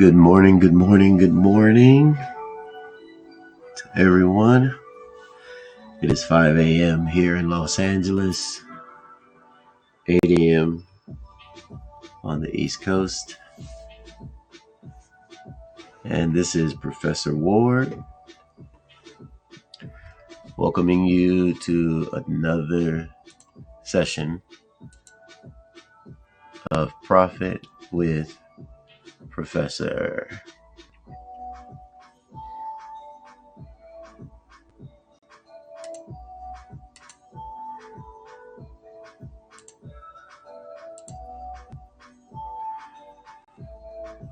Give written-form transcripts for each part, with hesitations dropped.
Good morning, good morning, good morning to everyone. It is 5 a.m. here in Los Angeles, 8 a.m. on the East Coast. And this is Professor Ward welcoming you to another session of Profit with Professor.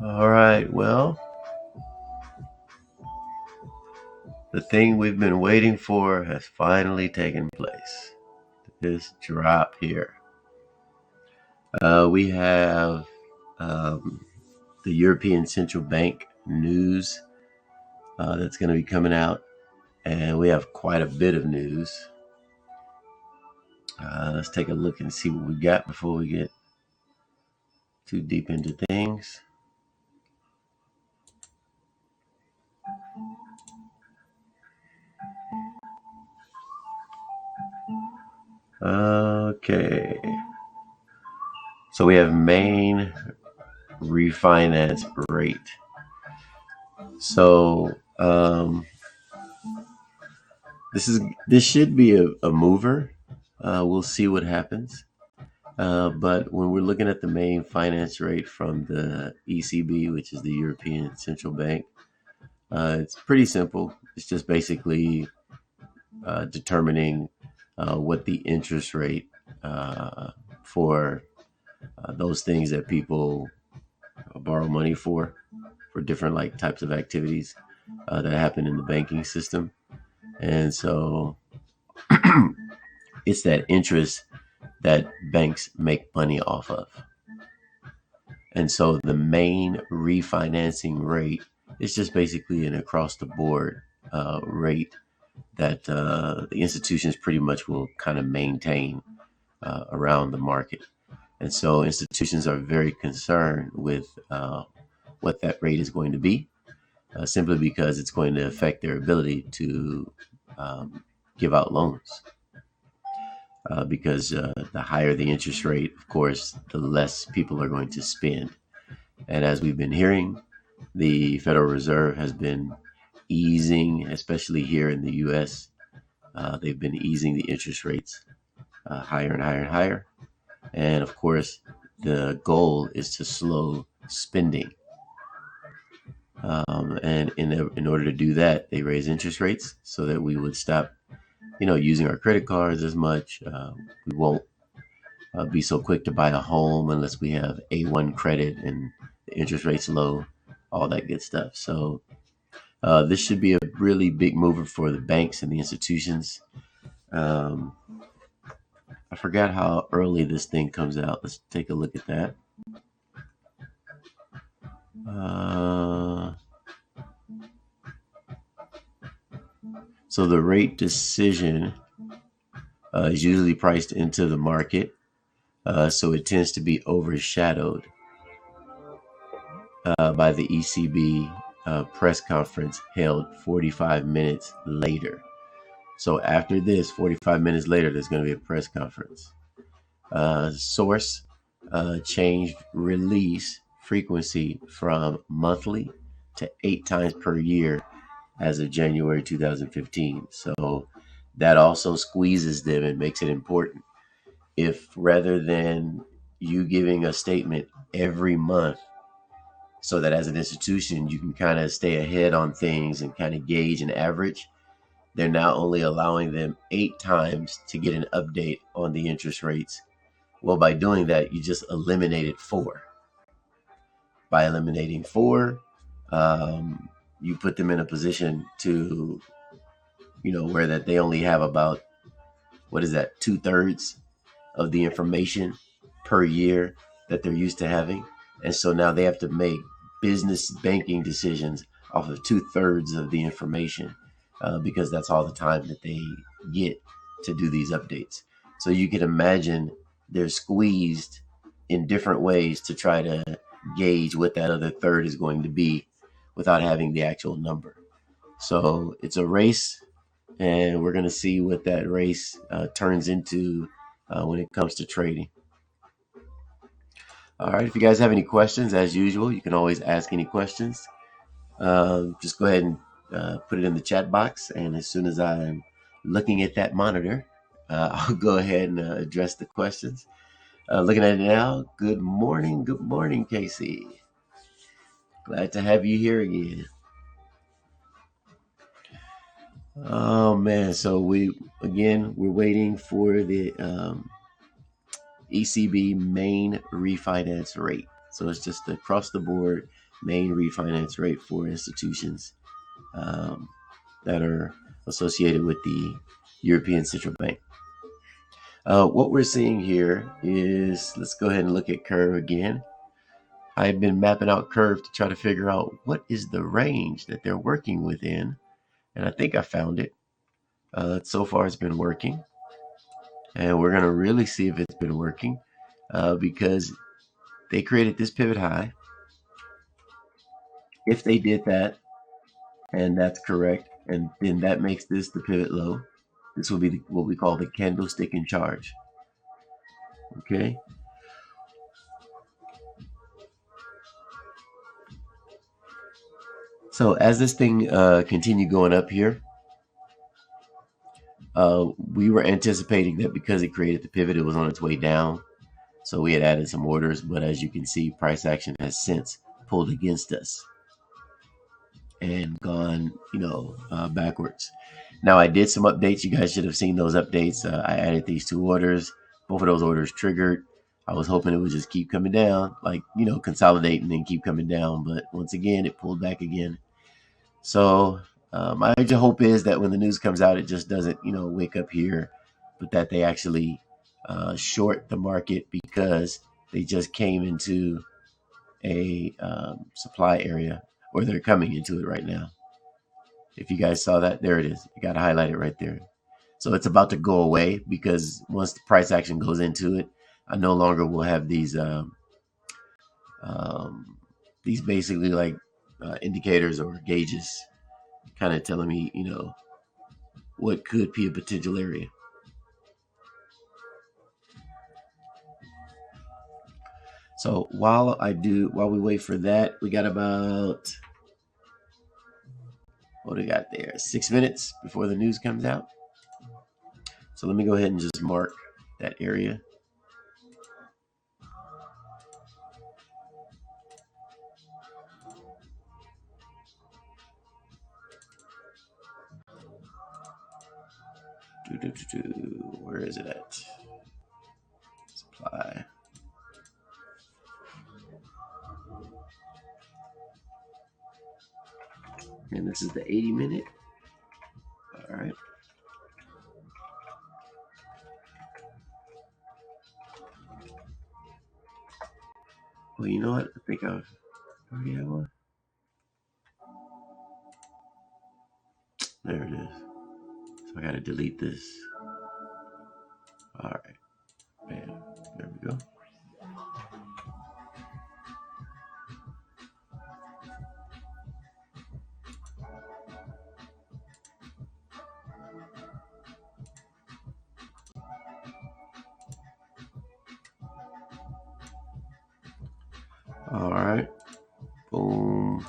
All right, well, the thing we've been waiting for has finally taken place. This drop here. We have the European Central Bank news that's going to be coming out, and we have quite a bit of news. Let's take a look and see what we got before we get too deep into things. Okay, so we have Main Refinance Rate. So this should be a mover. We'll see what happens. But when we're looking at the main finance rate from the ECB, which is the European Central Bank, it's pretty simple. It's just basically determining what the interest rate for those things that people borrow money for different types of activities that happen in the banking system. And so it's that interest that banks make money off of. And so the main refinancing rate is just basically an across the board rate that the institutions pretty much will kind of maintain around the market. And so institutions are very concerned with what that rate is going to be, simply because it's going to affect their ability to give out loans. Because the higher the interest rate, of course, the less people are going to spend. And as we've been hearing, the Federal Reserve has been easing, especially here in the U.S. They've been easing the interest rates higher and higher and higher. And of course, the goal is to slow spending. And in order to do that, they raise interest rates so that we would stop using our credit cards as much. We won't be so quick to buy a home unless we have A1 credit and the interest rate's low, all that good stuff. So this should be a really big mover for the banks and the institutions. I forgot how early this thing comes out. Let's take a look at that. So the rate decision is usually priced into the market, so it tends to be overshadowed by the ECB press conference held 45 minutes later. So after this, 45 minutes later, there's going to be a press conference. Source changed release frequency from monthly to 8 times per year as of January 2015. So that also squeezes them and makes it important. If rather than you giving a statement every month, so that as an institution you can kind of stay ahead on things and kind of gauge an average, they're now only allowing them 8 times to get an update on the interest rates. Well, by doing that, you just eliminated 4. By eliminating 4, you put them in a position to, where that they only have about, 2/3 of the information per year that they're used to having. And so now they have to make business banking decisions off of 2/3 of the information, because that's all the time that they get to do these updates. So you can imagine they're squeezed in different ways to try to gauge what that other third is going to be without having the actual number. So it's a race, and we're going to see what that race turns into when it comes to trading. All right, if you guys have any questions, as usual, you can always ask any questions. Just go ahead and put it in the chat box, and as soon as I'm looking at that monitor, I'll go ahead and address the questions. Looking at it now, good morning, Casey. Glad to have you here again. Oh man, so we're waiting for the ECB main refinance rate. So it's just across the board main refinance rate for institutions that are associated with the European Central Bank. What we're seeing here is, let's go ahead and look at curve again. I've been mapping out curve to try to figure out what is the range that they're working within, and I think I found it. So far it's been working, and we're going to really see if it's been working because they created this pivot high. If they did that, and that's correct, and then that makes this the pivot low, this will be what we call the candlestick in charge. Okay. So as this thing continued going up here, we were anticipating that because it created the pivot, it was on its way down. So we had added some orders, but as you can see, price action has since pulled against us and gone, backwards. Now I did some updates. You guys should have seen those updates. I added these two orders. Both of those orders triggered. I was hoping it would just keep coming down, like, consolidate and then keep coming down. But once again, it pulled back again. So my hope is that when the news comes out, it just doesn't, wake up here, but that they actually short the market because they just came into a supply area, or they're coming into it right now. If you guys saw that, there it is. You got to highlight it right there. So it's about to go away because once the price action goes into it, I no longer will have these basically like indicators or gauges kind of telling me, what could be a potential area. So while we wait for that, we got about, what do we got there? 6 minutes before the news comes out. So let me go ahead and just mark that area. Where is it at? Supply. And this is the 80-minute. All right. Well, you know what? I think I've already had one. There it is. So I got to delete this. All right. Bam. There we go. All right. Boom.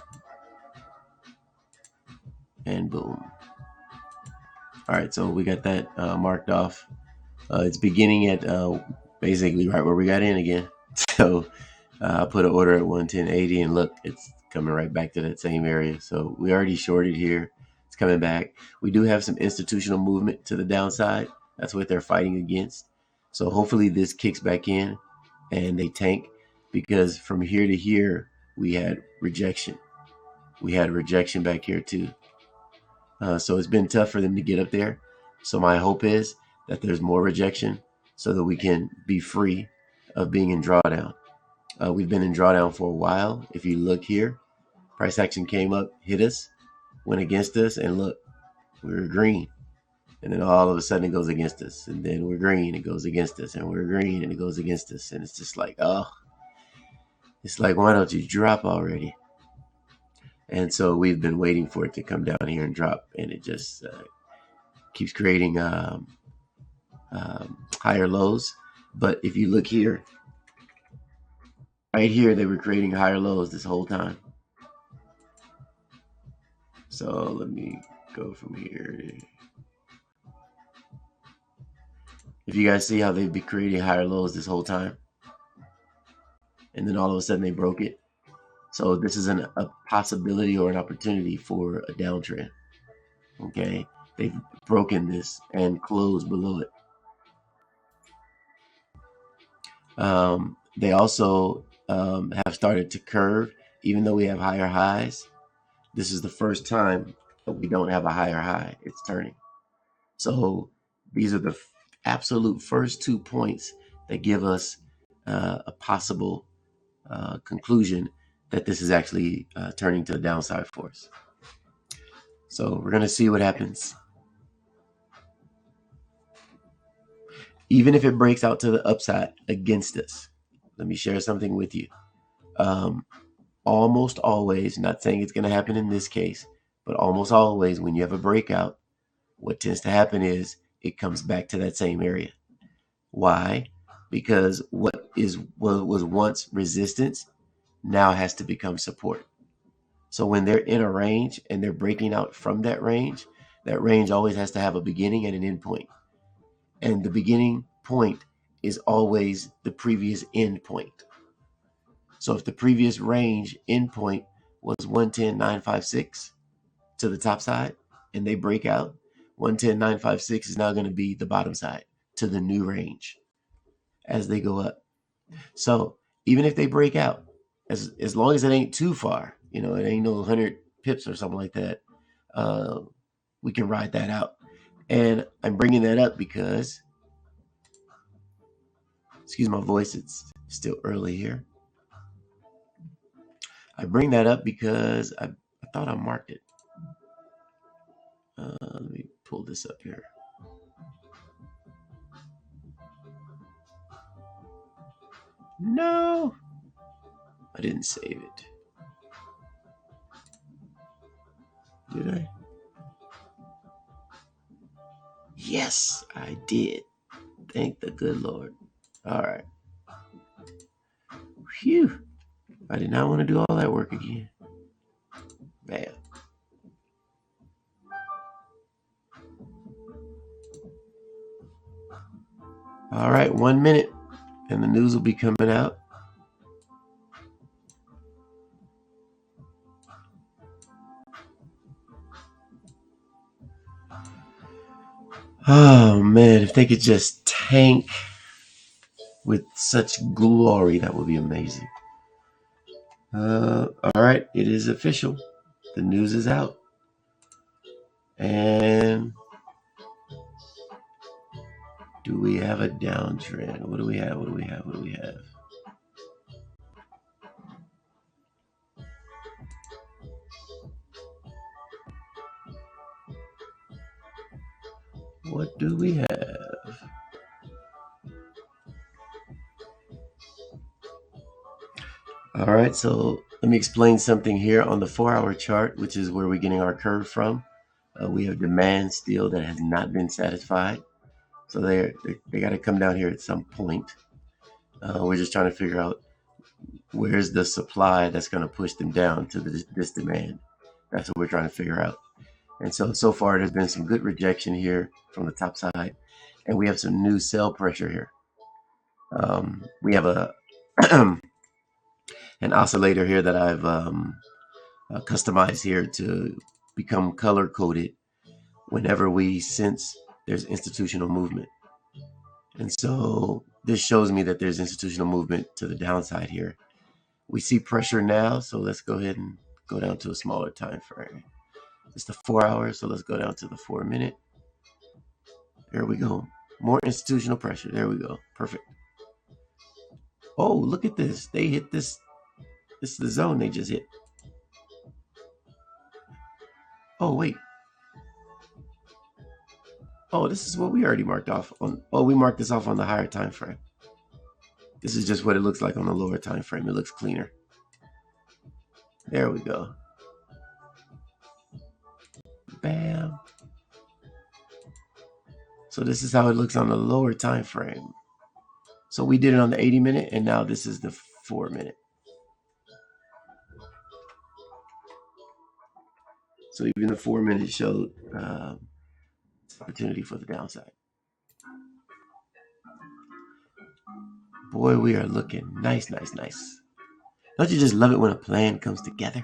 And boom. All right. So we got that marked off. It's beginning at basically right where we got in again. So I put an order at 110.80 and look, it's coming right back to that same area. So we already shorted here. It's coming back. We do have some institutional movement to the downside. That's what they're fighting against. So hopefully this kicks back in and they tank, because from here to here, we had rejection. We had rejection back here too. So it's been tough for them to get up there. So my hope is that there's more rejection so that we can be free of being in drawdown. We've been in drawdown for a while. If you look here, price action came up, hit us, went against us, and look, we were green. And then all of a sudden it goes against us. And then we're green, it goes against us. And we're green, and it goes against us. And it's just like, oh. It's like, why don't you drop already? And so we've been waiting for it to come down here and drop, and it just keeps creating higher lows. But if you look here, right here, they were creating higher lows this whole time. So let me go from here. If you guys see how they've been creating higher lows this whole time, and then all of a sudden they broke it. So this is a possibility or an opportunity for a downtrend. Okay, they've broken this and closed below it. They also have started to curve, even though we have higher highs. This is the first time that we don't have a higher high. It's turning. So these are the absolute first 2 points that give us a possible conclusion that this is actually turning to the downside for us. So we're going to see what happens. Even if it breaks out to the upside against us, let me share something with you. Almost always, not saying it's going to happen in this case, but almost always when you have a breakout, what tends to happen is it comes back to that same area. Why? Because what was once resistance now has to become support. So when they're in a range and they're breaking out from that range always has to have a beginning and an end point. And the beginning point is always the previous end point. So if the previous range end point was 110.956 to the top side and they break out, 110.956 is now going to be the bottom side to the new range as they go up. So even if they break out, as long as it ain't too far, it ain't no 100 pips or something like that, we can ride that out. And I'm bringing that up because, excuse my voice, it's still early here. I bring that up because I thought I marked it. Let me pull this up here. No, I didn't save it. Did I? Yes, I did. Thank the good Lord. All right. Phew. I did not want to do all that work again. Man. All right, 1 minute, and the news will be coming out. Oh man, if they could just tank with such glory, that would be amazing. All right, it is official. The news is out. And do we have a downtrend? What do we have? What do we have? What do we have? What do we have? All right, so let me explain something here on the 4-hour chart, which is where we're getting our curve from. We have demand still that has not been satisfied. So they got to come down here at some point. We're just trying to figure out where's the supply that's going to push them down to this demand. That's what we're trying to figure out. And so far, there's been some good rejection here from the top side, and we have some new sell pressure here. We have a an oscillator here that I've customized here to become color coded whenever we sense there's institutional movement. And so this shows me that there's institutional movement to the downside here. We see pressure now, so let's go ahead and go down to a smaller time frame. It's the 4 hours, so let's go down to the 4 minute. There we go. More institutional pressure. There we go. Perfect. Oh, look at this. They hit this. This is the zone they just hit. Oh, wait. Oh, this is what we already marked off on. Oh, we marked this off on the higher time frame. This is just what it looks like on the lower time frame. It looks cleaner. There we go. Bam. So this is how it looks on the lower time frame. So we did it on the 80-minute, and now this is the 4-minute. So even the 4-minute showed opportunity for the downside. Boy, we are looking nice, nice, nice. Don't you just love it when a plan comes together?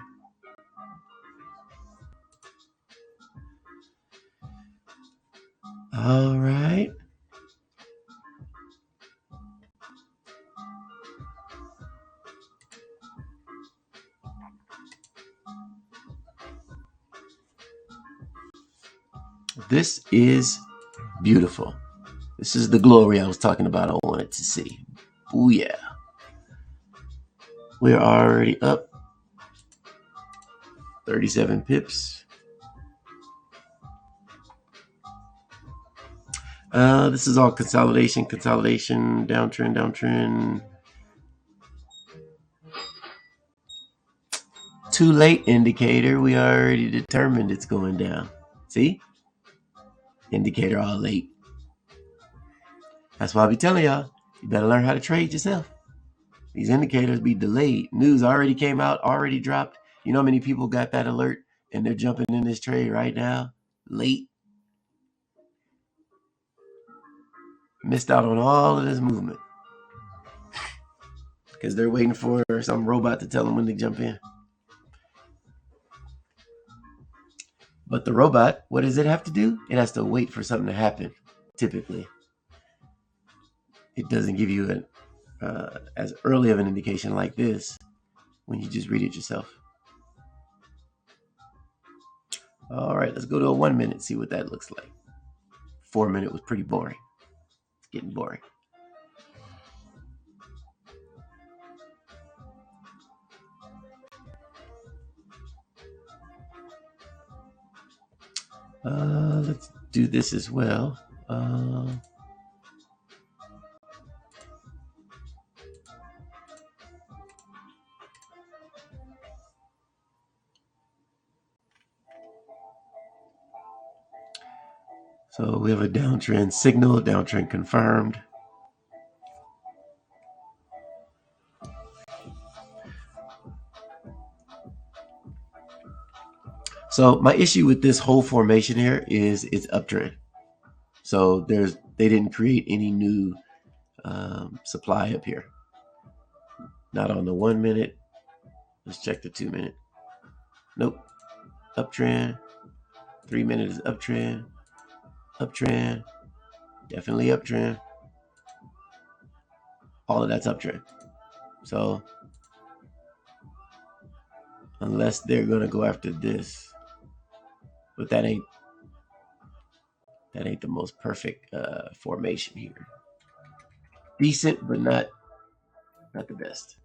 All right. This is beautiful. This is the glory I was talking about. I wanted to see. Oh yeah. We're already up 37 pips. This is all consolidation, downtrend, downtrend. Too late indicator. We already determined it's going down. See? Indicator all late. That's why I be telling y'all, you better learn how to trade yourself. These indicators be delayed. News already came out, already dropped. You know how many people got that alert and they're jumping in this trade right now? Late. Missed out on all of this movement. Because they're waiting for some robot to tell them when to jump in. But the robot, what does it have to do? It has to wait for something to happen, typically. It doesn't give you as early of an indication like this when you just read it yourself. All right, let's go to a 1 minute, see what that looks like. 4-minute was pretty boring. It's getting boring. Let's do this as well. So we have a downtrend signal, downtrend confirmed. So my issue with this whole formation here is it's uptrend. So they didn't create any new supply up here. Not on the 1 minute. Let's check the 2 minute. Nope. Uptrend. 3 minute is uptrend. Uptrend. Definitely uptrend. All of that's uptrend. So unless they're gonna go after this, but that ain't the most perfect formation here. Decent, but not the best.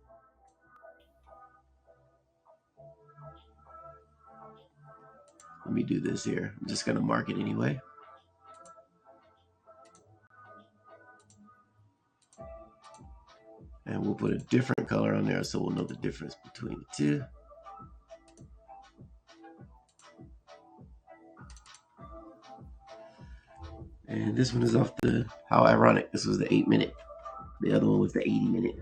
Let me do this here. I'm just gonna mark it anyway. And we'll put a different color on there so we'll know the difference between the two. And this one is off the, how ironic, this was the 8 minute. The other one was the 80 minute.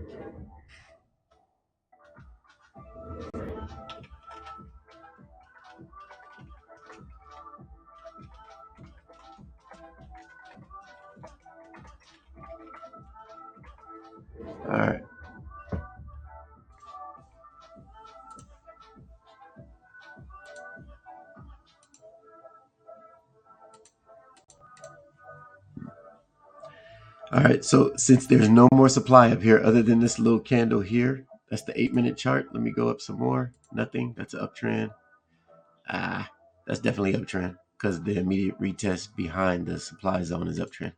All right. All right, so since there's no more supply up here other than this little candle here, that's the 8 minute chart. Let me go up some more. Nothing. That's an uptrend. That's definitely uptrend because the immediate retest behind the supply zone is uptrend.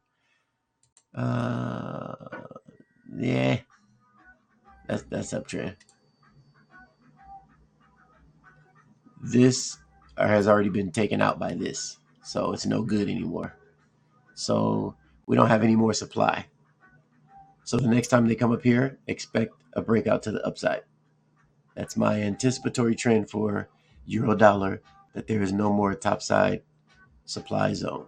Yeah, that's uptrend. This has already been taken out by this, so it's no good anymore. So we don't have any more supply. So the next time they come up here, expect a breakout to the upside. That's my anticipatory trend for euro dollar, that there is no more topside supply zone.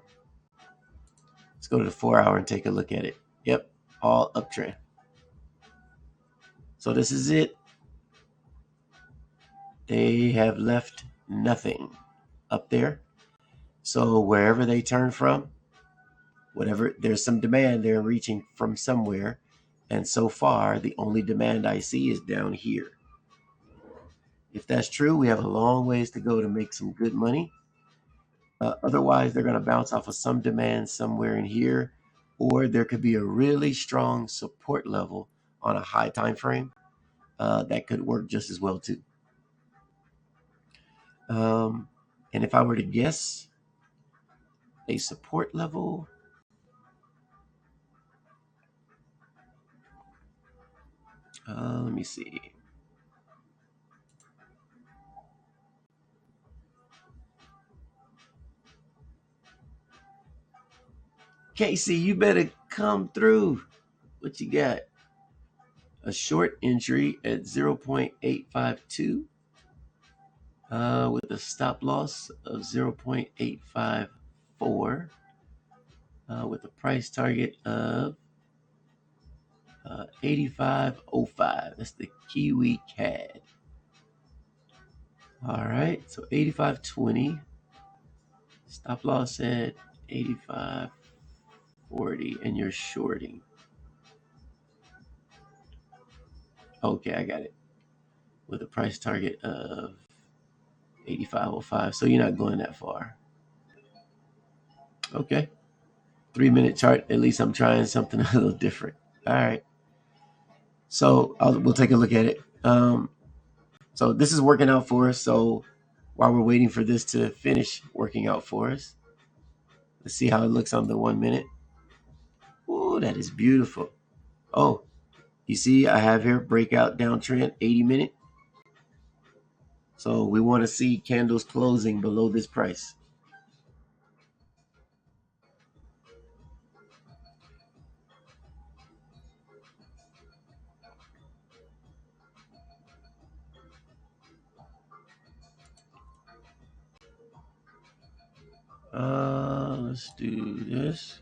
Let's go to the 4-hour and take a look at it. Yep, all uptrend. So this is it. They have left nothing up there. So wherever they turn from, whatever, there's some demand, they're reaching from somewhere. And so far, the only demand I see is down here. If that's true, we have a long ways to go to make some good money. Otherwise, they're going to bounce off of some demand somewhere in here, or there could be a really strong support level on a high time frame that could work just as well too. And if I were to guess a support level, let me see. Casey, you better come through. What you got? A short entry at 0.852 with a stop loss of 0.854 with a price target of 85.05. That's the Kiwi CAD. All right, so 85.20. Stop loss at 85.40, and you're shorting. Okay, I got it. With a price target of 85.05. So you're not going that far. Okay. 3-minute chart. At least I'm trying something a little different. All right. So we'll take a look at it. So this is working out for us. So while we're waiting for this to finish working out for us, let's see how it looks on the 1 minute. Oh, that is beautiful. Oh, you see I have here breakout downtrend 80-minute. So we want to see candles closing below this price. Let's do this.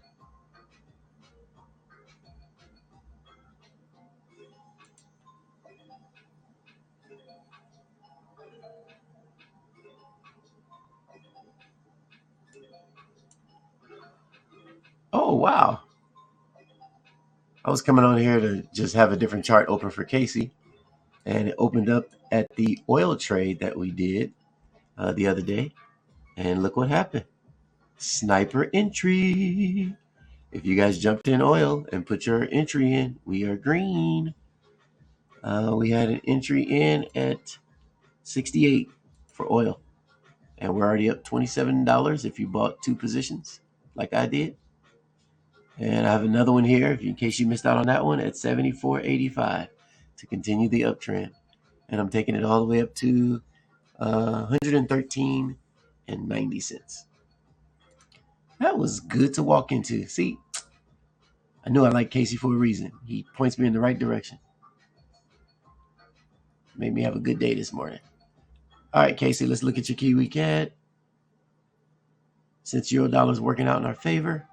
Oh, wow. I was coming on here to just have a different chart open for Casey, and it opened up at the oil trade that we did the other day. And look what happened. Sniper entry. If you guys jumped in oil and put your entry in, we are green. We had an entry in at 68 for oil. And we're already up $27 if you bought 2 positions like I did. And I have another one here, in case you missed out on that one, at 74.85 to continue the uptrend. And I'm taking it all the way up to 113.90. That was good to walk into. See, I knew I liked Casey for a reason. He points me in the right direction. Made me have a good day this morning. All right, Casey, let's look at your Kiwi CAD. Since euro dollar is working out in our favor.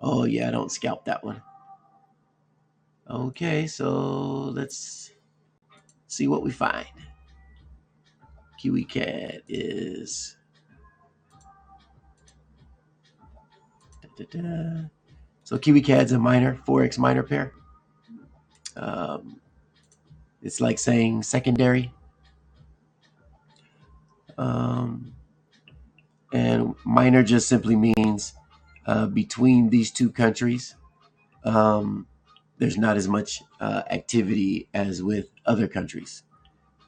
Oh, yeah, I don't scalp that one. Okay, so let's see what we find. Kiwi CAD is... So Kiwi CAD's a minor, Forex minor pair. It's like saying secondary. And minor just simply means between these two countries, there's not as much activity as with other countries.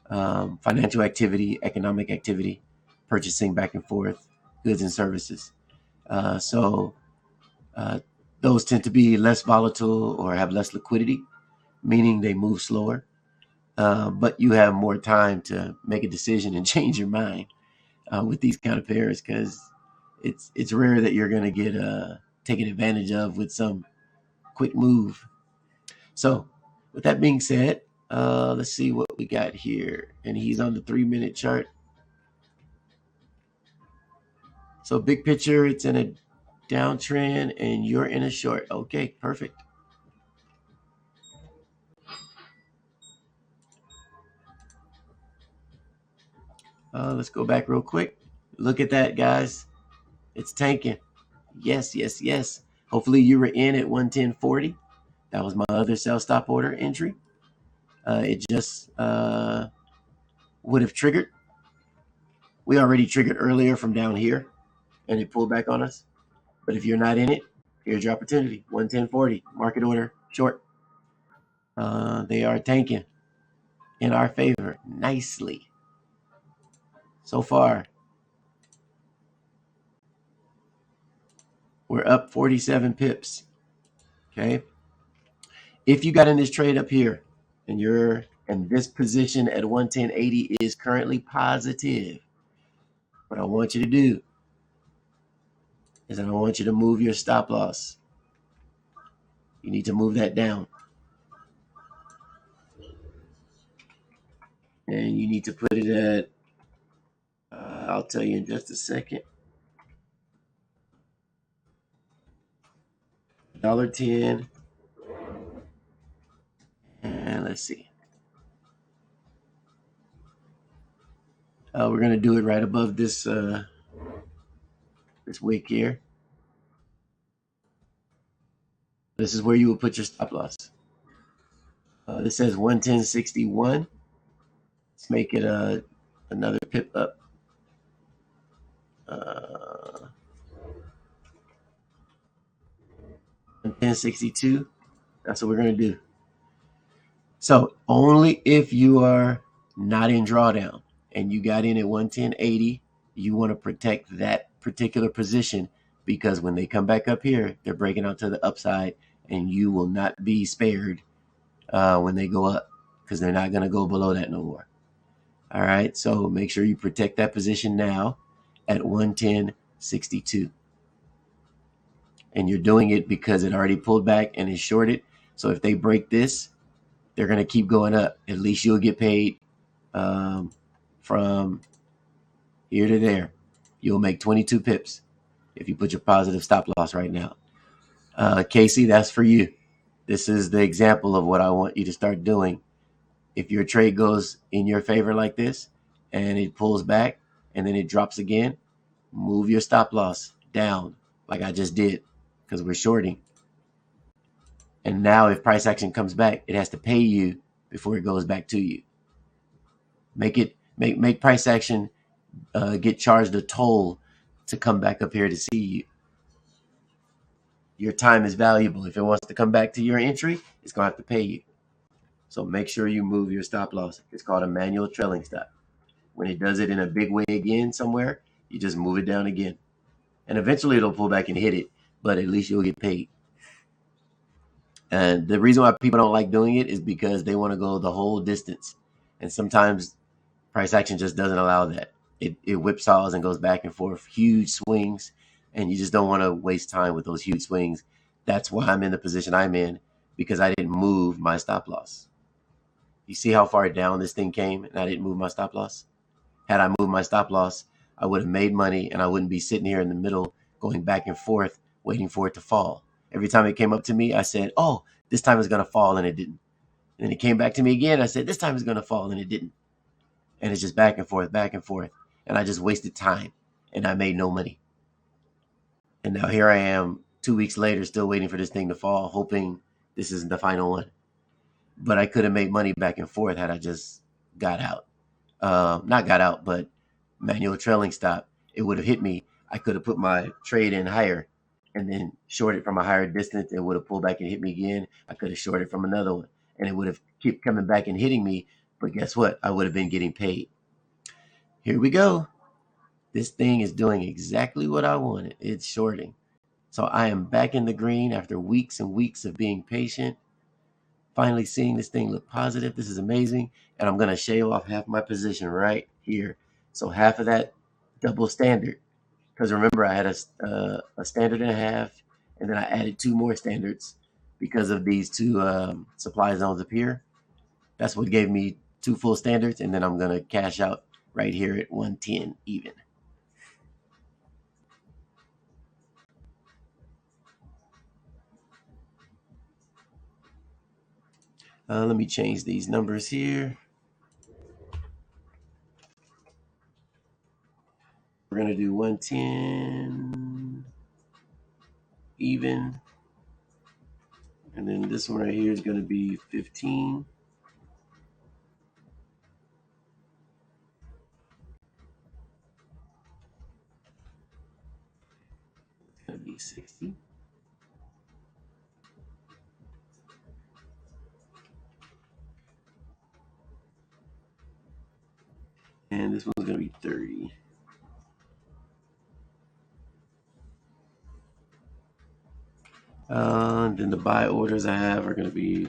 Financial activity, economic activity, purchasing back and forth, goods and services. So those tend to be less volatile or have less liquidity, meaning they move slower. But you have more time to make a decision and change your mind with these kind of pairs, because it's rare that you're going to get taken advantage of with some quick move. So With that being said, let's see what we got here. And he's on the 3-minute chart. So big picture, it's in a downtrend and you're in a short. Okay, perfect. Let's go back real quick. Look at that, guys. It's tanking. Yes, yes, yes. Hopefully you were in at 110.40. That was my other sell stop order entry. It just would have triggered. We already triggered earlier from down here, and it pulled back on us. But if you're not in it, here's your opportunity. 110.40, market order, short. They are tanking in our favor nicely. So far, we're up 47 pips. Okay. If you got in this trade up here and you're in this position at 110.80 is currently positive, what I want you to do is I want you to move your stop loss. You need to move that down. And you need to put it at, I'll tell you in just a second, $1.10. And let's see. We're going to do it right above this this wick here. This is where you will put your stop loss. This says 110.61. Let's make it another pip up. 110.62. That's what we're going to do. So only if you are not in drawdown and you got in at 110.80, you want to protect that particular position, because when they come back up here, they're breaking out to the upside and you will not be spared when they go up, because they're not going to go below that no more. All right, so make sure you protect that position now at 110.62. And you're doing it because it already pulled back and is shorted. So if they break this, they're going to keep going up. At least you'll get paid from here to there. You'll make 22 pips if you put your positive stop loss right now. Casey, that's for you. This is the example of what I want you to start doing. If your trade goes in your favor like this and it pulls back and then it drops again, move your stop loss down like I just did, because we're shorting. And now if price action comes back, it has to pay you before it goes back to you. Make price action get charged a toll to come back up here to see you. Your time is valuable. If it wants to come back to your entry, it's going to have to pay you. So make sure you move your stop loss. It's called a manual trailing stop. When it does it in a big way again somewhere, you just move it down again. And eventually it'll pull back and hit it, but at least you'll get paid. And the reason why people don't like doing it is because they want to go the whole distance. And sometimes price action just doesn't allow that. It whipsaws and goes back and forth, huge swings, and you just don't want to waste time with those huge swings. That's why I'm in the position I'm in, because I didn't move my stop loss. You see how far down this thing came and I didn't move my stop loss? Had I moved my stop loss, I would have made money and I wouldn't be sitting here in the middle going back and forth waiting for it to fall. Every time it came up to me, I said, oh, this time it's going to fall, and it didn't. And then it came back to me again. I said, this time it's going to fall, and it didn't. And it's just back and forth, back and forth. And I just wasted time and I made no money. And now here I am 2 weeks later, still waiting for this thing to fall, hoping this isn't the final one. But I could have made money back and forth had I just got out. Not got out, but manual trailing stop. It would have hit me. I could have put my trade in higher and then shorted from a higher distance. It would have pulled back and hit me again. I could have shorted from another one, and it would have kept coming back and hitting me. But guess what? I would have been getting paid. Here we go. This thing is doing exactly what I wanted. It's shorting. So I am back in the green after weeks and weeks of being patient. Finally seeing this thing look positive. This is amazing. And I'm going to shave off half my position right here. So half of that double standard. Because remember, I had a standard and a half, and then I added 2 more standards. because of these two supply zones up here. That's what gave me two full standards, and then I'm gonna cash out right here at 110 even. Let me change these numbers here. We're gonna do 110 even, and then this one right here is gonna be 15. It's gonna be 60. And this one's gonna be 30. Then the buy orders I have are gonna be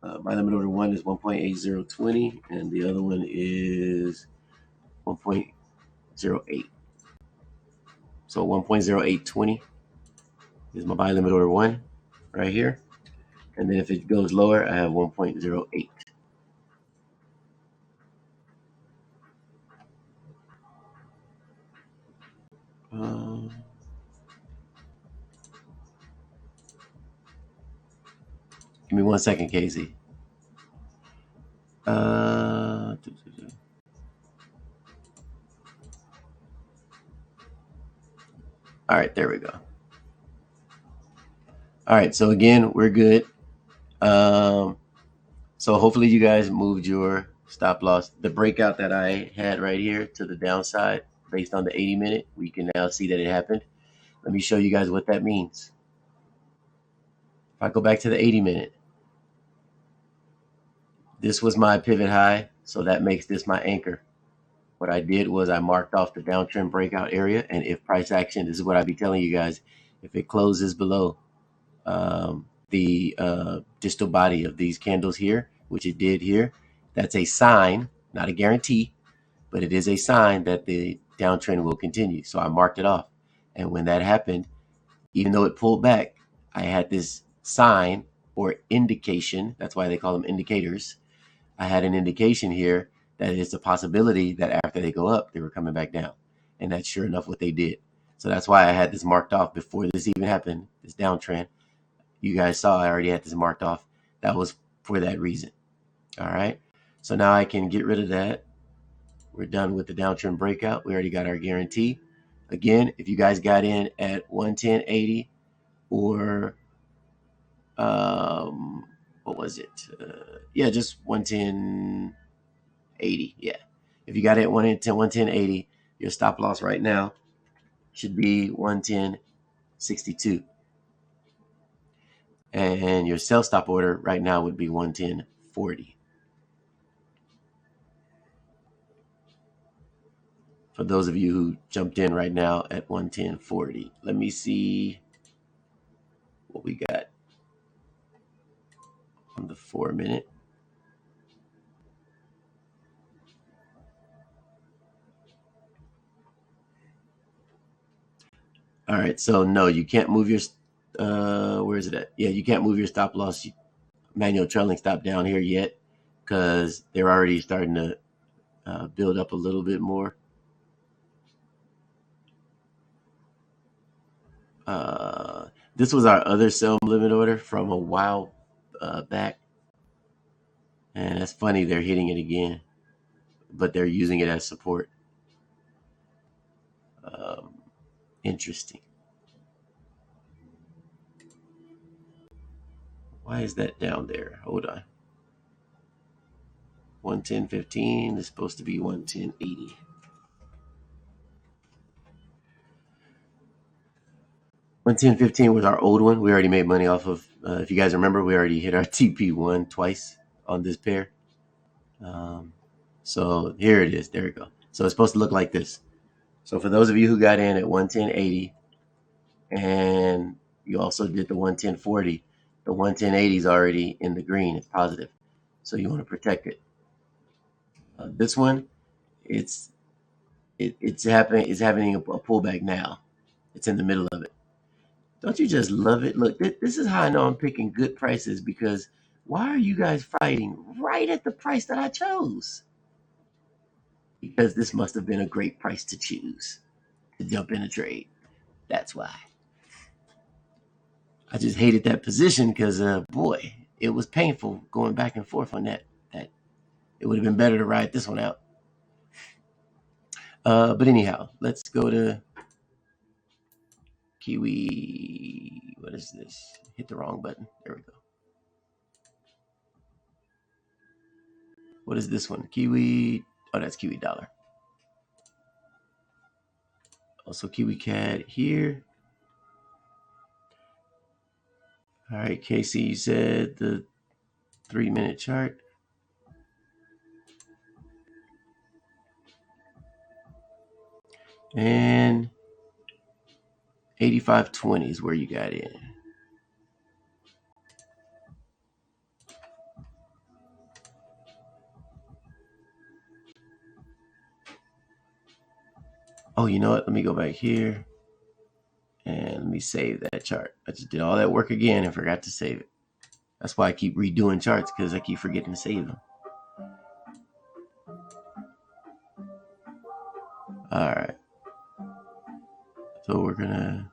buy limit order one is 1.8020, and the other one is 1.08. So 1.0820 is my buy limit order one right here. And then if it goes lower, I have 1.08. Give me 1 second, Casey. All right, there we go. All right, so again, we're good. So hopefully you guys moved your stop loss. The breakout that I had right here to the downside based on the 80-minute, we can now see that it happened. Let me show you guys what that means. If I go back to the 80-minute, this was my pivot high, so that makes this my anchor. What I did was I marked off the downtrend breakout area, and if price action, this is what I'd be telling you guys, if it closes below the distal body of these candles here, which it did here, that's a sign, not a guarantee, but it is a sign that the downtrend will continue. So I marked it off. And when that happened, even though it pulled back, I had this sign or indication. That's why they call them indicators. I had an indication here that it's a possibility that after they go up, they were coming back down. And that's sure enough what they did. So that's why I had this marked off before this even happened, this downtrend. You guys saw I already had this marked off. That was for that reason. All right. So now I can get rid of that. We're done with the downtrend breakout. We already got our guarantee. Again, if you guys got in at 110.80 or what was it? Yeah, just 110.80. Yeah. If you got it at 110.80, your stop loss right now should be 110.62. And your sell stop order right now would be 110.40. For those of you who jumped in right now at 110.40. Let me see what we got on the 4-minute. All right, so no, you can't move your, where is it at? Yeah, you can't move your stop loss manual trailing stop down here yet because they're already starting to build up a little bit more. This was our other sell limit order from a while back. And that's funny, they're hitting it again, but they're using it as support. Interesting. Why is that down there? Hold on. 110.15 is supposed to be 110.80. One 10.15 was our old one. We already made money off of. If you guys remember, we already hit our TP1 twice on this pair. So here it is. There we go. So it's supposed to look like this. So for those of you who got in at 110.80 and you also did the 110.40, the 110.80 is already in the green. It's positive. So you want to protect it. This one, it's happening. It's happening a pullback now. It's in the middle of it. Don't you just love it? Look, this is how I know I'm picking good prices, because why are you guys fighting right at the price that I chose? Because this must have been a great price to choose to jump in a trade. That's why. I just hated that position because, boy, it was painful going back and forth on that. That it would have been better to ride this one out. But anyhow, let's go to Kiwi. What is this? Hit the wrong button. There we go. What is this one? Kiwi. Oh, that's Kiwi dollar. Also Kiwi CAD here. All right, Casey, you said the 3-minute chart. And 85.20 is where you got in. Oh, you know what? Let me go back here and let me save that chart. I just did all that work again and forgot to save it. That's why I keep redoing charts, because I keep forgetting to save them. All right. So we're gonna.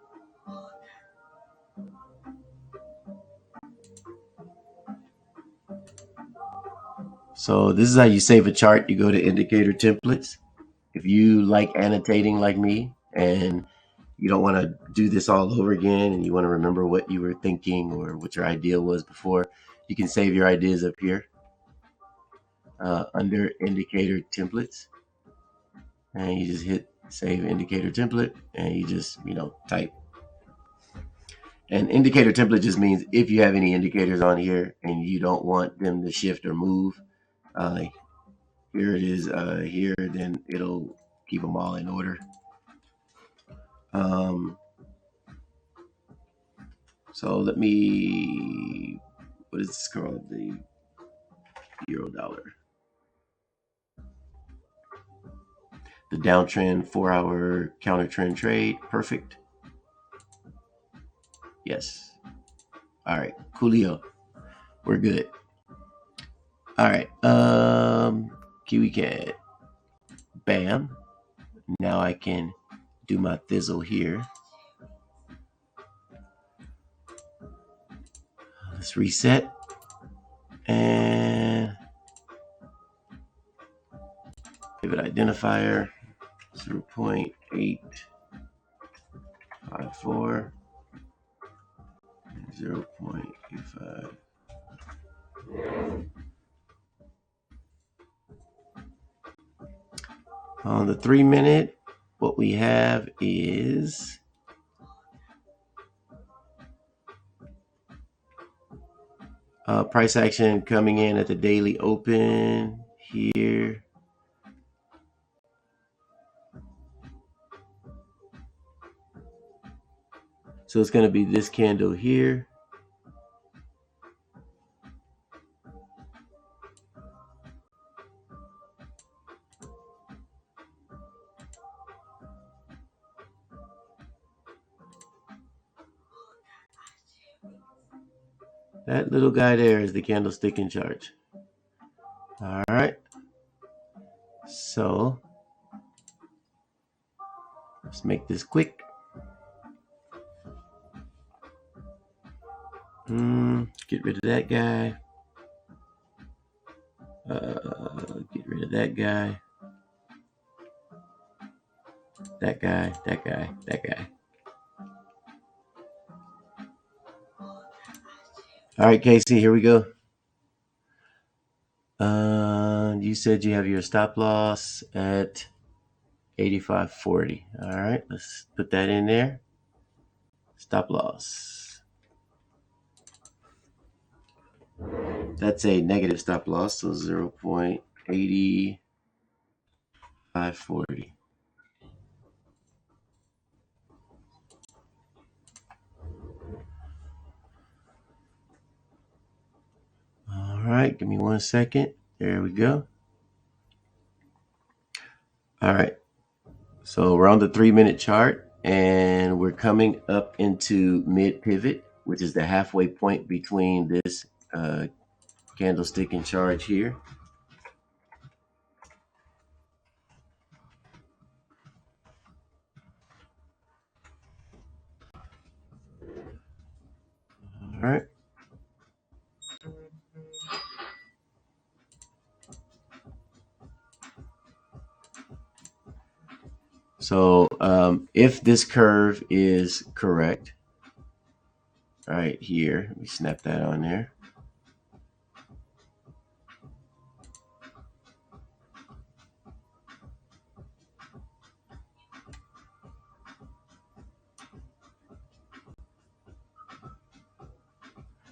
So this is how you save a chart. You go to indicator templates. If you like annotating like me and you don't want to do this all over again and you want to remember what you were thinking or what your idea was before, you can save your ideas up here under indicator templates. And you just hit save indicator template and you just, type. And indicator template just means if you have any indicators on here and you don't want them to shift or move, here it is here, then it'll keep them all in order. So let me, what is this called? The euro dollar. The downtrend 4-hour counter trend trade. Perfect. Yes. All right. Coolio. We're good. All right. Kiwi CAD. Bam. Now I can do my thizzle here. Let's reset. And pivot identifier 0.854, 0.85. On the 3-minute, what we have is price action coming in at the daily open here. So it's going to be this candle here. That little guy there is the candlestick in charge. All right. So let's make this quick. Get rid of that guy. Get rid of that guy. That guy, that guy, that guy. All right, Casey, here we go. You said you have your stop loss at 85.40. All right, let's put that in there. Stop loss. That's a negative stop loss, so 0.8540. All right, give me 1 second. There we go. All right, so we're on the 3-minute chart, And we're coming up into mid pivot, which is the halfway point between this candlestick in charge here. All right. So if this curve is correct, right here, let me snap that on there.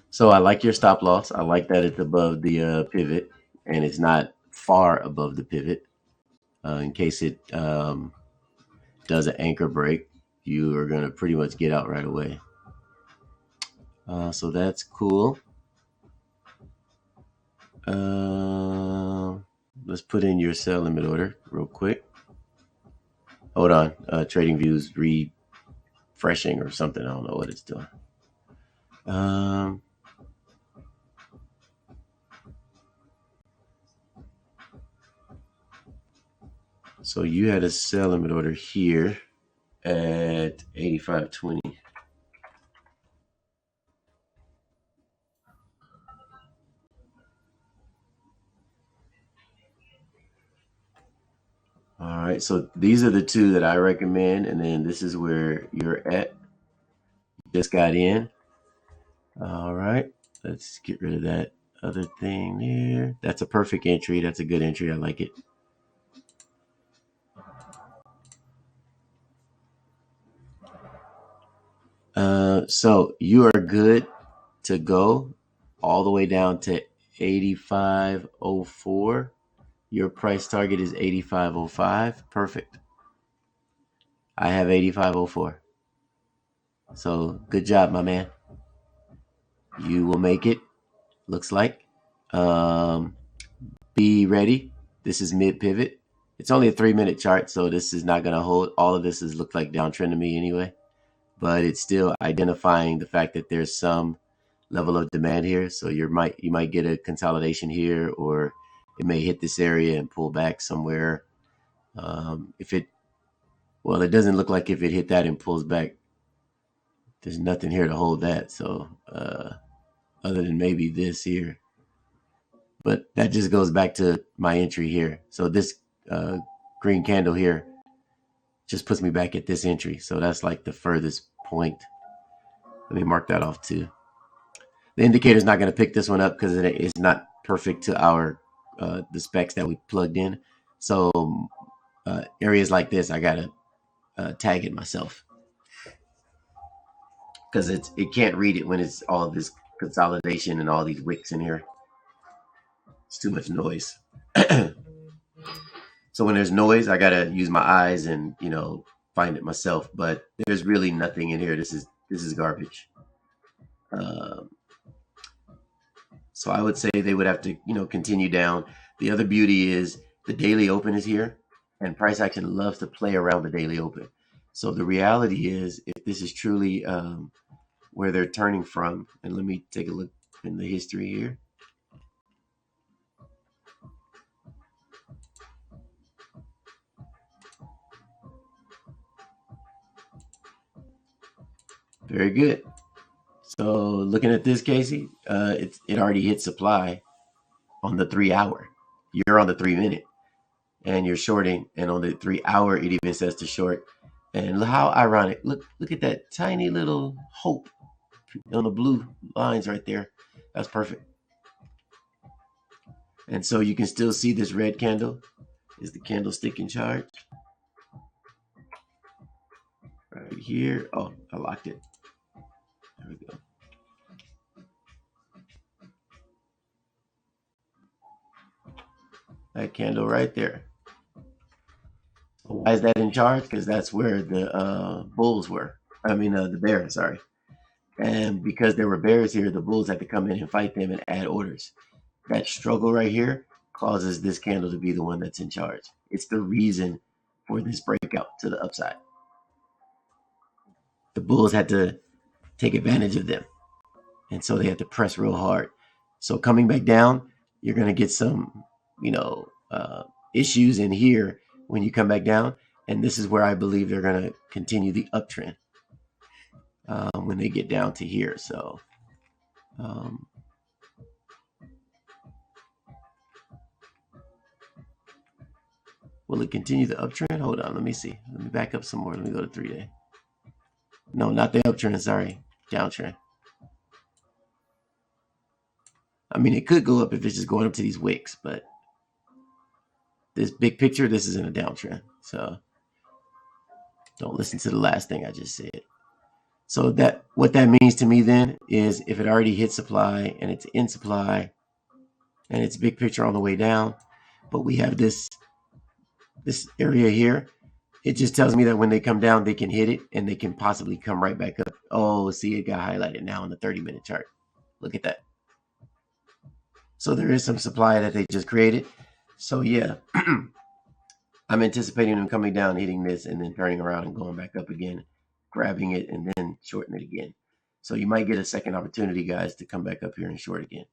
So I like your stop loss. I like that it's above the pivot and it's not far above the pivot. In case it does an anchor break, you are going to pretty much get out right away. So that's cool. Let's put in your sell limit order real quick. Hold on. Trading views refreshing or something. I don't know what it's doing. So you had a sell limit order here at 85.20. All right, so these are the two that I recommend, and then this is where you're at. Just got in. All right, let's get rid of that other thing there. That's a perfect entry. That's a good entry. I like it. So you are good to go all the way down to 85.04. Your price target is 85.05. Perfect. I have 85.04. So good job, my man. You will make it. Looks like. Be ready. This is mid pivot. It's only a 3-minute chart, so this is not going to hold. All of this is look like downtrend to me anyway. But it's still identifying the fact that there's some level of demand here. So you might get a consolidation here, or it may hit this area and pull back somewhere. It doesn't look like if it hit that and pulls back, there's nothing here to hold that. So other than maybe this here. But that just goes back to my entry here. So this green candle here just puts me back at this entry. So that's like the furthest point. Let me mark that off too. The indicator is not going to pick this one up because it is not perfect to our the specs that we plugged in. So areas like this, I got to tag it myself because it can't read it when it's all this consolidation and all these wicks in here. It's too much noise. So when there's noise, I gotta use my eyes and find it myself. But there's really nothing in here. This is garbage. So I would say they would have to continue down. The other beauty is the daily open is here, and price action loves to play around the daily open. So the reality is, if this is truly where they're turning from, and let me take a look in the history here. Very good. So looking at this, Casey, it already hit supply on the 3-hour. You're on the 3-minute, and you're shorting, and on the 3-hour, it even says to short. And how ironic! Look at that tiny little hope on the blue lines right there. That's perfect. And so you can still see this red candle is the candlestick in charge. Right here. Oh, I locked it. There we go. That candle right there. Why is that in charge? Because that's where the bulls were. The bears, sorry. And because there were bears here, the bulls had to come in and fight them and add orders. That struggle right here causes this candle to be the one that's in charge. It's the reason for this breakout to the upside. the bulls had to take advantage of them. And so they had to press real hard. So coming back down, you're going to get some, issues in here when you come back down. And this is where I believe they're going to continue the uptrend when they get down to here. So will it continue the uptrend? Hold on, let me see. Let me back up some more. Let me go to 3-day. No, not the uptrend, sorry. Downtrend. I mean, it could go up if it's just going up to these wicks, but this big picture, this is in a downtrend. So don't listen to the last thing I just said. So that what that means to me then is if it already hit supply and it's in supply and it's big picture on the way down, but we have this area here, it just tells me that when they come down, they can hit it and they can possibly come right back up. Oh, see, it got highlighted now on the 30-minute chart. Look at that. So there is some supply that they just created. So yeah, I'm anticipating them coming down, hitting this, and then turning around and going back up again, grabbing it, and then shorting it again. So you might get a second opportunity, guys, to come back up here and short again.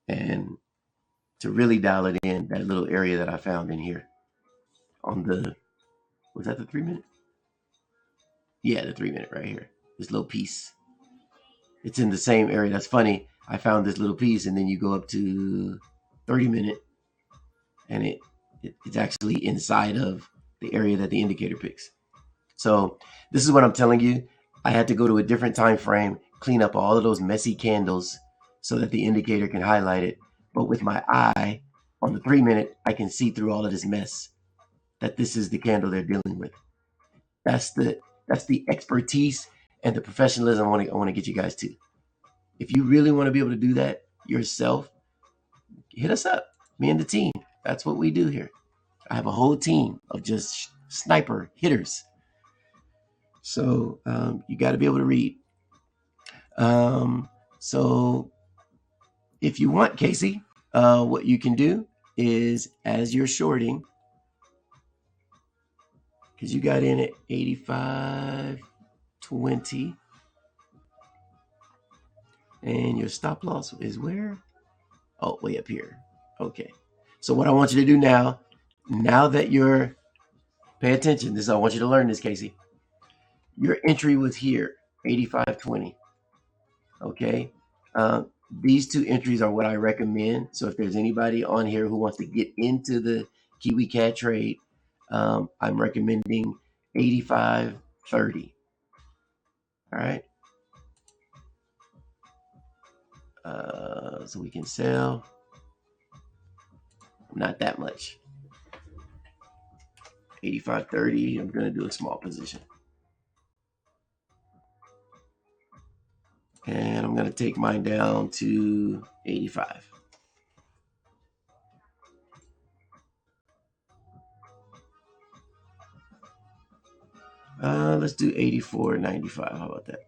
And to really dial it in, that little area that I found in here on the, was that the 3-minute? Yeah, the 3-minute right here. This little piece. It's in the same area. That's funny. I found this little piece, and then you go up to 30-minute, and it's actually inside of the area that the indicator picks. So this is what I'm telling you. I had to go to a different time frame, clean up all of those messy candles so that the indicator can highlight it. But with my eye on the 3-minute, I can see through all of this mess that this is the candle they're dealing with. That's the expertise and the professionalism I want to get you guys to. If you really want to be able to do that yourself, hit us up, me and the team. That's what we do here. I have a whole team of just sniper hitters. So you got to be able to read. So if you want, Casey, what you can do is as you're shorting, because you got in at 85.20, and your stop loss is where? Oh, way up here. Okay. So what I want you to do now that you're, pay attention. I want you to learn this, Casey. Your entry was here, 85.20. Okay. These two entries are what I recommend. So if there's anybody on here who wants to get into the Kiwi CAD trade, I'm recommending 85.30. All right. So we can sell. Not that much. 85.30. I'm going to do a small position. And I'm going to take mine down to 85. Let's do 84.95. How about that?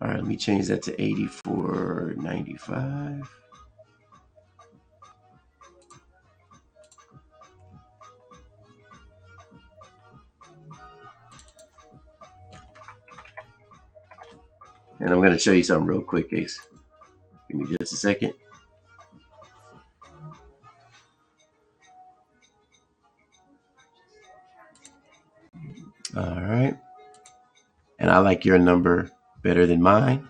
All right, let me change that to 84.95. And I'm going to show you something real quick, Ace. Give me just a second. All right. And I like your number better than mine.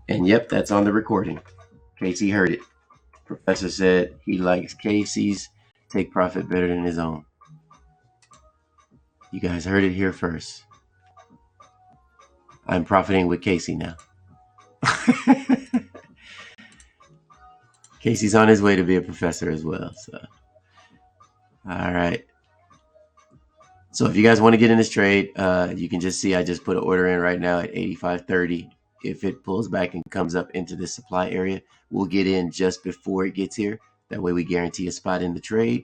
And yep, that's on the recording. Casey heard it. Professor said he likes Casey's take profit better than his own. You guys heard it here first. I'm profiting with Casey now. Casey's on his way to be a professor as well. So, all right. So if you guys want to get in this trade, you can just see I just put an order in right now at 85.30. If it pulls back and comes up into this supply area, we'll get in just before it gets here. That way we guarantee a spot in the trade.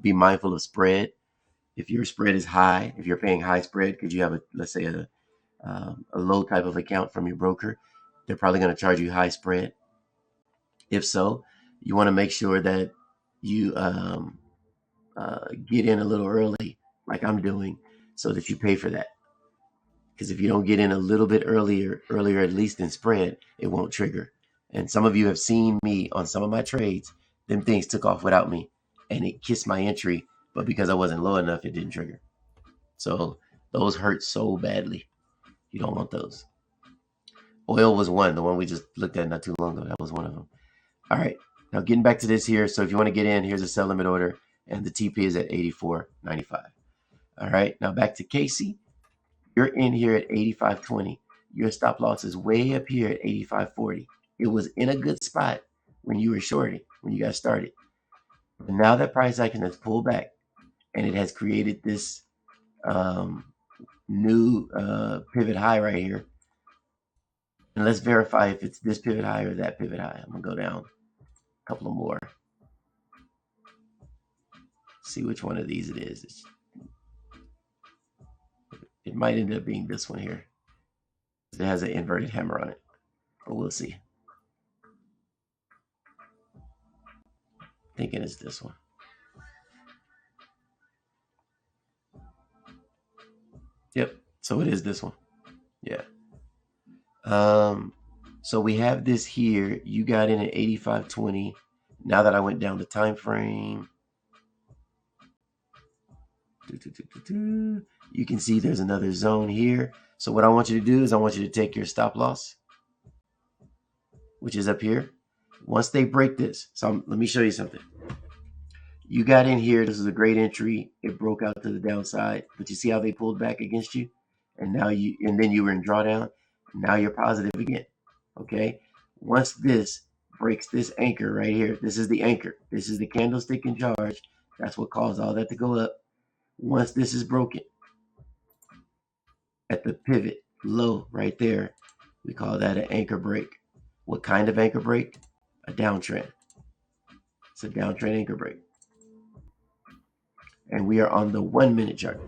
Be mindful of spread. If your spread is high, if you're paying high spread because you have let's say a a low type of account from your broker, they're probably going to charge you high spread. If so, you want to make sure that you get in a little early, like I'm doing, so that you pay for that. Because if you don't get in a little bit earlier at least in spread, it won't trigger. And some of you have seen me on some of my trades, them things took off without me, and it kissed my entry, but because I wasn't low enough, it didn't trigger. So those hurt so badly. You don't want those. Oil was one, the one we just looked at not too long ago. That was one of them. All right, now getting back to this here. So if you want to get in, here's a sell limit order, and the TP is at 84.95. All right, now back to Casey. You're in here at 85.20. Your stop loss is way up here at 85.40. It was in a good spot when you were shorting, when you got started. And now that price action has pulled back, and it has created this new pivot high right here. And let's verify if it's this pivot high or that pivot high. I'm going to go down a couple of more. See which one of these it is. It might end up being this one here. It has an inverted hammer on it, but we'll see. Thinking it's this one. Yep, so it is this one. Yeah. So we have this here. You got in at 85.20. Now that I went down the time frame, you can see there's another zone here. So what I want you to do is I want you to take your stop loss, which is up here. Once they break this, so let me show you something. You got in here. This is a great entry. It broke out to the downside, but you see how they pulled back against you, and then you were in drawdown. Now you're positive again. Okay. Once this breaks this anchor right here, this is the anchor. This is the candlestick in charge. That's what caused all that to go up. Once this is broken at the pivot low right there, we call that an anchor break. What kind of anchor break? A downtrend. It's a downtrend anchor break. And we are on the 1 minute chart.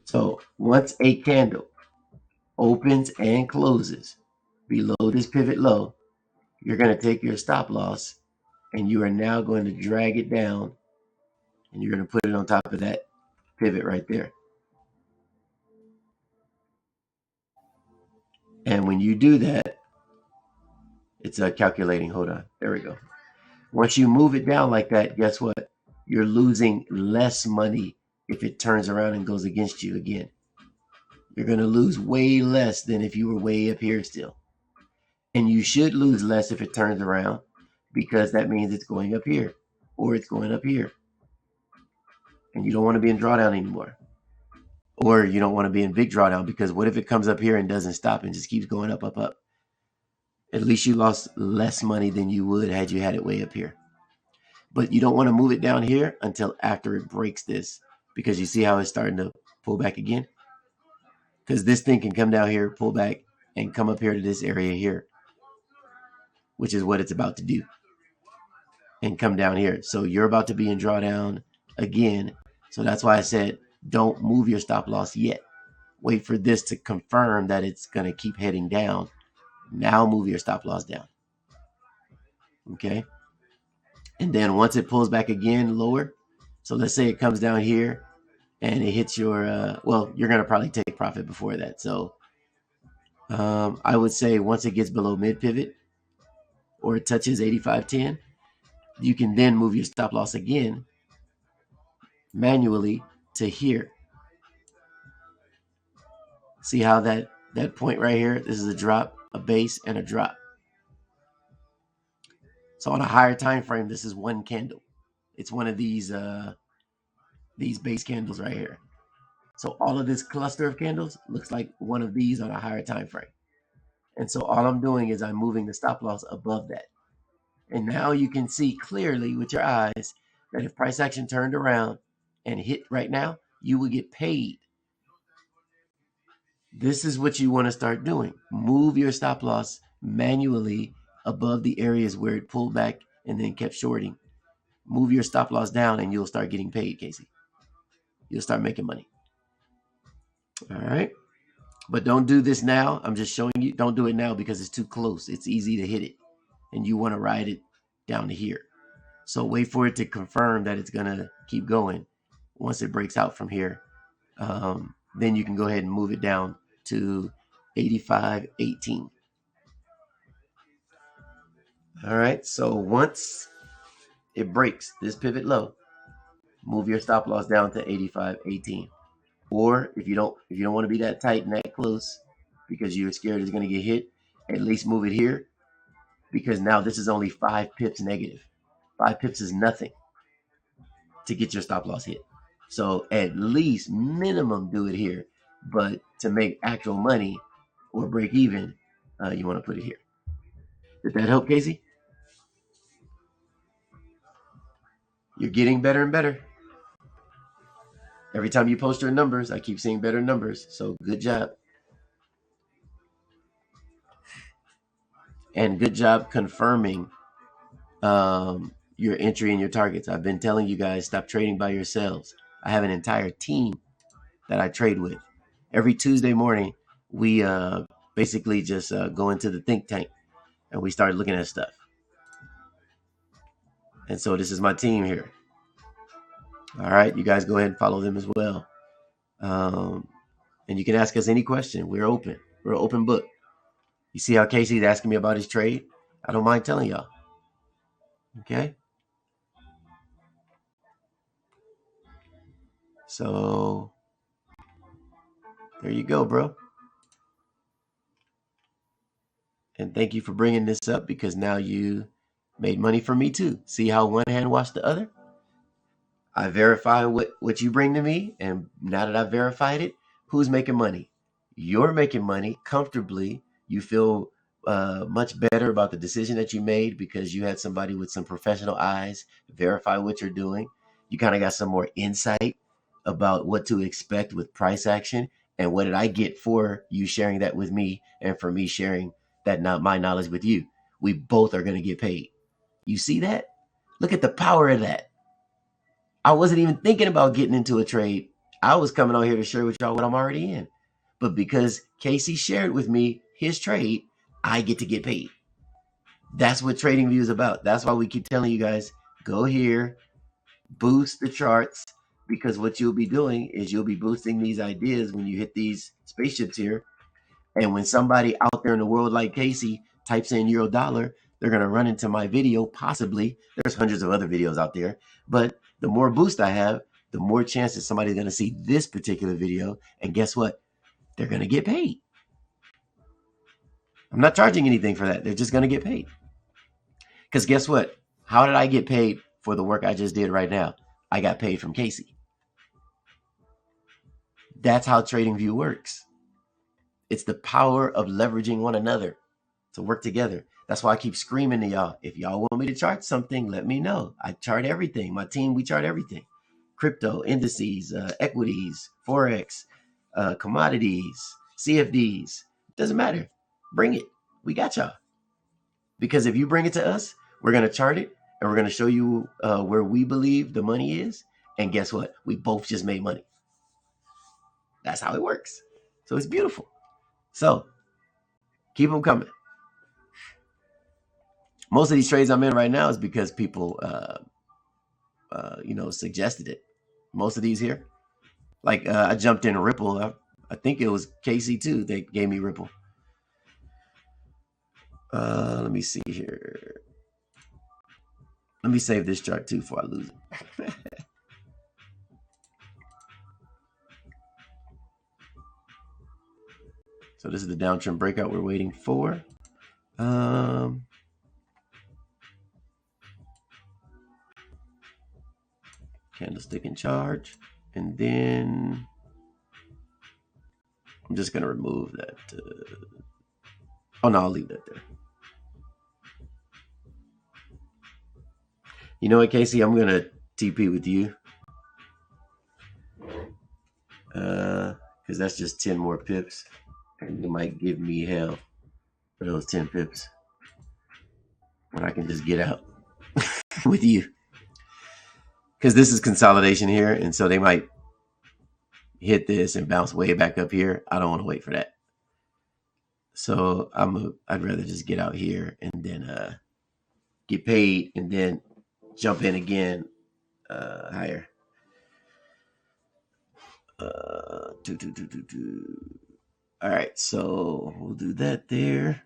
So once a candle opens and closes below this pivot low, you're going to take your stop loss and you are now going to drag it down and you're going to put it on top of that pivot right there. And when you do that, it's calculating. Hold on. There we go. Once you move it down like that, guess what? You're losing less money if it turns around and goes against you again. You're going to lose way less than if you were way up here still. And you should lose less if it turns around, because that means it's going up here or it's going up here. And you don't want to be in drawdown anymore. Or you don't want to be in big drawdown, because what if it comes up here and doesn't stop and just keeps going up, up, up? At least you lost less money than you would had you had it way up here. But you don't want to move it down here until after it breaks this, because you see how it's starting to pull back again? Because this thing can come down here, pull back, and come up here to this area here, which is what it's about to do, and come down here. So you're about to be in drawdown again. So that's why I said don't move your stop loss yet. Wait for this to confirm that it's going to keep heading down. Now move your stop loss down. Okay. And then once it pulls back again lower, so let's say it comes down here and it hits your, well, you're going to probably take profit before that. So I would say once it gets below mid pivot or it touches 85.10, you can then move your stop loss again manually to here. See how that point right here, this is a drop, a base, and a drop. So on a higher time frame, this is one candle. It's one of these base candles right here. So all of this cluster of candles looks like one of these on a higher time frame. And so all I'm doing is I'm moving the stop loss above that. And now you can see clearly with your eyes that if price action turned around and hit right now, you will get paid. This is what you want to start doing. Move your stop loss manually above the areas where it pulled back and then kept shorting. Move your stop loss down and you'll start getting paid, Casey. You'll start making money. All right. But don't do this now. I'm just showing you. Don't do it now because it's too close. It's easy to hit it. And you want to ride it down to here. So wait for it to confirm that it's going to keep going. Once it breaks out from here, then you can go ahead and move it down to 85.18. All right. So once it breaks this pivot low, move your stop loss down to 85.18. Or if you don't want to be that tight and that close because you're scared it's going to get hit, at least move it here because now this is only 5 pips negative. 5 pips is nothing to get your stop loss hit. So at least minimum do it here. But to make actual money or break even, you want to put it here. Did that help, Casey? You're getting better and better. Every time you post your numbers, I keep seeing better numbers. So good job. And good job confirming your entry and your targets. I've been telling you guys, stop trading by yourselves. I have an entire team that I trade with. Every Tuesday morning, we basically just go into the think tank and we start looking at stuff. And so this is my team here. All right, you guys go ahead and follow them as well. And you can ask us any question. We're open. We're an open book. You see how Casey's asking me about his trade? I don't mind telling y'all. Okay? So there you go, bro. And thank you for bringing this up because now you made money for me too. See how one hand washed the other? I verify what you bring to me, and now that I've verified it, who's making money? You're making money comfortably. You feel much better about the decision that you made because you had somebody with some professional eyes verify what you're doing. You kind of got some more insight about what to expect with price action, and what did I get for you sharing that with me, and for me sharing that my knowledge with you. We both are going to get paid. You see that? Look at the power of that. I wasn't even thinking about getting into a trade. I was coming on here to share with y'all what I'm already in. But because Casey shared with me his trade, I get to get paid. That's what Trading View is about. That's why we keep telling you guys, go here, boost the charts, because what you'll be doing is you'll be boosting these ideas when you hit these spaceships here. And when somebody out there in the world like Casey types in euro dollar, they're going to run into my video, possibly. There's hundreds of other videos out there. But the more boost I have, the more chances somebody's going to see this particular video. And guess what? They're going to get paid. I'm not charging anything for that. They're just going to get paid. Because guess what? How did I get paid for the work I just did right now? I got paid from Casey. That's how TradingView works. It's the power of leveraging one another to work together. That's why I keep screaming to y'all. If y'all want me to chart something, let me know. I chart everything. My team, we chart everything. Crypto, indices, equities, Forex, commodities, CFDs. Doesn't matter. Bring it. We got y'all. Because if you bring it to us, we're going to chart it and we're going to show you where we believe the money is. And guess what? We both just made money. That's how it works. So it's beautiful. So keep them coming. Most of these trades I'm in right now is because people, suggested it. Most of these here, like I jumped in Ripple. I think it was Casey too. They gave me Ripple. Let me see here. Let me save this chart too before I lose it. So this is the downtrend breakout we're waiting for. Candlestick in charge. And then I'm just going to remove that. Oh, no, I'll leave that there. You know what, Casey? I'm going to TP with you. Because that's just 10 more pips. And you might give me hell for those 10 pips. When I can just get out with you. Because this is consolidation here. And so they might, hit this and bounce way back up here. I don't want to wait for that. So I'd rather just get out here and then get paid and then jump in again higher. All right, so we'll do that there.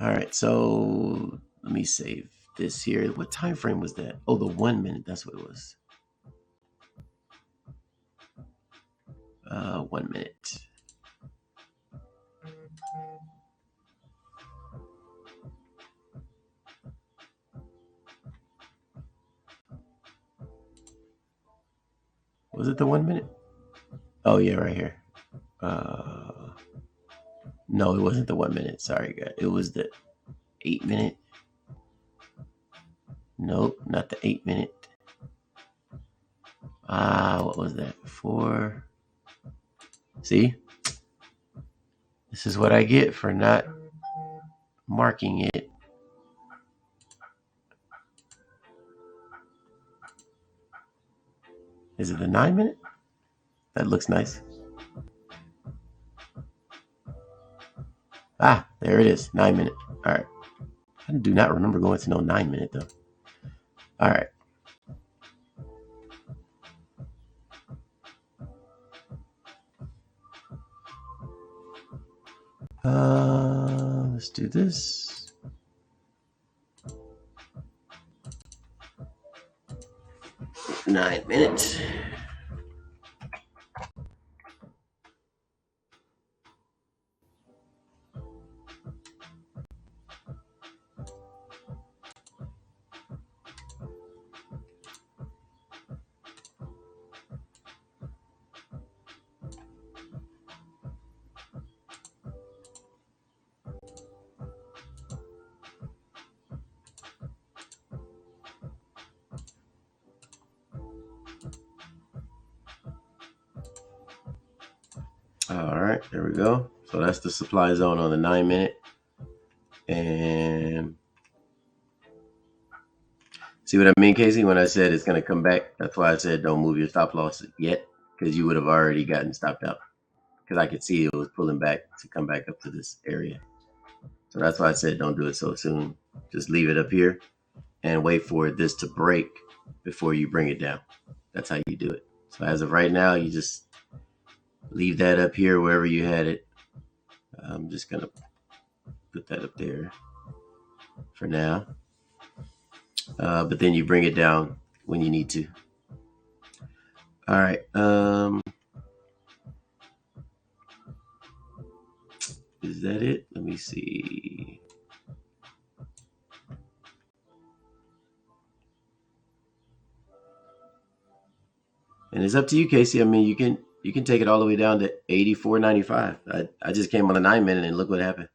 All right, so let me save this here. What time frame was that? Oh, the 1 minute. That's what it was. 1 minute. Was it the 1 minute? Oh yeah, right here. No, it wasn't the 1 minute. Sorry, guys. It was the 8 minute. Nope, not the 8 minute. What was that? 4. See? This is what I get for not marking it. Is it the 9 minute? That looks nice. There it is. 9 minute. All right. I do not remember going to no 9 minute though. All right. Let's do this. Nine minutes. All right, there we go. So that's the supply zone on the 9 minute. And see what I mean, Casey? When I said it's going to come back, that's why I said don't move your stop loss yet, because you would have already gotten stopped out. Because I could see it was pulling back to come back up to this area. So that's why I said don't do it so soon. Just leave it up here and wait for this to break before you bring it down. That's how you do it. So as of right now, you just leave that up here wherever you had it. I'm just going to put that up there for now. But then you bring it down when you need to. All right. Is that it? Let me see. And it's up to you, Casey. I mean, you can take it all the way down to 84.95. I just came on the 9 minute and look what happened.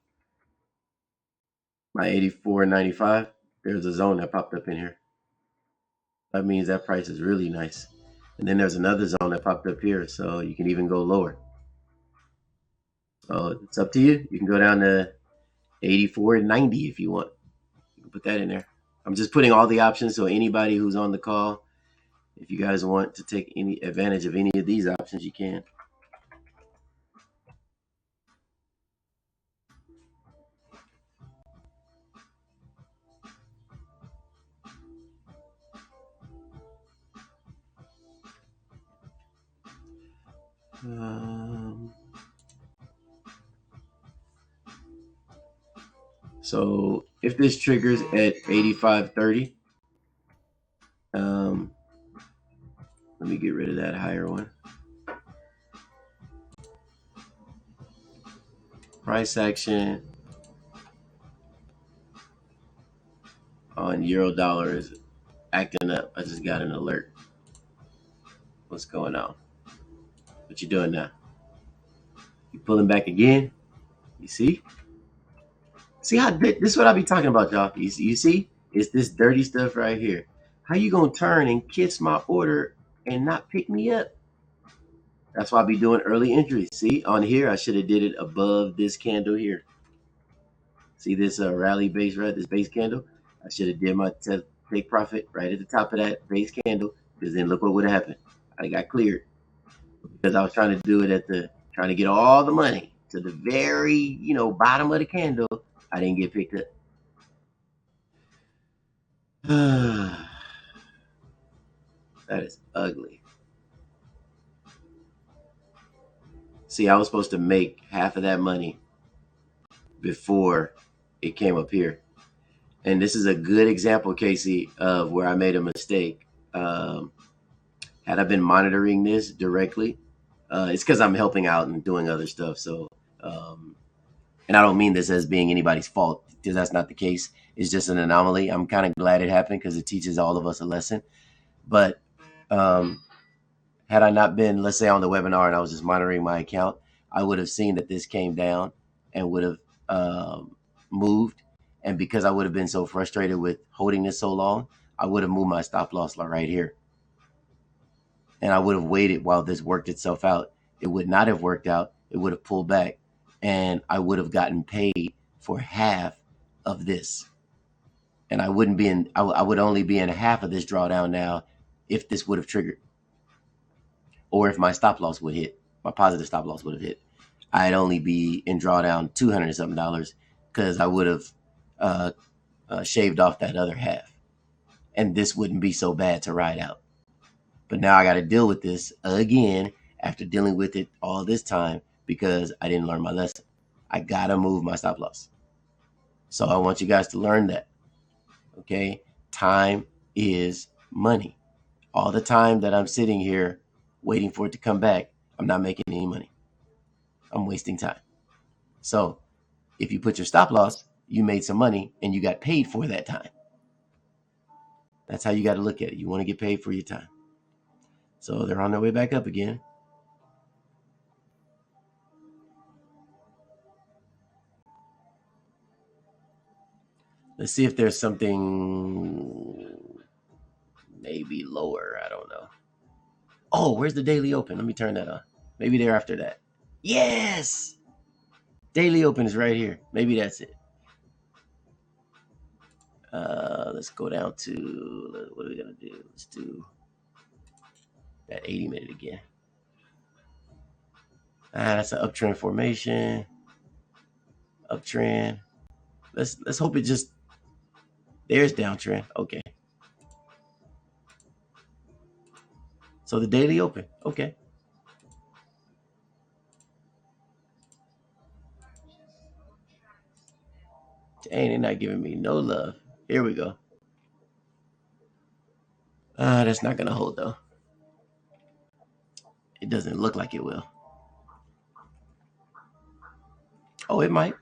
My 84.95. There's a zone that popped up in here. That means that price is really nice. And then there's another zone that popped up here, so you can even go lower. So it's up to you. You can go down to 84.90 if you want. You can put that in there. I'm just putting all the options, so anybody who's on the call, if you guys want to take any advantage of any of these options, you can. So if this triggers at 85.30, let me get rid of that higher one. Price action on euro dollar is acting up. I just got an alert. What's going on? What you doing now? You pulling back again? You see? See how this is what I be talking about, y'all. You see? It's this dirty stuff right here. How you gonna turn and kiss my order and not pick me up? That's why I be doing early entries. See, on here, I should have did it above this candle here. See this rally base, right? This base candle. I should have did my take profit right at the top of that base candle, because then look what would have happened. I got cleared because I was trying to do it at the trying to get all the money to the very bottom of the candle. I didn't get picked up. That is ugly. See, I was supposed to make half of that money before it came up here. And this is a good example, Casey, of where I made a mistake. Had I been monitoring this directly, it's because I'm helping out and doing other stuff. So, and I don't mean this as being anybody's fault, because that's not the case. It's just an anomaly. I'm kind of glad it happened because it teaches all of us a lesson. But um, had I not been, let's say, on the webinar and I was just monitoring my account, I would have seen that this came down and would have moved. And because I would have been so frustrated with holding this so long, I would have moved my stop loss right here. And I would have waited while this worked itself out. It would not have worked out. It would have pulled back. And I would have gotten paid for half of this. And I wouldn't be in, I would only be in half of this drawdown now if this would have triggered. Or if my stop loss would hit, my positive stop loss would have hit. I'd only be in drawdown $200 and something because I would have shaved off that other half. And this wouldn't be so bad to ride out. But now I got to deal with this again after dealing with it all this time because I didn't learn my lesson. I got to move my stop loss. So I want you guys to learn that. Okay? Time is money. All the time that I'm sitting here waiting for it to come back, I'm not making any money. I'm wasting time. So if you put your stop loss, you made some money and you got paid for that time. That's how you got to look at it. You want to get paid for your time. So they're on their way back up again. Let's see if there's something maybe lower. I don't know. Oh, where's the daily open? Let me turn that on. Maybe they're after that. Yes! Daily open is right here. Maybe that's it. Let's go down to, what are we going to do? Let's do that 80 minute again. That's an uptrend formation. Uptrend. Let's hope it just, there's downtrend. Okay. So the daily open. Okay. Dang, they're not giving me no love. Here we go. That's not going to hold though. It doesn't look like it will. Oh, it might.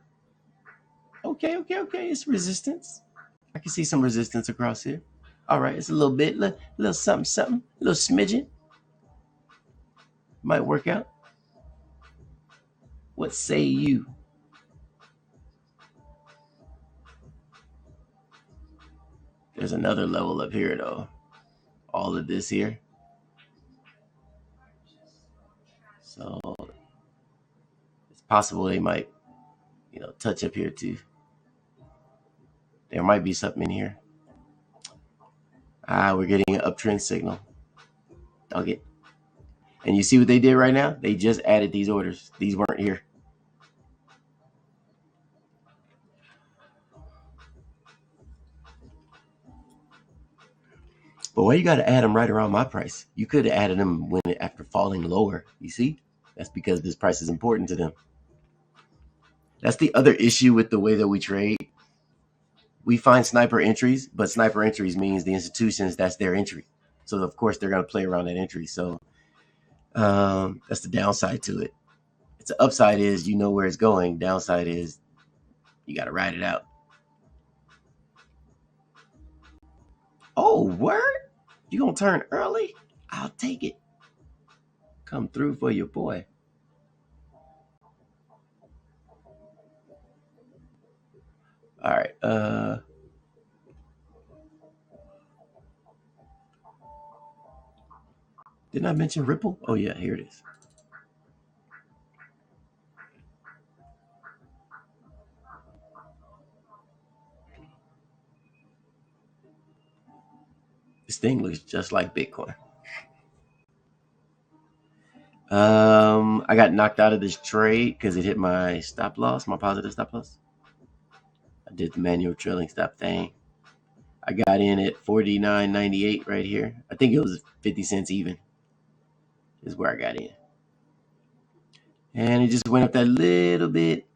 Okay. It's resistance. I can see some resistance across here. All right, it's a little bit, little something, a little smidgen. Might work out. What say you? There's another level up here though. All of this here. So it's possible they might, touch up here too. There might be something in here. We're getting an uptrend signal. Okay. And you see what they did right now? They just added these orders. These weren't here. But why you got to add them right around my price? You could have added them after falling lower. You see? That's because this price is important to them. That's the other issue with the way that we trade. We find sniper entries, but sniper entries means the institutions, that's their entry. So of course they're going to play around that entry. So that's the downside to it. It's the upside is you know where it's going. Downside is you got to ride it out. Oh, word? You gonna turn early? I'll take it. Come through for your boy. All right. Didn't I mention Ripple? Oh yeah, here it is. This thing looks just like Bitcoin. I got knocked out of this trade because it hit my stop loss, my positive stop loss. I did the manual trailing stop thing. I got in at 49.98 right here. I think it was 50 cents even is where I got in. And it just went up that little bit.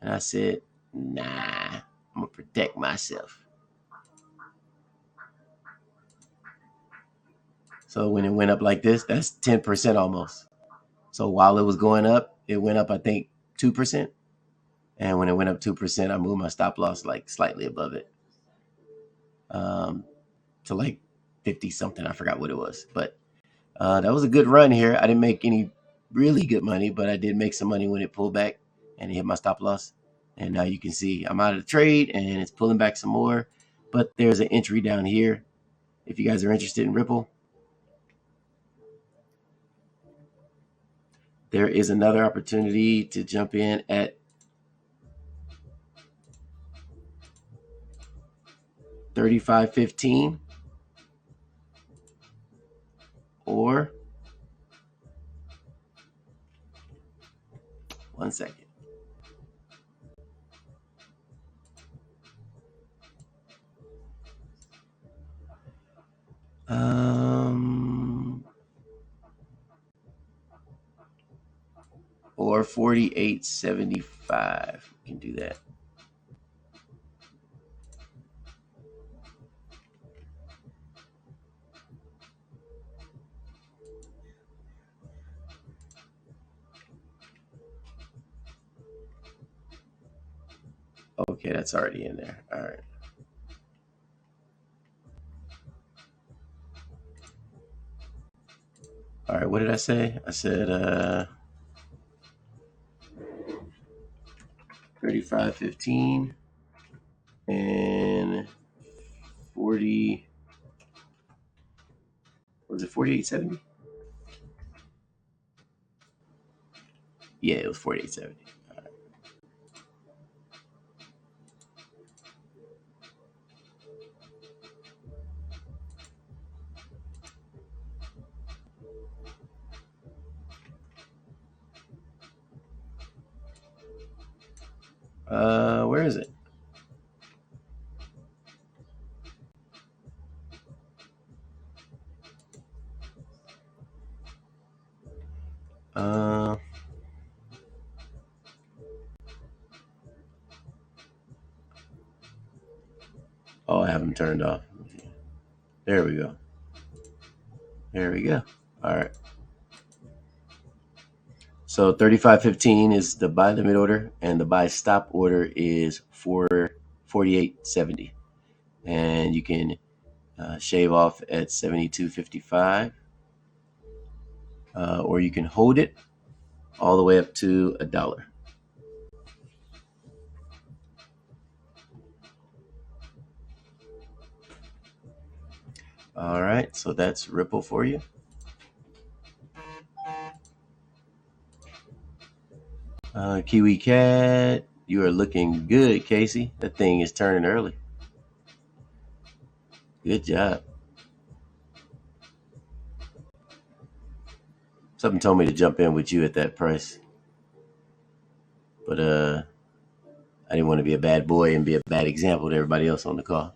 And I said, nah, I'm going to protect myself. So when it went up like this, that's 10% almost. So while it was going up, it went up, I think, 2%. And when it went up 2%, I moved my stop loss like slightly above it to like 50 something. I forgot what it was. But that was a good run here. I didn't make any really good money, but I did make some money when it pulled back and it hit my stop loss. And now you can see I'm out of the trade and it's pulling back some more. But there's an entry down here if you guys are interested in Ripple. There is another opportunity to jump in at 35.15 or 1 second. Or 48.75. You can do that. Okay, that's already in there. All right. All right, what did I say? I said 35.15 and 40. Was it 48.70? Yeah, it was 48.70. Where is it? Oh, I have them turned off. There we go. There we go. All right. So 35.15 is the buy limit order, and the buy stop order is for 48.70. And you can shave off at 72.55, or you can hold it all the way up to $1. All right, so that's Ripple for you. Kiwi Cat, you are looking good, Casey. That thing is turning early. Good job. Something told me to jump in with you at that price, but I didn't want to be a bad boy and be a bad example to everybody else on the call.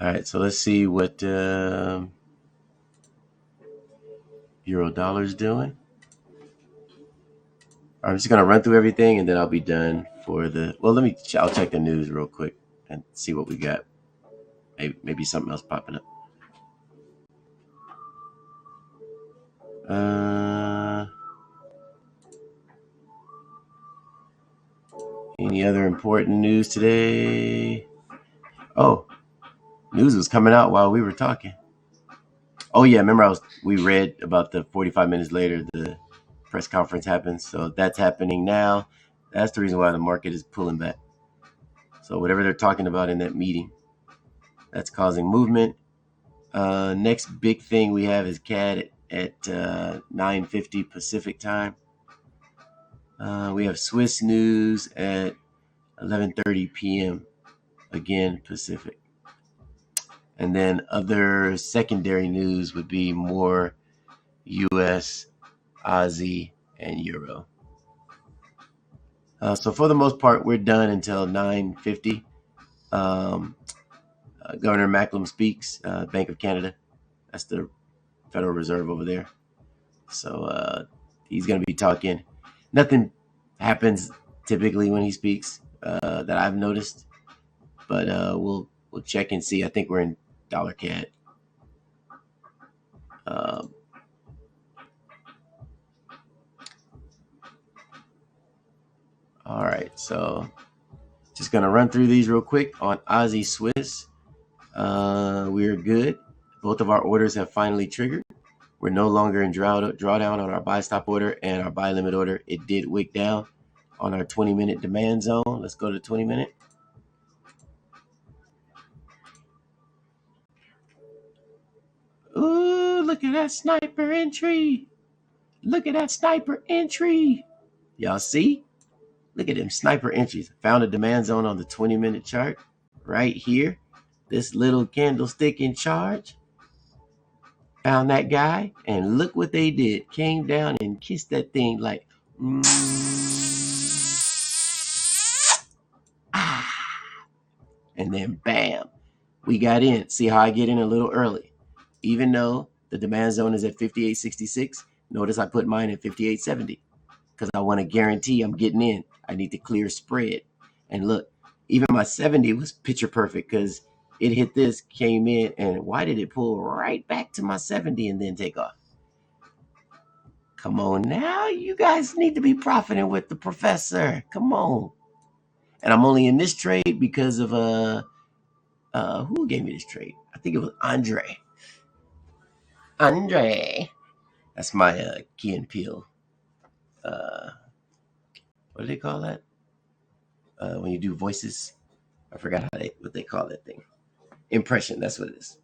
All right, so let's see what euro dollar's doing. I'm just gonna run through everything and then I'll be done for the. Well, I'll check the news real quick and see what we got. Maybe something else popping up. Any other important news today? Oh, news was coming out while we were talking. Oh yeah, remember we read about the 45 minutes later the press conference happened. So that's happening now. That's the reason why the market is pulling back. So whatever they're talking about in that meeting, that's causing movement. Next big thing we have is CAD at 9:50 Pacific time. We have Swiss news at 11:30 p.m. again, Pacific. And then other secondary news would be more US, Aussie, and Euro. So for the most part, we're done until 9:50. Governor Macklem speaks, Bank of Canada. That's the Federal Reserve over there. So he's going to be talking. Nothing happens typically when he speaks that I've noticed, but we'll check and see. I think we're in dollar CAD. All right, so just going to run through these real quick. On Aussie Swiss, we're good. Both of our orders have finally triggered. We're no longer in drawdown on our buy stop order and our buy limit order. It did wick down on our 20-minute demand zone. Let's go to 20-minute. Ooh, look at that sniper entry. Look at that sniper entry. Y'all see? Look at them sniper entries. Found a demand zone on the 20-minute chart right here. This little candlestick in charge. Found that guy, and look what they did. Came down and kissed that thing like, and then bam, we got in. See how I get in a little early. Even though the demand zone is at 58.66, notice I put mine at 58.70 because I want to guarantee I'm getting in. I need to clear spread. And look, even my 70 was picture perfect because it hit this, came in, and why did it pull right back to my 70 and then take off? Come on now, you guys need to be profiting with the professor. Come on. And I'm only in this trade because of who gave me this trade? I think it was Andre. That's my Key and Peele. What do they call that? When you do voices, I forgot what they call that thing. Impression. That's what it is.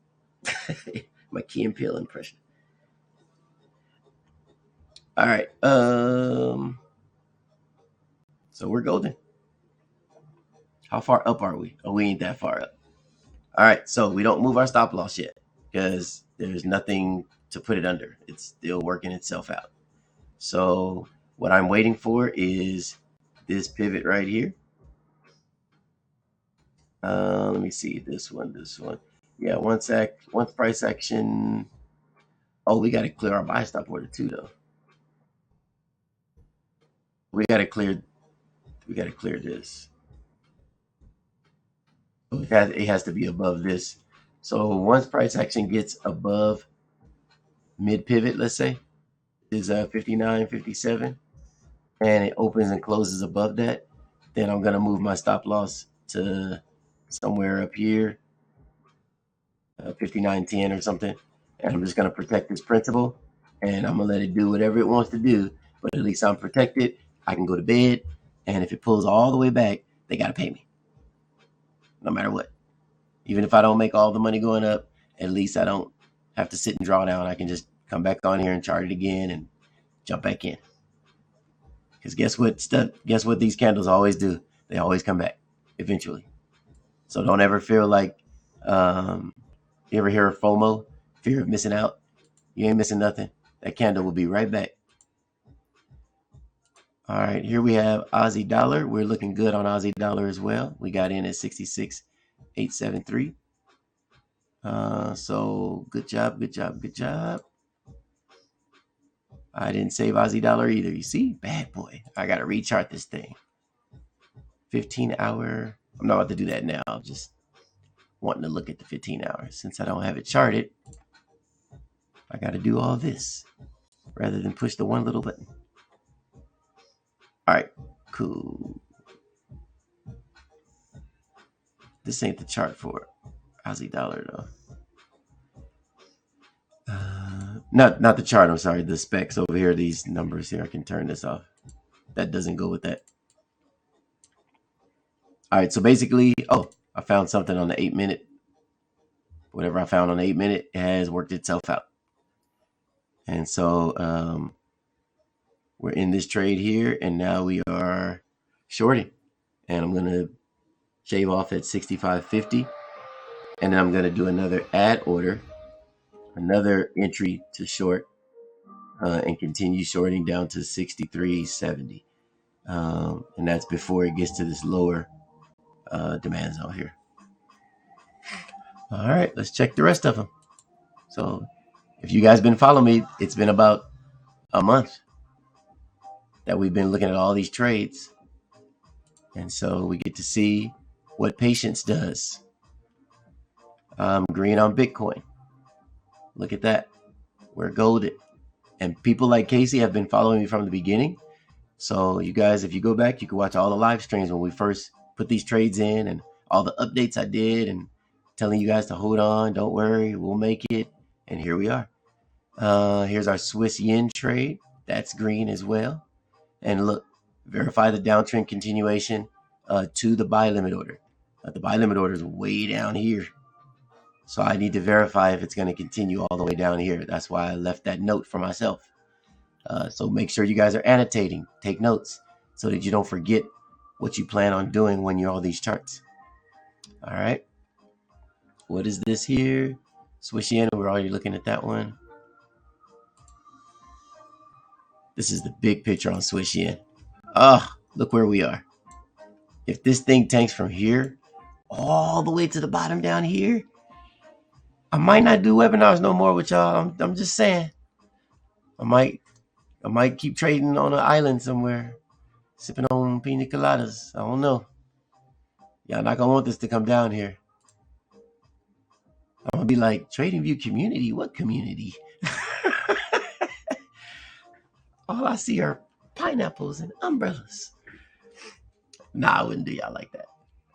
My Key and Peele impression. All right. So we're golden. How far up are we? Oh, we ain't that far up. All right. So we don't move our stop loss yet because there's nothing to put it under. It's still working itself out. So what I'm waiting for is this pivot right here. Let me see this one. Yeah, once price action. Oh, we got to clear our buy stop order too, though. We got to clear this. It has to be above this. So once price action gets above mid pivot, let's say, is 59.57, and it opens and closes above that, then I'm gonna move my stop loss to somewhere up here, 59.10 or something, and I'm just gonna protect this principal, and I'm gonna let it do whatever it wants to do. But at least I'm protected. I can go to bed, and if it pulls all the way back, they gotta pay me, no matter what. Even if I don't make all the money going up, at least I don't have to sit and draw down. I can just come back on here and chart it again and jump back in. Because guess what these candles always do? They always come back eventually. So don't ever feel like you ever hear of FOMO, fear of missing out. You ain't missing nothing. That candle will be right back. All right, here we have Aussie dollar. We're looking good on Aussie dollar as well. We got in at 66.873. So good job. I didn't save Aussie dollar either. You see, bad boy. I got to rechart this thing. 15-hour. I'm not about to do that now. I'm just wanting to look at the 15 hours. Since I don't have it charted, I got to do all this rather than push the one little button. All right, cool. This ain't the chart for Aussie dollar though. Not the chart. I'm sorry. The specs over here. These numbers here. I can turn this off. That doesn't go with that. All right. So basically, I found something on the 8-minute. Whatever I found on the 8-minute has worked itself out. And so we're in this trade here, and now we are shorting. And I'm gonna shave off at 65.50, and then I'm going to do another add order, another entry to short, and continue shorting down to 63.70, and that's before it gets to this lower demand zone here. All right, let's check the rest of them. So if you guys been following me, it's been about a month that we've been looking at all these trades, and so we get to see what patience does. Green on Bitcoin. Look at that. We're golden. And people like Casey have been following me from the beginning. So you guys, if you go back, you can watch all the live streams when we first put these trades in and all the updates I did and telling you guys to hold on, don't worry, we'll make it. And here we are. Here's our Swiss yen trade. That's green as well. And look, verify the downtrend continuation to the buy limit order. The buy limit order is way down here. So I need to verify if it's going to continue all the way down here. That's why I left that note for myself. So make sure you guys are annotating, take notes, so that you don't forget what you plan on doing when you're all these charts. All right. What is this here? Swiss yen, we're already looking at that one. This is the big picture on Swiss yen. Oh, look where we are. If this thing tanks from here all the way to the bottom down here, I might not do webinars no more with y'all. I'm just saying. I might keep trading on an island somewhere, sipping on pina coladas. I don't know. Y'all not gonna want this to come down here. I'm gonna be like, TradingView community? What community? All I see are pineapples and umbrellas. Nah, I wouldn't do y'all like that.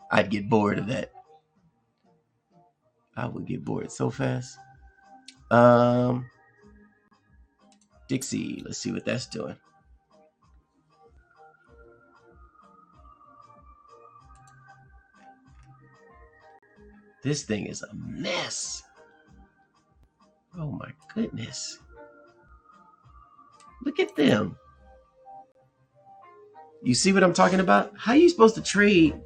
I'd get bored of that. I would get bored so fast. Dixie, let's see what that's doing. This thing is a mess. Oh my goodness. Look at them. You see what I'm talking about? How are you supposed to trade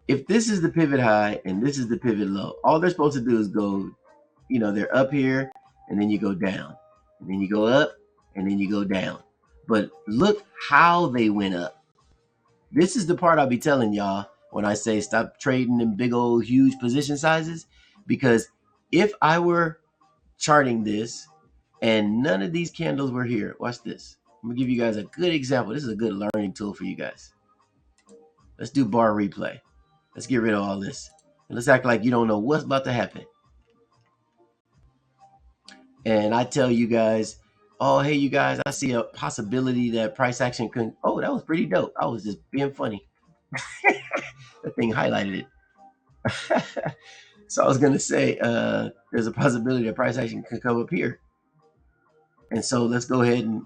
if this is the pivot high and this is the pivot low? All they're supposed to do is go, they're up here and then you go down. And then you go up and then you go down. But look how they went up. This is the part I'll be telling y'all when I say stop trading in big old huge position sizes. Because if I were charting this and none of these candles were here, watch this. I'm gonna give you guys a good example. This is a good learning tool for you guys. Let's do bar replay. Let's get rid of all this. And let's act like you don't know what's about to happen. And I tell you guys, oh, hey, you guys, I see a possibility that price action couldn't. Oh, that was pretty dope. I was just being funny. That thing highlighted it. So I was going to say there's a possibility that price action could come up here. And so let's go ahead and,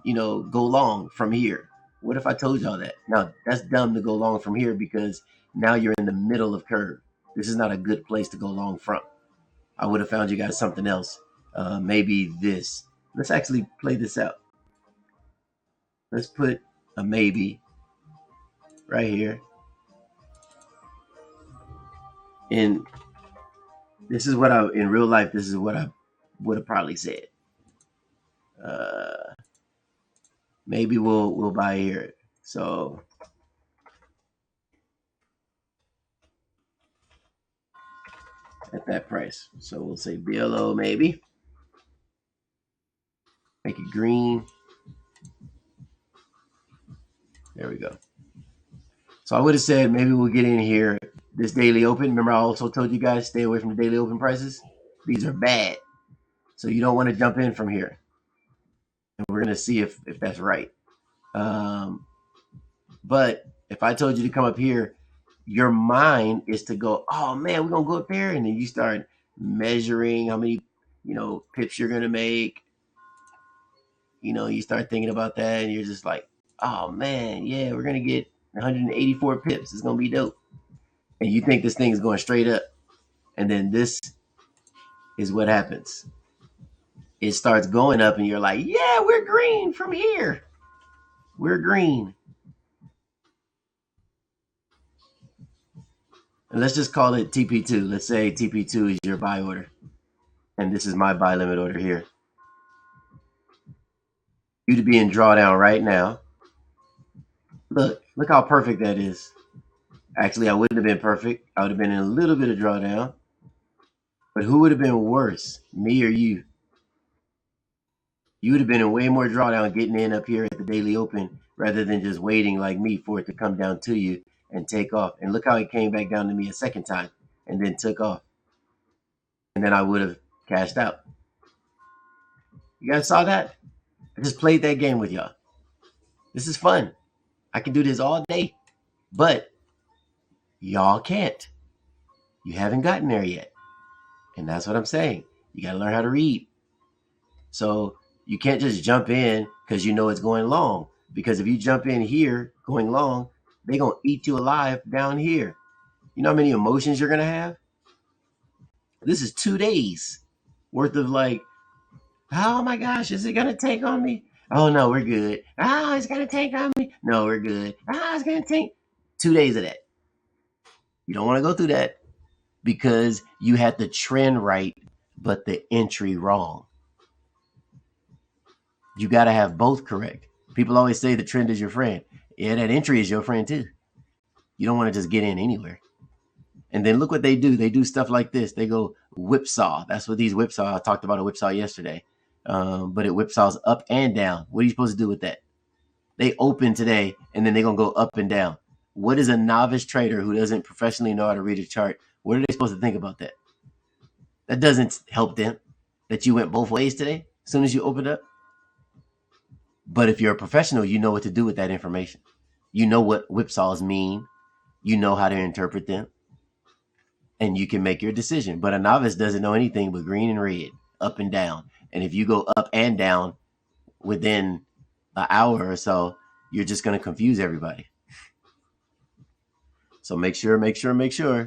go long from here. What if I told y'all that? Now, that's dumb to go long from here because now you're in the middle of curve. This is not a good place to go long from. I would have found you guys something else. Maybe this. Let's actually play this out. Let's put a maybe right here. And this is what in real life, this is what I would have probably said. Maybe we'll buy here. So at that price. So we'll say BLO maybe. Make it green. There we go. So I would have said maybe we'll get in here this daily open. Remember I also told you guys stay away from the daily open prices. These are bad. So you don't want to jump in from here. And we're going to see if that's right. But if I told you to come up here, your mind is to go, oh man, we're going to go up there. And then you start measuring how many, pips you're going to make. You start thinking about that and you're just like, oh man, yeah, we're going to get 184 pips. It's going to be dope. And you think this thing is going straight up. And then this is what happens. It starts going up and you're like, yeah, we're green from here. We're green. And let's just call it TP2. Let's say TP2 is your buy order, and this is my buy limit order here. You to be in drawdown right now. Look how perfect that is. Actually, I wouldn't have been perfect. I would have been in a little bit of drawdown. But who would have been worse, me or you? You would have been in way more drawdown getting in up here at the daily open rather than just waiting like me for it to come down to you and take off. And look how it came back down to me a second time and then took off. And then I would have cashed out. You guys saw that? I just played that game with y'all. This is fun. I can do this all day. But y'all can't. You haven't gotten there yet. And that's what I'm saying. You got to learn how to read. So you can't just jump in because you know it's going long. Because if you jump in here going long, they're going to eat you alive down here. You know how many emotions you're going to have? This is 2 days worth of like, oh my gosh, is it going to take on me? Oh no, we're good. Oh, it's going to take on me. No, we're good. Oh, it's going to take 2 days of that. You don't want to go through that because you had the trend right, but the entry wrong. You got to have both correct. People always say the trend is your friend. Yeah, that entry is your friend too. You don't want to just get in anywhere. And then look what they do. They do stuff like this. They go whipsaw. That's what these whipsaw. I talked about a whipsaw yesterday. But it whipsaws up and down. What are you supposed to do with that? They open today and then they're going to go up and down. What is a novice trader who doesn't professionally know how to read a chart? What are they supposed to think about that? That doesn't help them that you went both ways today as soon as you opened up. But if you're a professional, you know what to do with that information. You know what whipsaws mean. You know how to interpret them. And you can make your decision. But a novice doesn't know anything but green and red, up and down. And if you go up and down within an hour or so, you're just going to confuse everybody. So make sure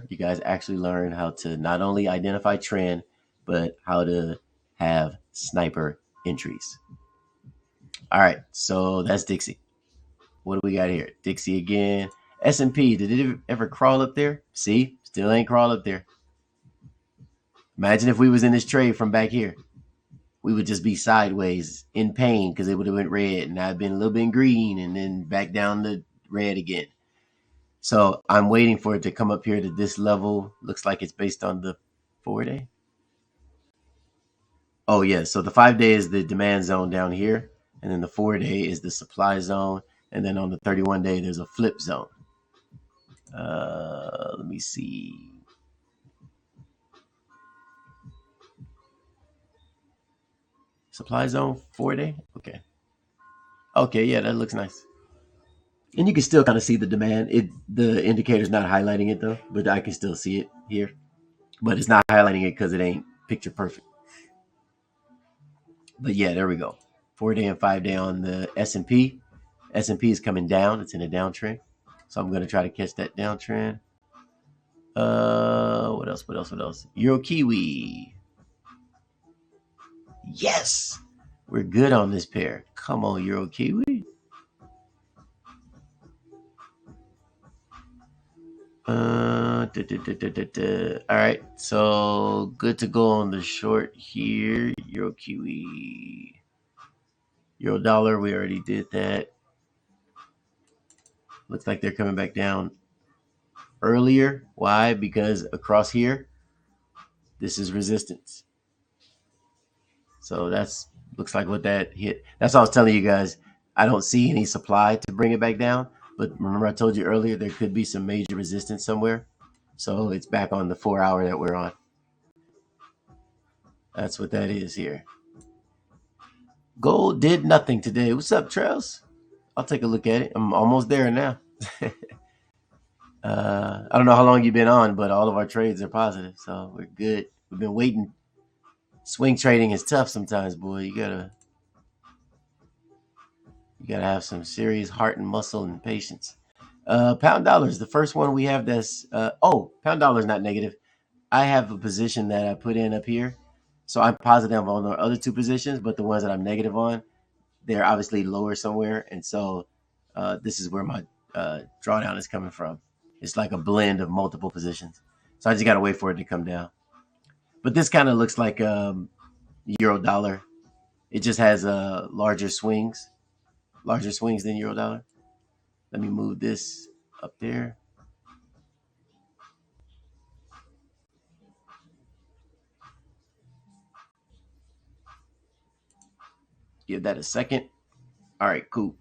you guys actually learn how to not only identify trend, but how to have sniper entries. All right, so that's Dixie. What do we got here? Dixie again. S&P, did it ever crawl up there? See, still ain't crawl up there. Imagine if we was in this trade from back here. We would just be sideways in pain because it would have went red and I've been a little bit green and then back down to red again. So I'm waiting for it to come up here to this level. Looks like it's based on the 4-day. Oh, yeah. So the 5-day is the demand zone down here. And then the 4-day is the supply zone. And then on the 31-day, there's a flip zone. Let me see. Supply zone 4-day. Okay, yeah, that looks nice. And you can still kind of see the demand. The indicator's not highlighting it though, but I can still see it here. But it's not highlighting it because it ain't picture perfect. But yeah, there we go. 4-day and 5-day on the S&P. S&P is coming down. It's in a downtrend. So I'm going to try to catch that downtrend. What else? Euro Kiwi. Yes. We're good on this pair. Come on, Euro Kiwi. All right. So good to go on the short here. Euro Kiwi. Euro dollar, we already did that. Looks like they're coming back down earlier. Why? Because across here, this is resistance. So that's looks like what that hit. That's what I was telling you guys. I don't see any supply to bring it back down. But remember I told you earlier there could be some major resistance somewhere. So it's back on the 4-hour that we're on. That's what that is here. Gold did nothing today. What's up, Trails? I'll take a look at it. I'm almost there now. I don't know how long you've been on, but all of our trades are positive, so we're good. We've been waiting. Swing trading is tough sometimes, boy. You gotta have some serious heart and muscle and patience. Pound dollar is the first one we have that's pound dollar is not negative. I have a position that I put in up here, so I'm positive on the other two positions, but the ones that I'm negative on, they're obviously lower somewhere, and so this is where my drawdown is coming from. It's like a blend of multiple positions. So I just got to wait for it to come down. But this kind of looks like euro dollar. It just has larger swings than euro dollar. Let me move this up there. Give that a second. All right, cool.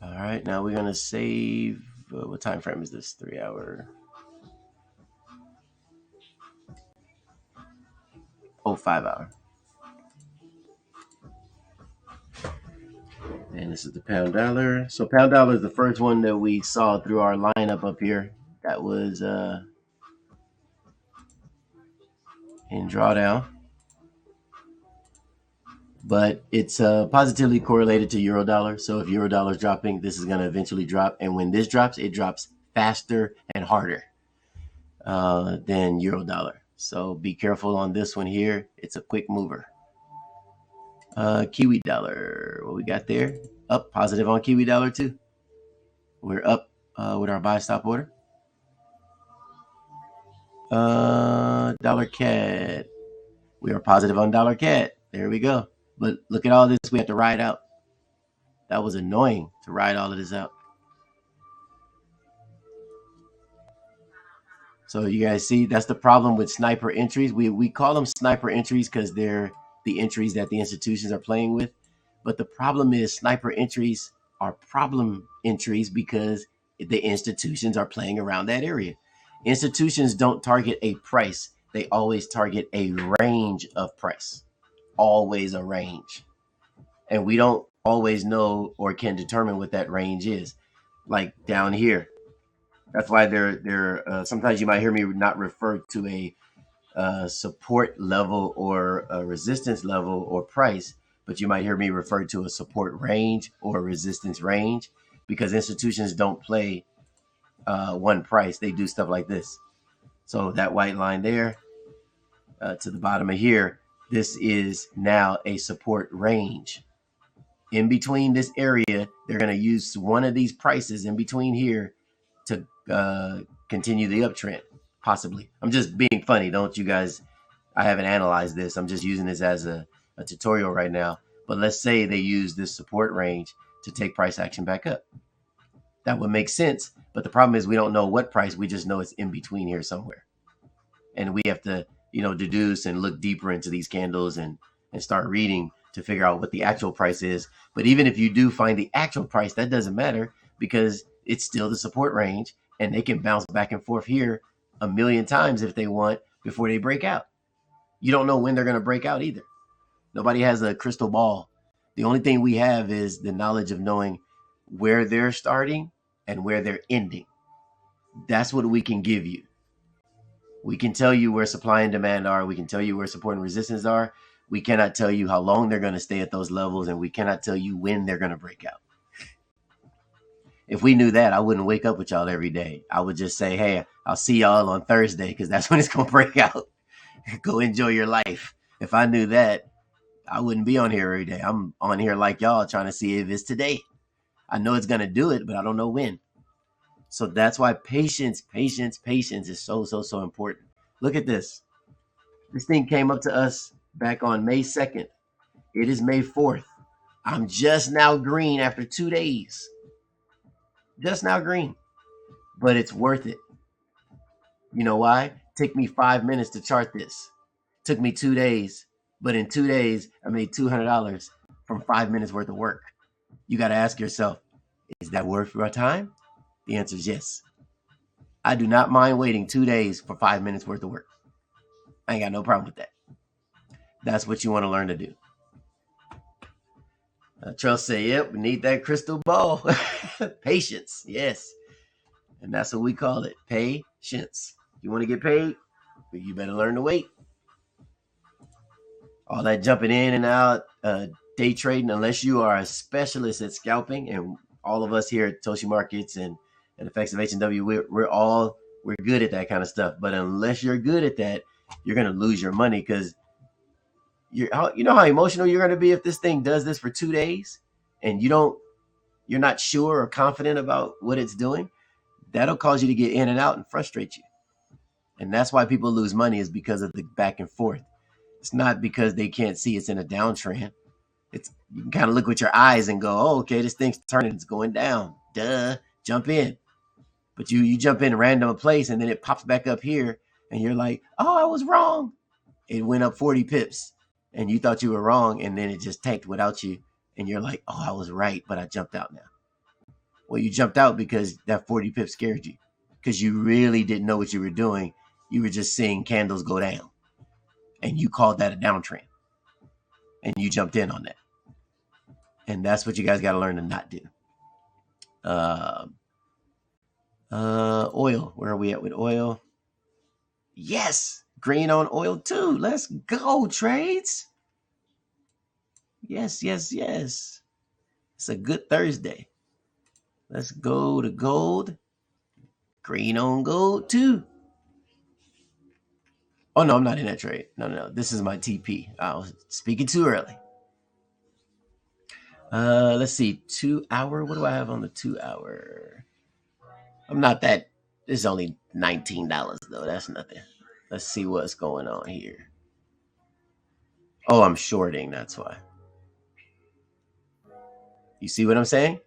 All right, now we're gonna save. What time frame is this? 3 hour. Oh, 5 hour. And this is the pound dollar. So pound dollar is the first one that we saw through our lineup up here. That was in drawdown. But it's positively correlated to euro dollar. So if euro dollar is dropping, this is going to eventually drop. And when this drops, it drops faster and harder than euro dollar. So be careful on this one here. It's a quick mover. Kiwi dollar, what we got there? Up, positive on Kiwi dollar too. We're up with our buy stop order. Dollar CAD, we are positive on dollar CAD. There we go. But look at all this we have to ride out. That was annoying to ride all of this out. So you guys see, that's the problem with sniper entries. We call them sniper entries because they're the entries that the institutions are playing with. But the problem is sniper entries are problem entries because the institutions are playing around that area. Institutions don't target a price. They always target a range of price. Always a range. And we don't always know or can determine what that range is. Like down here. That's why they're sometimes you might hear me not refer to a support level or a resistance level or price, but you might hear me refer to a support range or a resistance range because institutions don't play one price. They do stuff like this. So that white line there to the bottom of here, this is now a support range. In between this area, they're going to use one of these prices in between here to continue the uptrend, possibly. I'm just being funny. Don't you guys, I haven't analyzed this. I'm just using this as a tutorial right now. But let's say they use this support range to take price action back up. That would make sense. But the problem is we don't know what price. We just know it's in between here somewhere. And we have to, deduce and look deeper into these candles and start reading to figure out what the actual price is. But even if you do find the actual price, that doesn't matter because it's still the support range and they can bounce back and forth here a million times if they want before they break out. You don't know when they're going to break out either. Nobody has a crystal ball. The only thing we have is the knowledge of knowing where they're starting and where they're ending. That's what we can give you. We can tell you where supply and demand are. We can tell you where support and resistance are. We cannot tell you how long they're going to stay at those levels, and we cannot tell you when they're going to break out. If we knew that, I wouldn't wake up with y'all every day. I would just say, hey, I'll see y'all on Thursday because that's when it's going to break out. Go enjoy your life. If I knew that, I wouldn't be on here every day. I'm on here like y'all trying to see if it's today. I know it's going to do it, but I don't know when. So that's why patience is so important. Look at this. This thing came up to us back on May 2nd. It is May 4th. I'm just now green after 2 days. Just now green. But it's worth it. You know why? Took me 5 minutes to chart this. Took me 2 days. But in 2 days, I made $200 from 5 minutes worth of work. You got to ask yourself, is that worth your time? The answer is yes. I do not mind waiting 2 days for 5 minutes worth of work. I ain't got no problem with that. That's what you want to learn to do. Trust say, yep, we need that crystal ball. Patience, yes. And that's what we call it, patience. You want to get paid? You better learn to wait. All that jumping in and out, day trading, unless you are a specialist at scalping, and all of us here at Toshi Markets and Fx'tive H&W, we're good at that kind of stuff. But unless you're good at that, you're going to lose your money because you know how emotional you're going to be if this thing does this for 2 days and you don't you're not sure or confident about what it's doing, that'll cause you to get in and out and frustrate you. And that's why people lose money, is because of the back and forth. It's not because they can't see it's in a downtrend. It's, you can kind of look with your eyes and go, oh, okay, this thing's turning, it's going down. Duh, jump in. But you jump in a random place and then it pops back up here and you're like, oh, I was wrong. It went up 40 pips and you thought you were wrong, and then it just tanked without you. And you're like, oh, I was right, but I jumped out now. Well, you jumped out because that 40 pips scared you, because you really didn't know what you were doing. You were just seeing candles go down and you called that a downtrend and you jumped in on that. And that's what you guys got to learn to not do. Oil. Where are we at with oil? Yes, green on oil too. Let's go, trades. Yes. It's a good Thursday. Let's go to gold. Green on gold too. Oh no, I'm not in that trade. No. This is my TP. I was speaking too early. Let's see. 2 hour. What do I have on the 2 hour? I'm not that. This is only $19 though. That's nothing. Let's see what's going on here. Oh, I'm shorting. That's why. You see what I'm saying?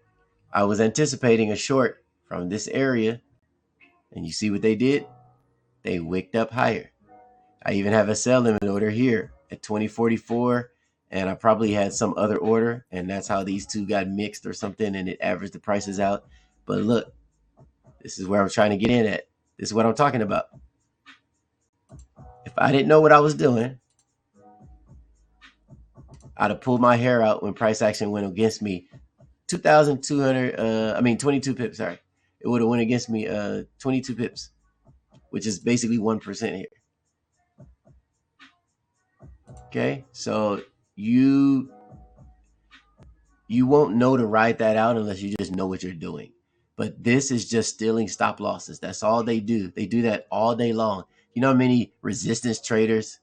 I was anticipating a short from this area, and you see what they did? They wicked up higher. I even have a sell limit order here at 2044, and I probably had some other order, and that's how these two got mixed or something, and it averaged the prices out. But look, this is where I'm trying to get in at. This is what I'm talking about. If I didn't know what I was doing, I'd have pulled my hair out when price action went against me. 22 pips, sorry. It would have went against me 22 pips, which is basically 1% here. Okay, so you won't know to ride that out unless you just know what you're doing. But this is just stealing stop losses. That's all they do. They do that all day long. You know how many resistance traders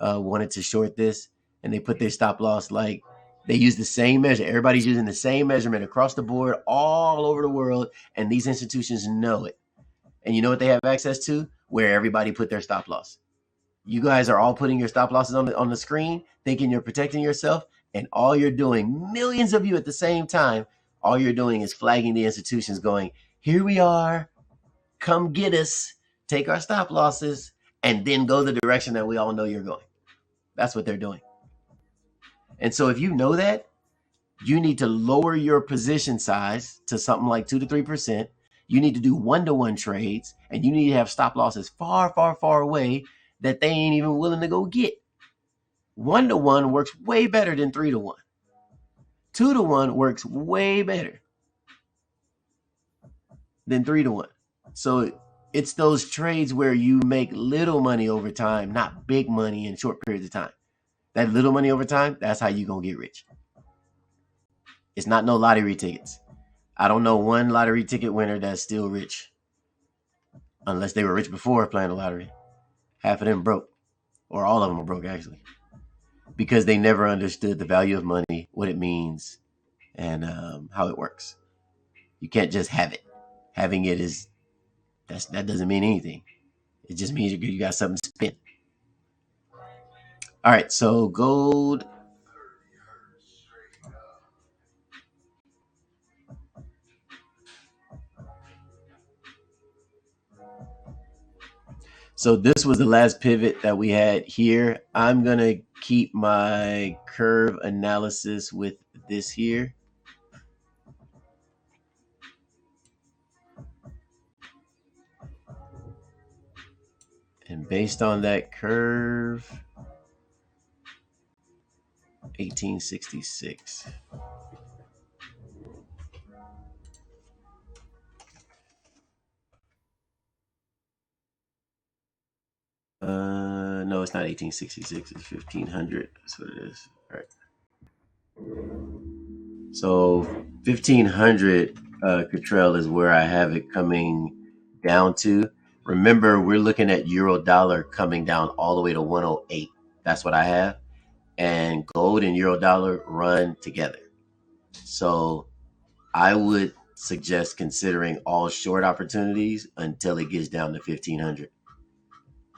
wanted to short this, and they put their stop loss, like they use the same measure. Everybody's using the same measurement across the board all over the world, and these institutions know it. And you know what they have access to? Where everybody put their stop loss. You guys are all putting your stop losses on the screen, thinking you're protecting yourself, and all you're doing, millions of you at the same time, all you're doing is flagging the institutions, going, here we are, come get us, take our stop losses, and then go the direction that we all know you're going. That's what they're doing. And so if you know that, you need to lower your position size to something like 2 to 3%. You need to do 1-to-1 trades, and you need to have stop losses far, far, far away that they ain't even willing to go get. 1-to-1 works way better than 3-to-1. 2-to-1 works way better than 3-to-1. So it's those trades where you make little money over time, not big money in short periods of time. That little money over time, that's how you gonna get rich. It's not no lottery tickets. I don't know one lottery ticket winner that's still rich, unless they were rich before playing the lottery. Half of them broke, or all of them are broke actually, because they never understood the value of money, what it means, and how it works. You can't just have it. Having it that doesn't mean anything. It just means you got something to spend. All right, so gold. So this was the last pivot that we had here. I'm going to keep my curve analysis with this here. And based on that curve, 1866. No, it's not 1866. It's 1500. That's what it is. All right. So 1500 Cottrell is where I have it coming down to. Remember, we're looking at euro dollar coming down all the way to 108. That's what I have. And gold and euro dollar run together. So I would suggest considering all short opportunities until it gets down to 1500.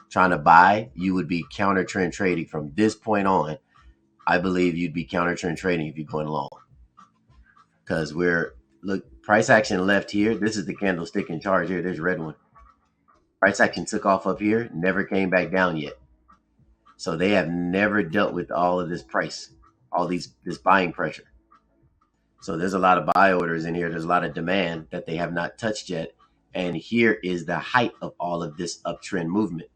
Trying to buy, you would be counter trend trading from this point on. I believe you'd be counter trend trading if you're going long, because look, price action left here. This is the candlestick in charge here. There's a red one. Price action took off up here, never came back down yet. So they have never dealt with all of this price, this buying pressure. So there's a lot of buy orders in here. There's a lot of demand that they have not touched yet. And here is the height of all of this uptrend movement.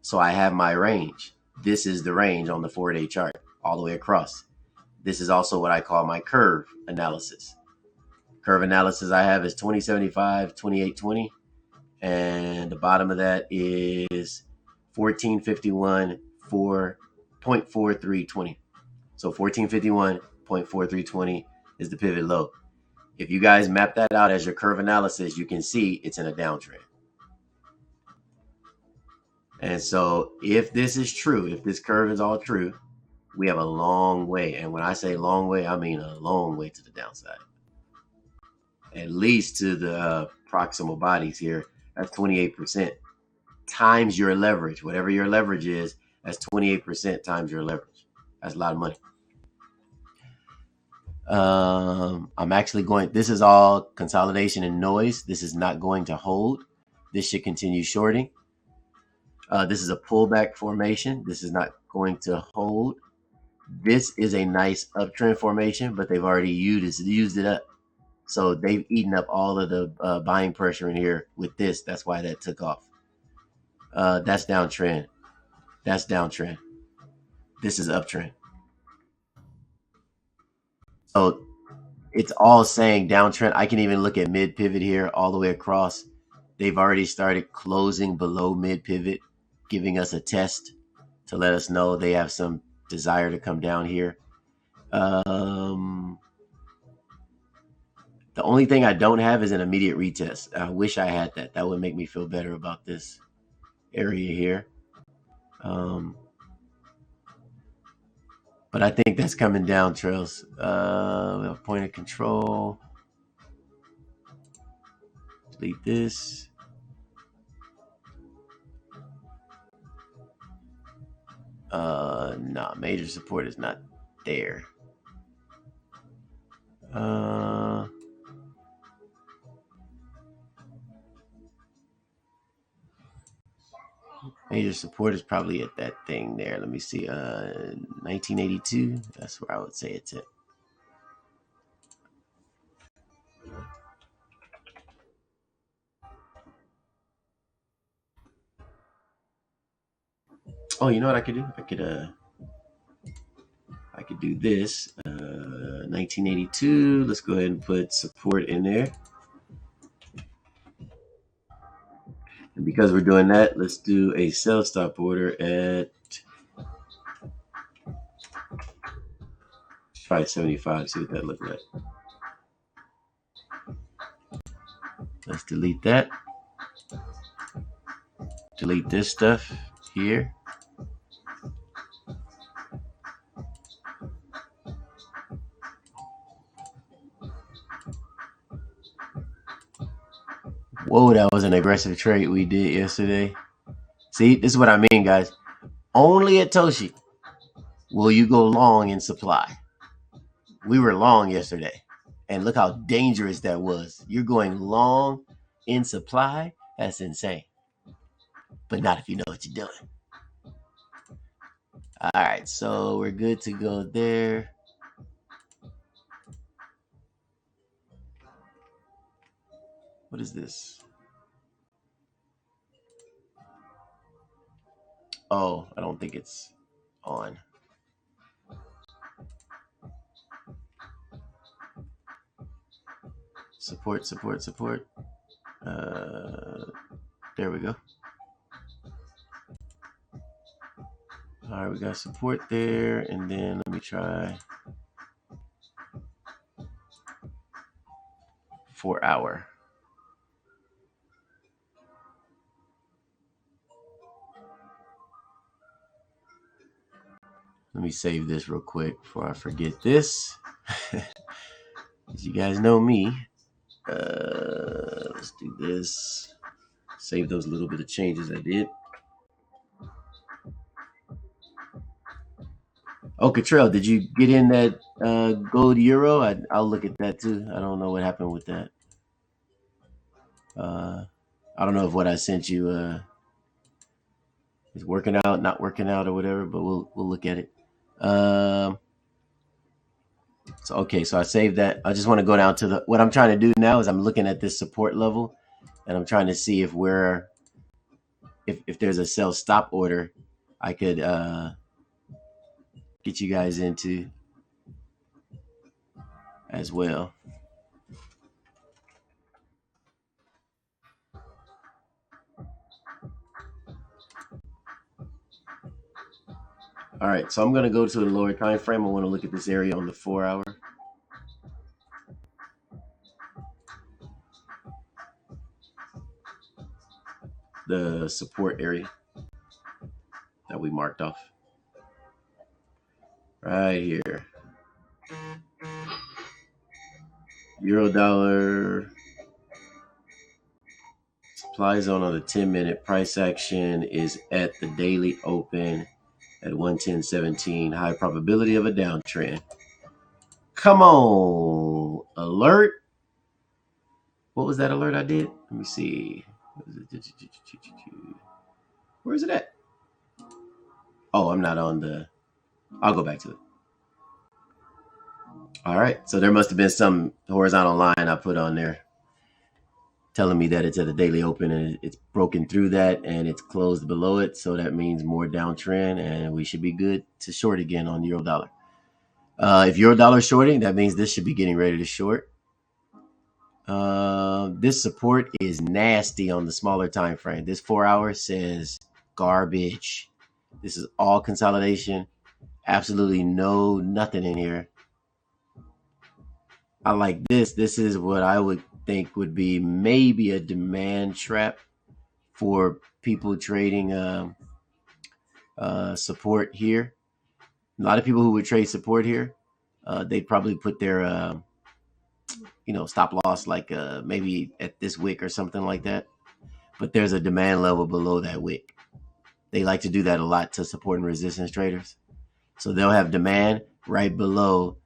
So I have my range. This is the range on the 4-day chart all the way across. This is also what I call my curve analysis. Curve analysis I have is 2075, 2820. And the bottom of that is 1451, 4.4320. So 1451.4320 is the pivot low. If you guys map that out as your curve analysis, you can see it's in a downtrend. And so if this is true, if this curve is all true, we have a long way. And when I say long way, I mean a long way to the downside. At least to the proximal bodies here. That's 28% times your leverage. Whatever your leverage is, that's 28% times your leverage. That's a lot of money. I'm actually this is all consolidation and noise. This is not going to hold. This should continue shorting. This is a pullback formation. This is not going to hold. This is a nice uptrend formation, but they've already used it up. So they've eaten up all of the buying pressure in here with this. That's why that took off. That's downtrend. That's downtrend. This is uptrend. So it's all saying downtrend. I can even look at mid pivot here all the way across. They've already started closing below mid pivot, giving us a test to let us know they have some desire to come down here. The only thing I don't have is an immediate retest. I wish I had that. That would make me feel better about this area here. But I think that's coming down, Trails. We have point of control. Delete this. No, major support is not there. Major support is probably at that thing there. Let me see. 1982. That's where I would say it's at. Oh, you know what I could do? I could do this. 1982. Let's go ahead and put support in there. And because we're doing that, let's do a sell stop order at 575. See what that looks like. Let's delete that. Delete this stuff here. Whoa, that was an aggressive trade we did yesterday. See, this is what I mean, guys. Only at Toshi will you go long in supply. We were long yesterday, and look how dangerous that was. You're going long in supply? That's insane. But not if you know what you're doing. All right, so we're good to go there. What is this? Oh, I don't think it's on. Support. There we go. All right, we got support there, and then let me try 4 hour. Let me save this real quick before I forget this. As you guys know me, Let's do this. Save those little bit of changes I did. Oh, Cottrell, did you get in that gold euro? I'll look at that too. I don't know what happened with that. I don't know if what I sent you is working out, not working out, or whatever. But we'll look at it. Um, so okay, so I saved that. I just want to go down to the. What I'm trying to do now is I'm looking at this support level, and I'm trying to see if we're if there's a sell stop order, I could get you guys into as well. All right, so I'm going to go to the lower time frame. I want to look at this area on the 4 hour. The support area that we marked off. Right here. Euro dollar supply zone on the 10-minute price action is at the daily open at 110.17. High probability of a downtrend. Come on, alert. What was that alert I did? Let me see. Where is it at? Oh, I'm not on the. I'll go back to it. All right. So there must have been some horizontal line I put on there telling me that it's at a daily open and it's broken through that and it's closed below it. So that means more downtrend and we should be good to short again on euro dollar. If euro dollar shorting, that means this should be getting ready to short. This support is nasty on the smaller time frame. This 4 hour says garbage. This is all consolidation. Absolutely nothing in here. I like this. This is what I would think would be maybe a demand trap for people trading support here. A lot of people who would trade support here, they'd probably put their stop loss like maybe at this wick or something like that. But there's a demand level below that wick. They like to do that a lot to support and resistance traders. So they'll have demand right below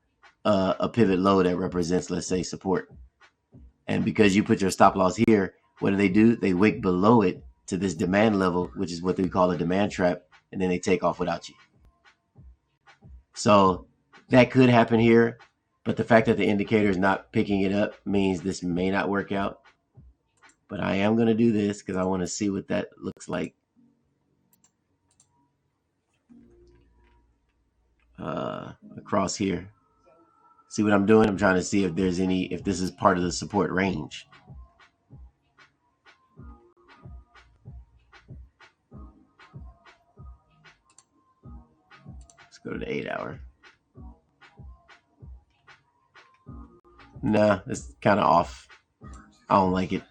a pivot low that represents, let's say, support. And because you put your stop loss here, what do? They wick below it to this demand level, which is what they call a demand trap, and then they take off without you. So that could happen here, but the fact that the indicator is not picking it up means this may not work out. But I am going to do this because I want to see what that looks like. Across here. See what I'm doing? I'm trying to see if this is part of the support range. Let's go to the 8 hour. Nah, it's kind of off. I don't like it.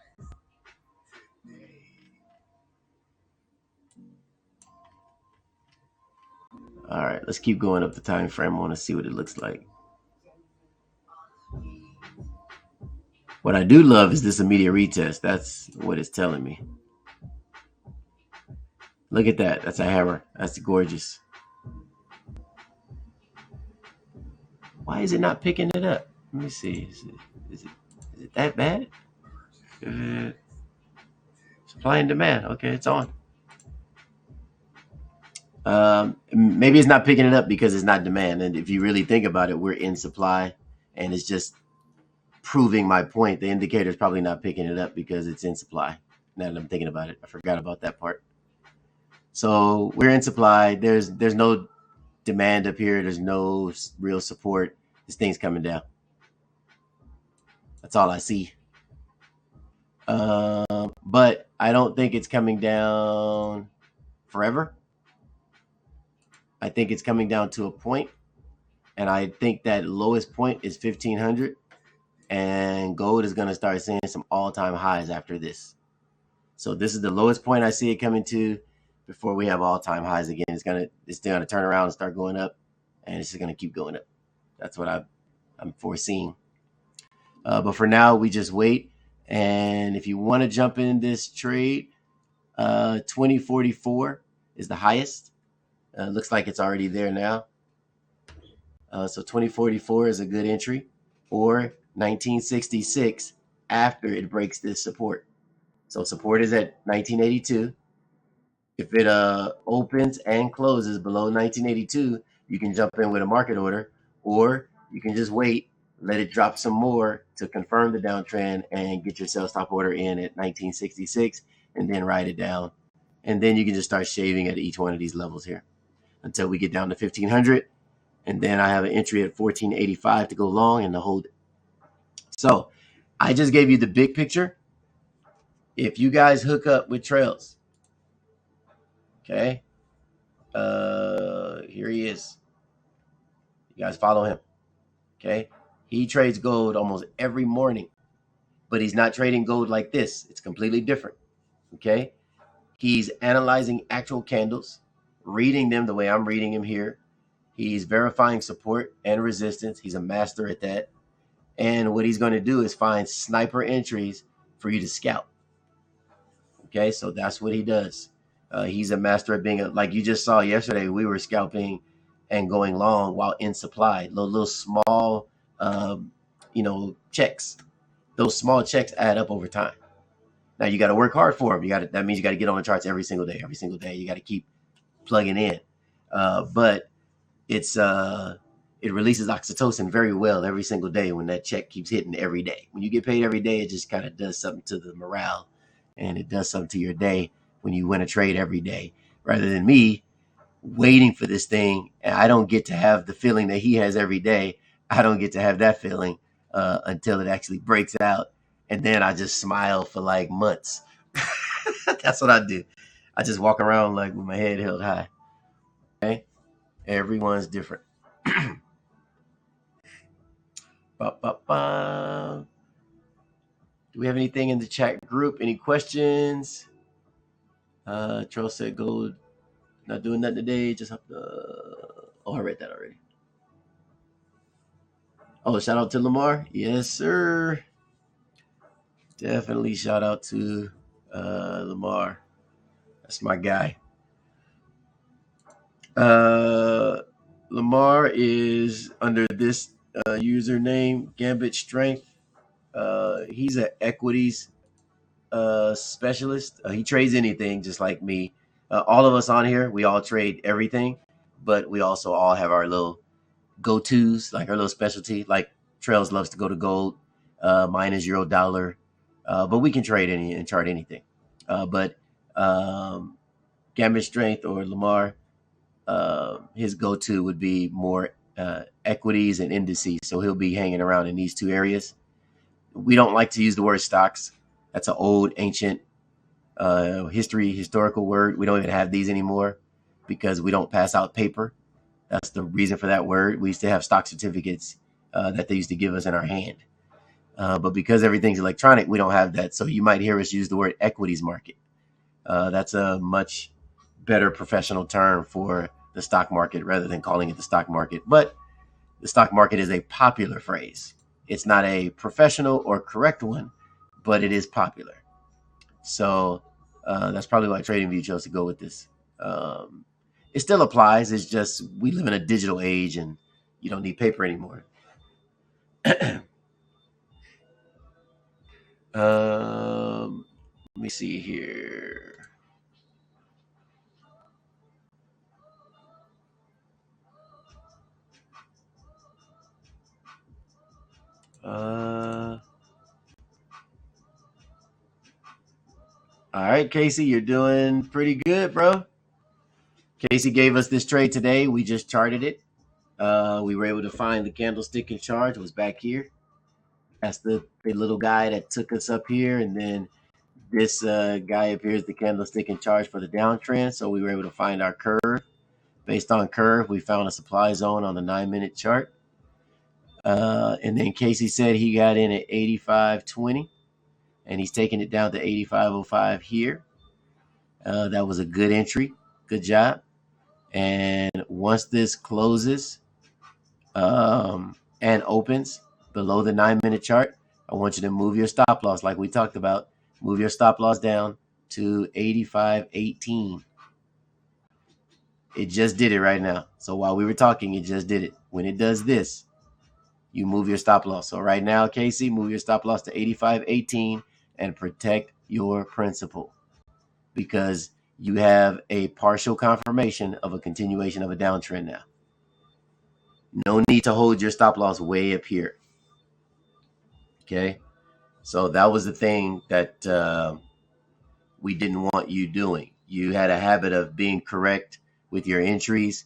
All right, let's keep going up the time frame. I want to see what it looks like. What I do love is this immediate retest. That's what it's telling me. Look at that. That's a hammer. That's gorgeous. Why is it not picking it up? Let me see. Is it that bad? Supply and demand. Okay, it's on. Maybe it's not picking it up because it's not demand. And if you really think about it, we're in supply and it's just proving my point. The indicator is probably not picking it up because it's in supply. Now that I'm thinking about it, I forgot about that part. So we're in supply. There's no demand up here. There's no real support. This thing's coming down. That's all I see. But I don't think it's coming down forever. I think it's coming down to a point, and I think that lowest point is 1,500, and gold is going to start seeing some all-time highs after this. So this is the lowest point I see it coming to before we have all-time highs again. It's gonna turn around and start going up, and it's just going to keep going up. That's what I'm foreseeing. But for now, we just wait. And if you want to jump in this trade, 2044 is the highest. Looks like it's already there now. So 2044 is a good entry, or 1966 after it breaks this support. So support is at 1982. If it opens and closes below 1982, you can jump in with a market order, or you can just wait, let it drop some more to confirm the downtrend, and get your sell stop order in at 1966, and then write it down. And then you can just start shaving at each one of these levels here until we get down to 1500. And then I have an entry at 1485 to go long and to hold it. So I just gave you the big picture. If you guys hook up with Trails, okay, here he is. You guys follow him, okay? He trades gold almost every morning, but he's not trading gold like this. It's completely different, okay? He's analyzing actual candles, reading them the way I'm reading him here. He's verifying support and resistance. He's a master at that. And what he's going to do is find sniper entries for you to scout. Okay, so that's what he does. He's a master at being like you just saw yesterday. We were scalping and going long while in supply. Little small, checks. Those small checks add up over time. Now you got to work hard for them. That means you got to get on the charts every single day. Every single day, you got to keep plugging in. But it releases oxytocin very well every single day when that check keeps hitting every day. When you get paid every day, it just kind of does something to the morale, and it does something to your day when you win a trade every day, rather than me waiting for this thing. And I don't get to have the feeling that he has every day. I don't get to have that feeling until it actually breaks out. And then I just smile for like months. That's what I do. I just walk around like with my head held high. Okay? Everyone's different. Do we have anything in the chat group? Any questions? Charles said gold not doing nothing today. Just have to. Oh, I read that already. Oh, shout out to Lamar. Yes, sir. Definitely shout out to Lamar. That's my guy. Lamar is under this username, Gambit Strength. He's an equities specialist. He trades anything just like me. All of us on here, we all trade everything, but we also all have our little go-tos, like our little specialty. Like Trails loves to go to gold. Mine is Euro-dollar. But we can trade any and chart anything. But Gambit Strength or Lamar, his go-to would be more equities and indices. So he'll be hanging around in these two areas. We don't like to use the word stocks. That's an old, ancient historical word. We don't even have these anymore because we don't pass out paper. That's the reason for that word. We used to have stock certificates that they used to give us in our hand. But because everything's electronic, we don't have that. So you might hear us use the word equities market. That's a much better professional term for the stock market rather than calling it the stock market. But the stock market is a popular phrase. It's not a professional or correct one, but it is popular. So that's probably why TradingView chose to go with this. It still applies. It's just we live in a digital age and you don't need paper anymore. Let me see here. All right, Casey, you're doing pretty good, bro. Casey gave us this trade today. We just charted it. We were able to find the candlestick in charge. It was back here. That's the little guy that took us up here. And then this guy up here is the candlestick in charge for the downtrend. So we were able to find our curve. Based on curve, we found a supply zone on the 9-minute chart. And then Casey said he got in at 85.20. And he's taking it down to 85.05 here. That was a good entry. Good job. And once this closes and opens below the 9-minute chart, I want you to move your stop loss like we talked about. Move your stop loss down to 85.18. It just did it right now. So while we were talking, it just did it. When it does this, you move your stop loss. So right now, Casey, move your stop loss to 85.18 and protect your principal, because you have a partial confirmation of a continuation of a downtrend now. No need to hold your stop loss way up here. Okay. So that was the thing that we didn't want you doing. You had a habit of being correct with your entries,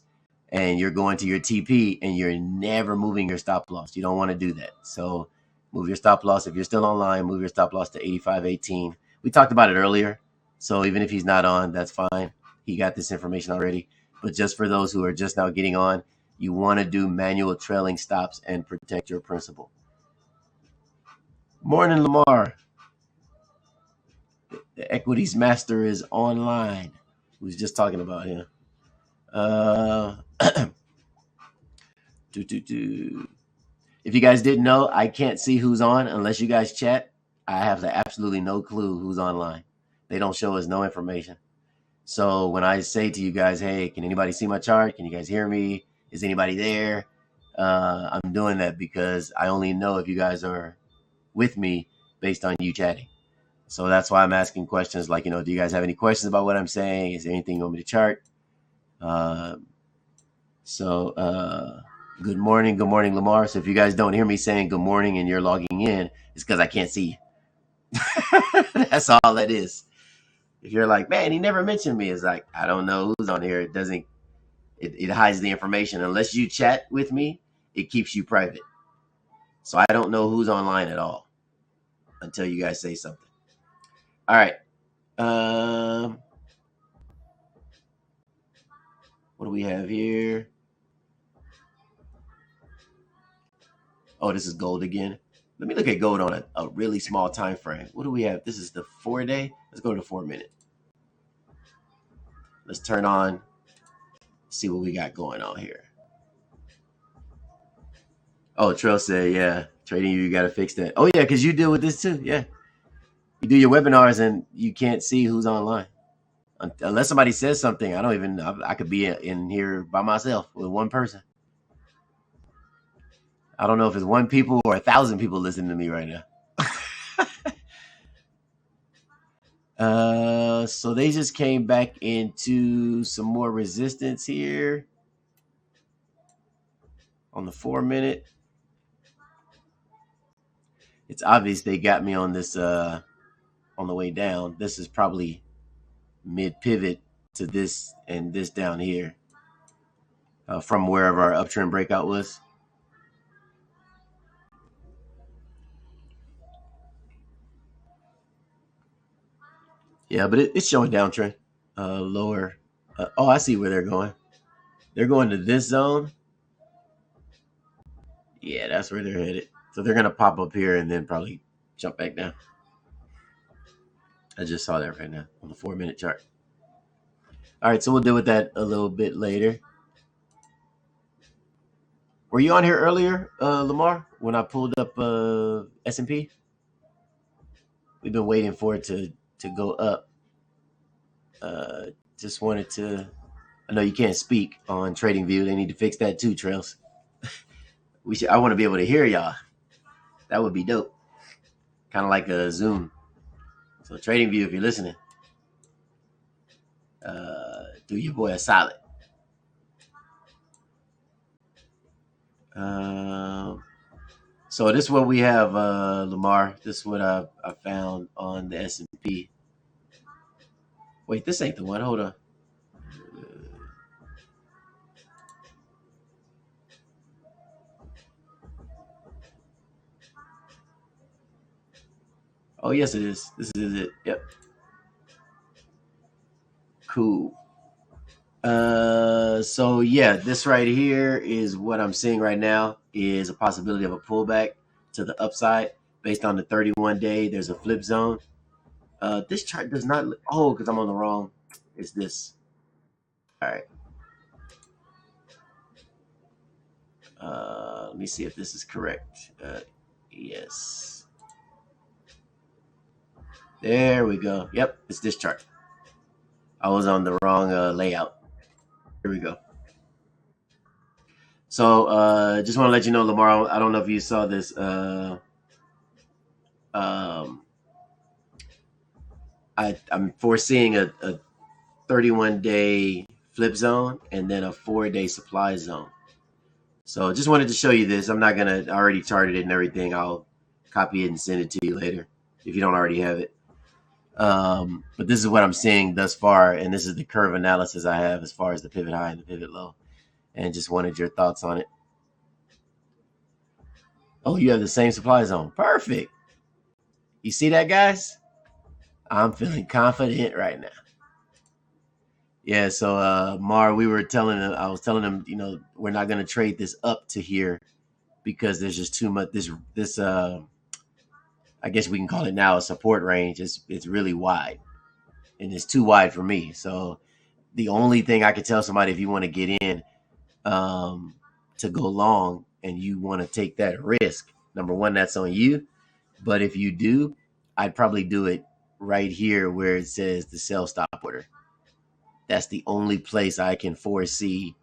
and you're going to your TP and you're never moving your stop loss. You don't want to do that. So move your stop loss. If you're still online, move your stop loss to 85.18. We talked about it earlier. So even if he's not on, that's fine. He got this information already. But just for those who are just now getting on, you want to do manual trailing stops and protect your principal. Morning, Lamar. The equities master is online. We was just talking about him. If you guys didn't know, I can't see who's on unless you guys chat. I have absolutely no clue who's online. They don't show us no information. So when I say to you guys, hey, can anybody see my chart? Can you guys hear me? Is anybody there? I'm doing that because I only know if you guys are with me based on you chatting. So that's why I'm asking questions like, do you guys have any questions about what I'm saying? Is there anything you want me to chart? Good morning, Lamar. So if you guys don't hear me saying good morning and you're logging in, it's because I can't see you. That's all that is. If you're like, man, he never mentioned me, it's like, I don't know who's on here. It hides the information. Unless you chat with me, it keeps you private. So I don't know who's online at all until you guys say something. All right. What do we have here? Oh, this is gold again. Let me look at gold on a really small time frame. What do we have? This is the 4-day. Let's go to the 4-minute. Let's turn on, see what we got going on here. Oh, Trail said, yeah, trading you got to fix that. Oh, yeah, because you deal with this too. Yeah. You do your webinars and you can't see who's online. Unless somebody says something, I could be in here by myself with one person. I don't know if it's one people or 1,000 people listening to me right now. So they just came back into some more resistance here on the 4-minute. It's obvious they got me on this on the way down. This is probably mid pivot to this and this down here from wherever our uptrend breakout was. Yeah, but it's showing downtrend. Lower. Oh, I see where they're going. They're going to this zone. Yeah, that's where they're headed. So they're going to pop up here and then probably jump back down. I just saw that right now on the 4-minute chart. All right, so we'll deal with that a little bit later. Were you on here earlier, Lamar, when I pulled up S&P? We've been waiting for it to go up. Just wanted to. I know you can't speak on TradingView. They need to fix that too, Trails. I want to be able to hear y'all. That would be dope. Kind of like a Zoom. So TradingView, if you're listening, do your boy a solid. So this is what we have, Lamar. This is what I found on the S&P. Wait, this ain't the one. Hold on. Oh, yes, it is. This is it. Yep. Cool. So yeah, this right here is what I'm seeing right now is a possibility of a pullback to the upside based on the 31-day. There's a flip zone. This chart does not. Oh, because I'm on the wrong. It's this. All right. Let me see if this is correct. Yes. There we go. Yep, it's this chart. I was on the wrong layout. Here we go. So just want to let you know, Lamar, I don't know if you saw this. Um, I'm foreseeing a 31-day flip zone and then a 4-day supply zone. So just wanted to show you this. I'm not going to, I already charted it and everything. I'll copy it and send it to you later if you don't already have it. But this is what I'm seeing thus far, and this is the curve analysis I have as far as the pivot high and the pivot low, and just wanted your thoughts on it. Oh, you have the same supply zone. Perfect. You see that, guys? I'm feeling confident right now. Yeah, so Mar, we were telling him, I was telling him, we're not going to trade this up to here because there's just too much. This I guess we can call it now a support range. It's really wide, and it's too wide for me. So the only thing I could tell somebody, if you want to get in to go long and you want to take that risk, number one, that's on you. But if you do, I'd probably do it right here where it says the sell stop order. That's the only place I can foresee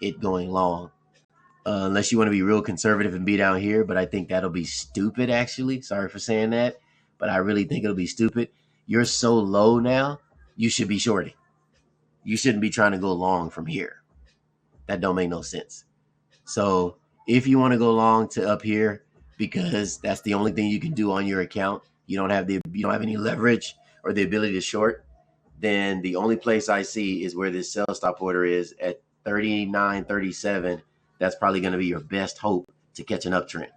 it going long. Unless you want to be real conservative and be down here, but I think that'll be stupid, actually. Sorry for saying that, but I really think it'll be stupid. You're so low now, you should be shorting. You shouldn't be trying to go long from here. That don't make no sense. So if you want to go long to up here, because that's the only thing you can do on your account, you don't have any leverage or the ability to short, then the only place I see is where this sell stop order is at 39.37. That's probably going to be your best hope to catch an uptrend.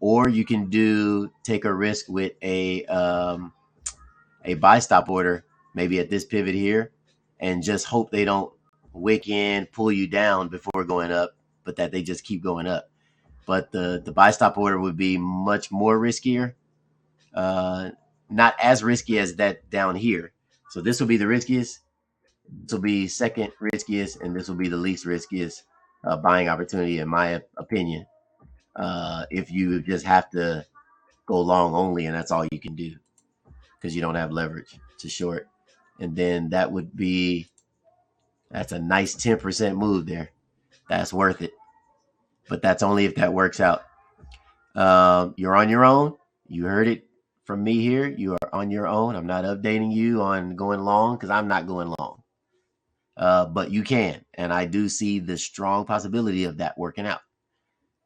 Or you can take a risk with a buy stop order, maybe at this pivot here, and just hope they don't wick in, pull you down before going up, but that they just keep going up. But the buy stop order would be much more riskier. Not as risky as that down here. So this will be the riskiest. This will be second riskiest, and this will be the least riskiest buying opportunity, in my opinion. If you just have to go long only, and that's all you can do because you don't have leverage to short, and then that's a nice 10% move there. That's worth it, but that's only if that works out. You're on your own. You heard it from me here. You are on your own. I'm not updating you on going long because I'm not going long. But you can, and I do see the strong possibility of that working out.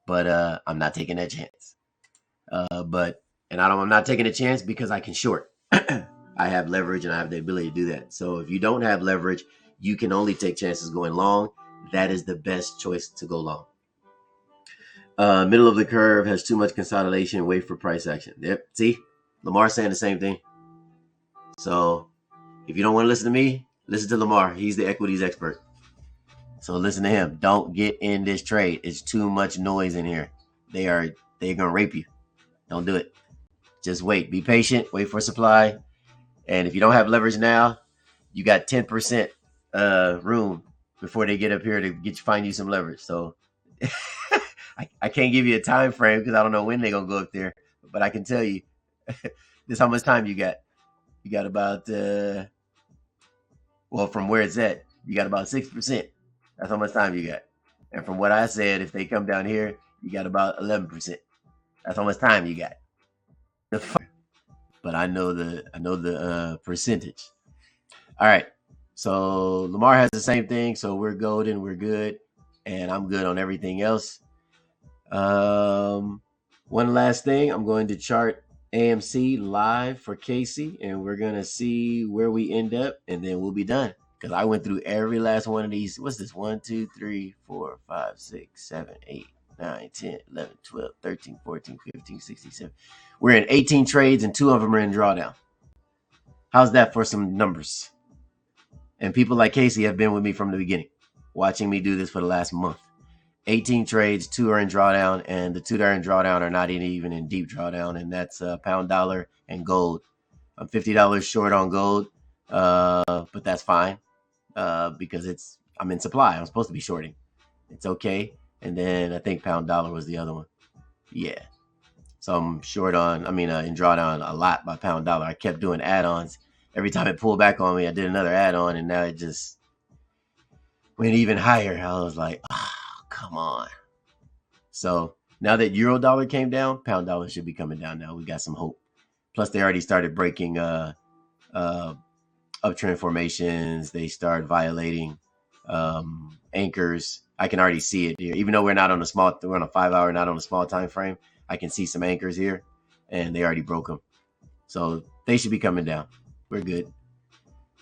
But I'm not taking that chance. I'm not taking a chance because I can short. I have leverage and I have the ability to do that. So if you don't have leverage, you can only take chances going long. That is the best choice to go long. Middle of the curve has too much consolidation. Wait for price action. Yep. See, Lamar saying the same thing. So if you don't want to listen to me, listen to Lamar. He's the equities expert. So listen to him. Don't get in this trade. It's too much noise in here. They're gonna rape you. Don't do it. Just wait. Be patient. Wait for supply. And if you don't have leverage now, you got 10% room before they get up here to find you some leverage. So I can't give you a time frame because I don't know when they're gonna go up there. But I can tell you, this is how much time you got. You got about from where it's at, you got about 6%. That's how much time you got. And from what I said, if they come down here, you got about 11%. That's how much time you got. But I know the percentage. All right. So Lamar has the same thing. So we're golden. We're good. And I'm good on everything else. One last thing. I'm going to chart AMC live for Casey. And we're going to see where we end up. And then we'll be done. Because I went through every last one of these. What's this? 1, 2, 3, 4, 5, 6, 7, 8, 9, 10, 11, 12, 13, 14, 15, 16, 17. We're in 18 trades and 2 of them are in drawdown. How's that for some numbers? And people like Casey have been with me from the beginning, watching me do this for the last month. 18 trades, 2 are in drawdown, and the 2 that are in drawdown are not even in deep drawdown, and that's pound dollar and gold. I'm $50 short on gold, but that's fine because I'm in supply. I'm supposed to be shorting. It's okay. And then I think pound dollar was the other one. Yeah. So I'm short on, in drawdown a lot by pound dollar. I kept doing add-ons. Every time it pulled back on me, I did another add-on, and now it just went even higher. I was like, oh, come on. So now that euro dollar came down, pound dollar should be coming down now. We got some hope. Plus, they already started breaking uptrend formations. They start violating anchors. I can already see it here. Even though we're on a 5-hour, not on a small time frame, I can see some anchors here, and they already broke them. So they should be coming down. We're good.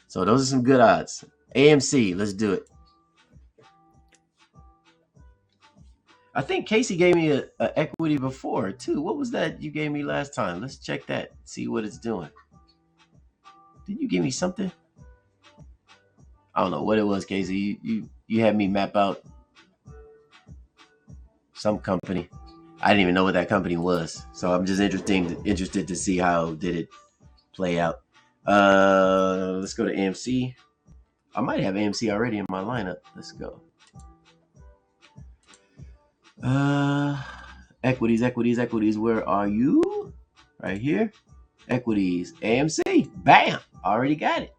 So those are some good odds. AMC, let's do it. I think Casey gave me a equity before too. What was that you gave me last time? Let's check that. See what it's doing. Did you give me something? I don't know what it was, Casey. You had me map out some company. I didn't even know what that company was. So I'm just interested to see how did it play out. Let's go to AMC. I might have AMC already in my lineup. Let's go. Equities. Where are you? Right here. Equities. AMC. Bam. Already got it.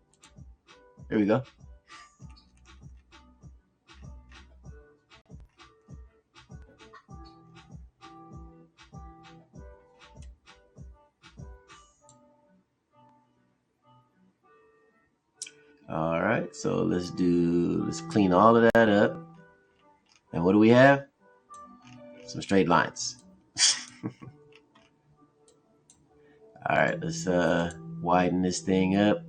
There we go. All right. So let's clean all of that up. And what do we have? Some straight lines. All right, let's widen this thing up.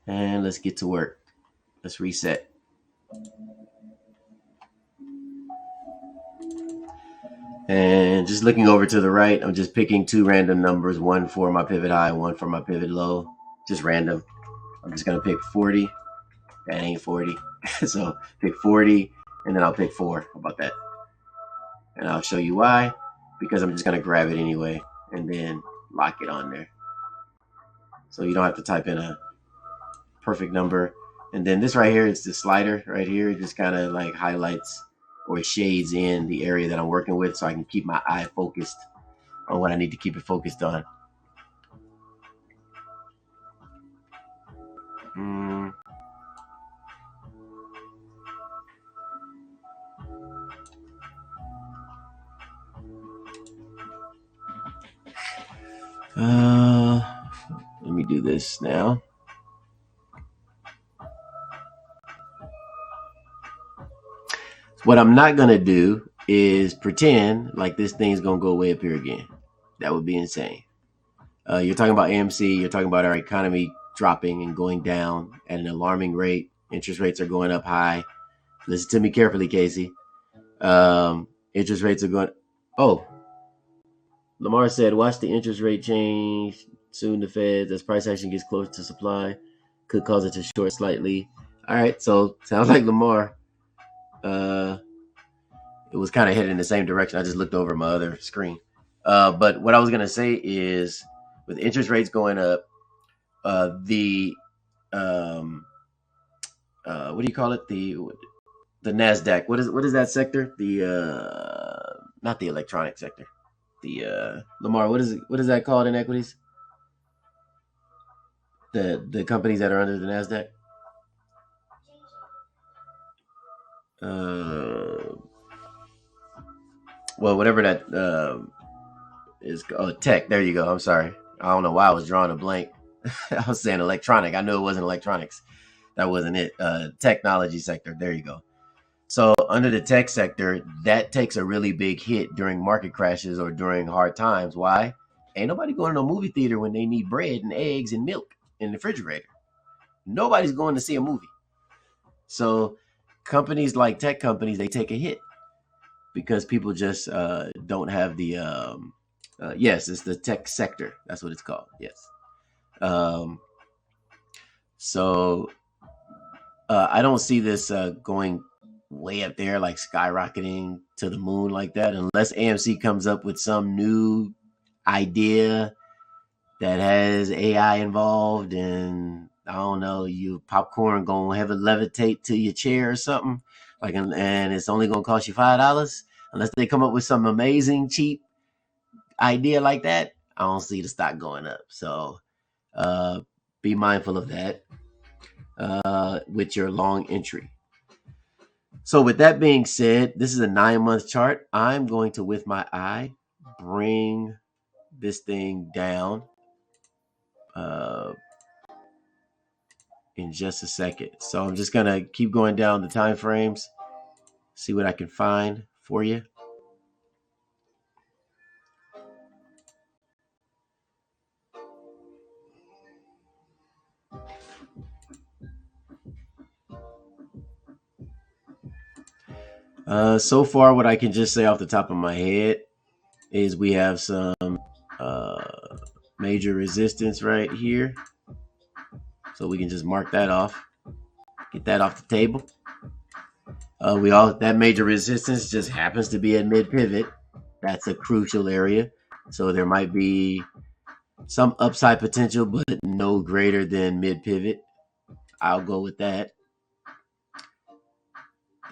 And let's get to work. Let's reset. And just looking over to the right, I'm just picking two random numbers, one for my pivot high, one for my pivot low. Just random. I'm just going to pick 40. That ain't 40. So pick 40, and then I'll pick 4. How about that? And I'll show you why. Because I'm just going to grab it anyway and then lock it on there. So you don't have to type in a perfect number. And then this right here is the slider right here. It just kind of like highlights or shades in the area that I'm working with so I can keep my eye focused on what I need to keep it focused on. Let me do this now. What I'm not going to do is pretend like this thing's going to go way up here again. That would be insane. You're talking about AMC. You're talking about our economy dropping and going down at an alarming rate. Interest rates are going up high. Listen to me carefully, Casey. Interest rates are going... Oh, Lamar said, watch the interest rate change. Soon the Fed, as price action gets close to supply, could cause it to short slightly. All right, so sounds like Lamar. It was kind of headed in the same direction. I just looked over my other screen. But what I was going to say is with interest rates going up, what do you call it? The NASDAQ. What is that sector? The not the electronic sector. The Lamar, what is that called in equities? The companies that are under the NASDAQ? Well, whatever that is. Oh, tech. There you go. I'm sorry. I don't know why I was drawing a blank. I was saying electronic. I knew it wasn't electronics. That wasn't it. Technology sector. There you go. So under the tech sector, that takes a really big hit during market crashes or during hard times. Why? Ain't nobody going to a movie theater when they need bread and eggs and milk in the refrigerator. Nobody's going to see a movie. So companies like tech companies, they take a hit because people just don't have the yes, it's the tech sector. That's what it's called. Yes. So I don't see this going way up there, like skyrocketing to the moon like that, unless AMC comes up with some new idea that has AI involved, and I don't know, you popcorn gonna have it levitate to your chair or something, like, and it's only gonna cost you $5. Unless they come up with some amazing cheap idea like that, I don't see the stock going up. So be mindful of that with your long entry. So with that being said, this is a 9-month chart. I'm going to, with my eye, bring this thing down in just a second. So I'm just gonna keep going down the time frames, see what I can find for you. So far, what I can just say off the top of my head is we have some major resistance right here. So we can just mark that off, get that off the table. That major resistance just happens to be at mid pivot. That's a crucial area. So there might be some upside potential, but no greater than mid pivot. I'll go with that.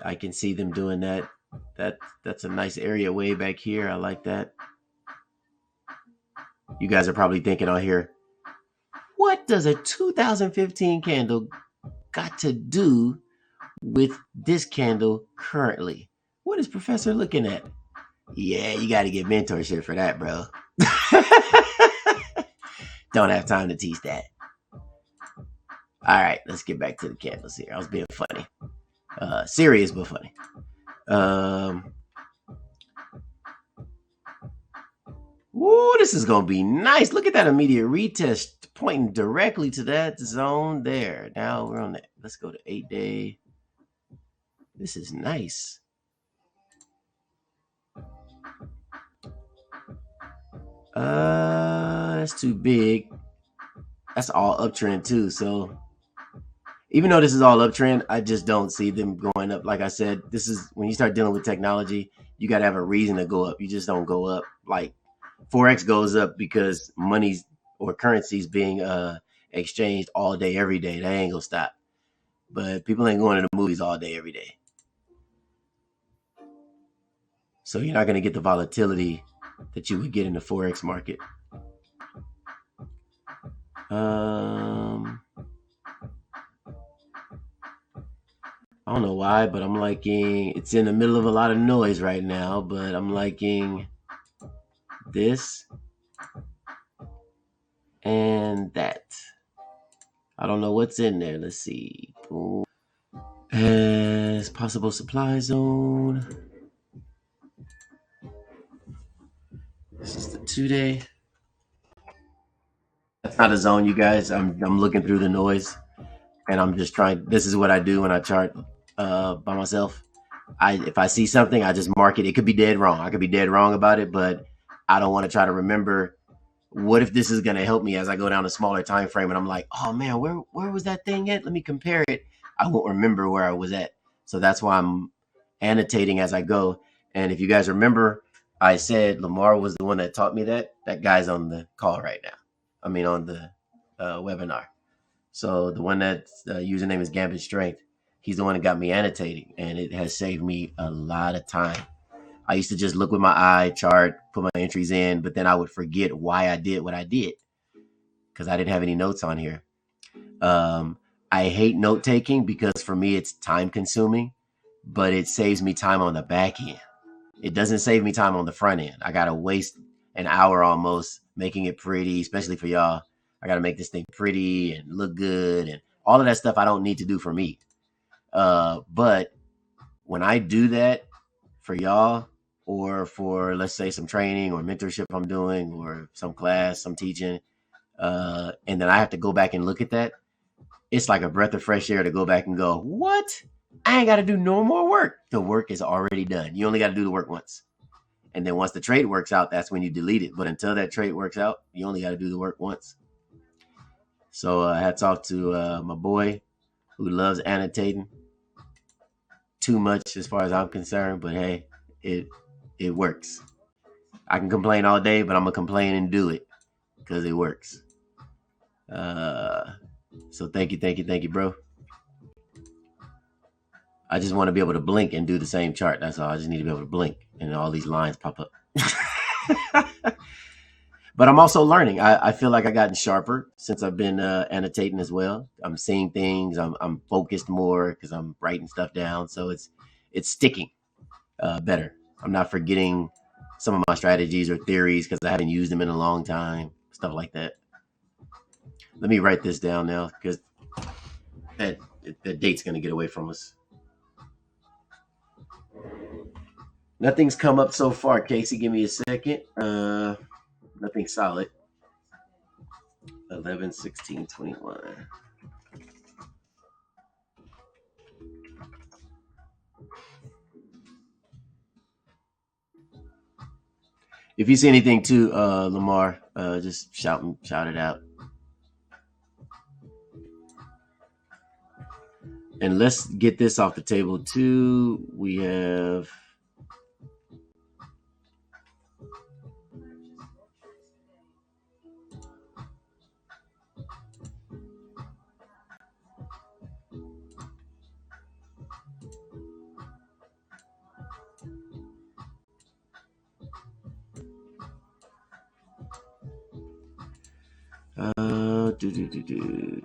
I can see them doing that. That's a nice area way back here. I like that. You guys are probably thinking on here, what does a 2015 candle got to do with this candle currently? What is Professor looking at? Yeah, you got to get mentorship for that, bro. Don't have time to teach that. All right, let's get back to the candles here. I was being funny. Serious but funny. Woo, this is going to be nice. Look at that immediate retest pointing directly to that zone there. Now we're on that. Let's go to 8-day. This is nice. That's too big. That's all uptrend too. So even though this is all uptrend, I just don't see them going up. Like I said, this is when you start dealing with technology, you got to have a reason to go up. You just don't go up. Like Forex goes up because money's or currency's being exchanged all day, every day. That ain't gonna stop. But people ain't going to the movies all day, every day. So you're not gonna get the volatility that you would get in the Forex market. I don't know why, but I'm liking, it's in the middle of a lot of noise right now, but I'm liking this and that. I don't know what's in there. Let's see. Boom. As possible supply zone. This is the 2-day. That's not a zone, you guys. I'm looking through the noise, and I'm just trying. This is what I do when I chart by myself. If I see something, I just mark it. It could be dead wrong. I could be dead wrong about it, but I don't want to try to remember. What if this is going to help me as I go down a smaller time frame and I'm like, oh man, where was that thing at? Let me compare it. I won't remember where I was at. So that's why I'm annotating as I go. And if you guys remember, I said Lamar was the one that taught me that. That guy's on the call right now. I mean, on the webinar. So the one that's username is Gambit Strength. He's the one that got me annotating, and it has saved me a lot of time. I used to just look with my eye, chart, put my entries in, but then I would forget why I did what I did because I didn't have any notes on here. I hate note taking because for me it's time consuming, but it saves me time on the back end. It doesn't save me time on the front end. I got to waste an hour almost making it pretty, especially for y'all. I got to make this thing pretty and look good and all of that stuff I don't need to do for me. But when I do that for y'all, or for, let's say, some training or mentorship I'm doing, or some class I'm teaching, and then I have to go back and look at that, it's like a breath of fresh air to go back and go, what? I ain't got to do no more work. The work is already done. You only got to do the work once. And then once the trade works out, that's when you delete it. But until that trade works out, you only got to do the work once. So hats off to my boy who loves annotating. Too much as far as I'm concerned, but hey, it works. I can complain all day, but I'm gonna complain and do it because it works. So thank you, bro. I just want to be able to blink and do the same chart. That's all. I just need to be able to blink and all these lines pop up. But I'm also learning. I feel like I've gotten sharper since I've been annotating as well. I'm seeing things. I'm focused more because I'm writing stuff down. So it's sticking better. I'm not forgetting some of my strategies or theories because I haven't used them in a long time. Stuff like that. Let me write this down now because that date's going to get away from us. Nothing's come up so far, Casey. Give me a second. Nothing solid. 11, 16, 21. If you see anything too, Lamar, just shout it out. And let's get this off the table too. We have do, do, do, do.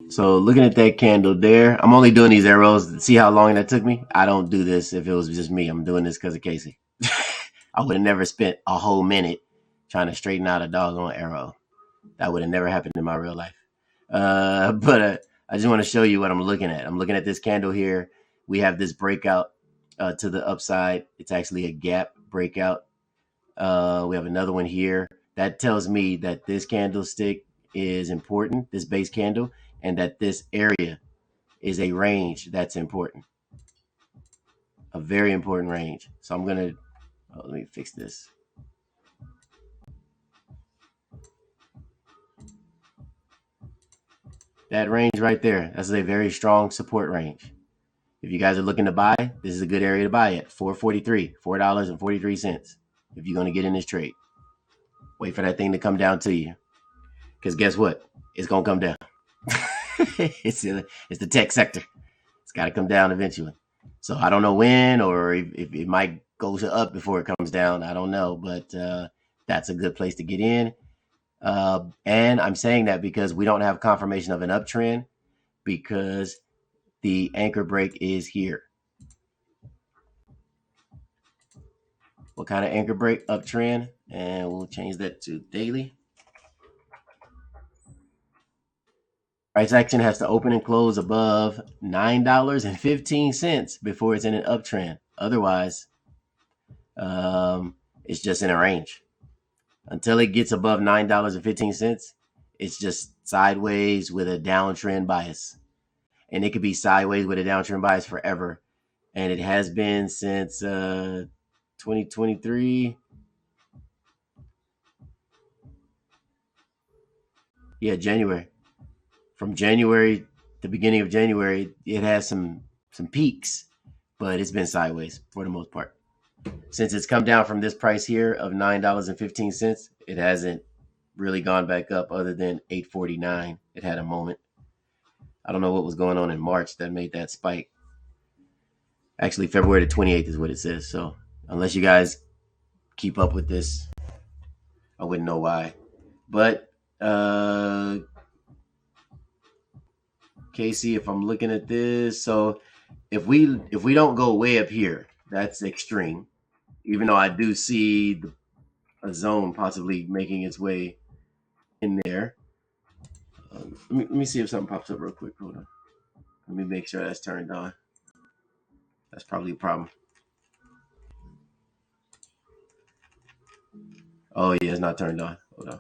So looking at that candle there, I'm only doing these arrows. See how long that took me? I don't do this if it was just me. I'm doing this because of Casey. I would have never spent a whole minute trying to straighten out a doggone arrow. That would have never happened in my real life. But I just want to show you what I'm looking at. I'm looking at this candle here. We have this breakout to the upside. It's actually a gap breakout. We have another one here. That tells me that this candlestick is important, this base candle, and that this area is a range that's important. A very important range. So I'm going to, let me fix this. That range right there, that's a very strong support range. If you guys are looking to buy, this is a good area to buy at. $4.43. If you're going to get in this trade, wait for that thing to come down to you. Because guess what? It's going to come down. It's the tech sector. It's got to come down eventually. So I don't know when, or if it might go up before it comes down. I don't know, but that's a good place to get in. And I'm saying that because we don't have confirmation of an uptrend because the anchor break is here. What kind of anchor break? Uptrend. And we'll change that to daily. Price action has to open and close above $9.15 before it's in an uptrend. Otherwise, it's just in a range. Until it gets above $9.15, it's just sideways with a downtrend bias. And it could be sideways with a downtrend bias forever. And it has been since 2023. Yeah, January. From January, the beginning of January, it has some peaks, but it's been sideways for the most part. Since it's come down from this price here of $9.15, it hasn't really gone back up other than $8.49. It had a moment. I don't know what was going on in March that made that spike. Actually, February the 28th is what it says. So unless you guys keep up with this, I wouldn't know why. But Casey, if I'm looking at this, so if we don't go way up here, that's extreme. Even though I do see a zone possibly making its way in there. Let me see if something pops up real quick. Hold on. Let me make sure that's turned on. That's probably a problem. Oh yeah, it's not turned on. Hold on.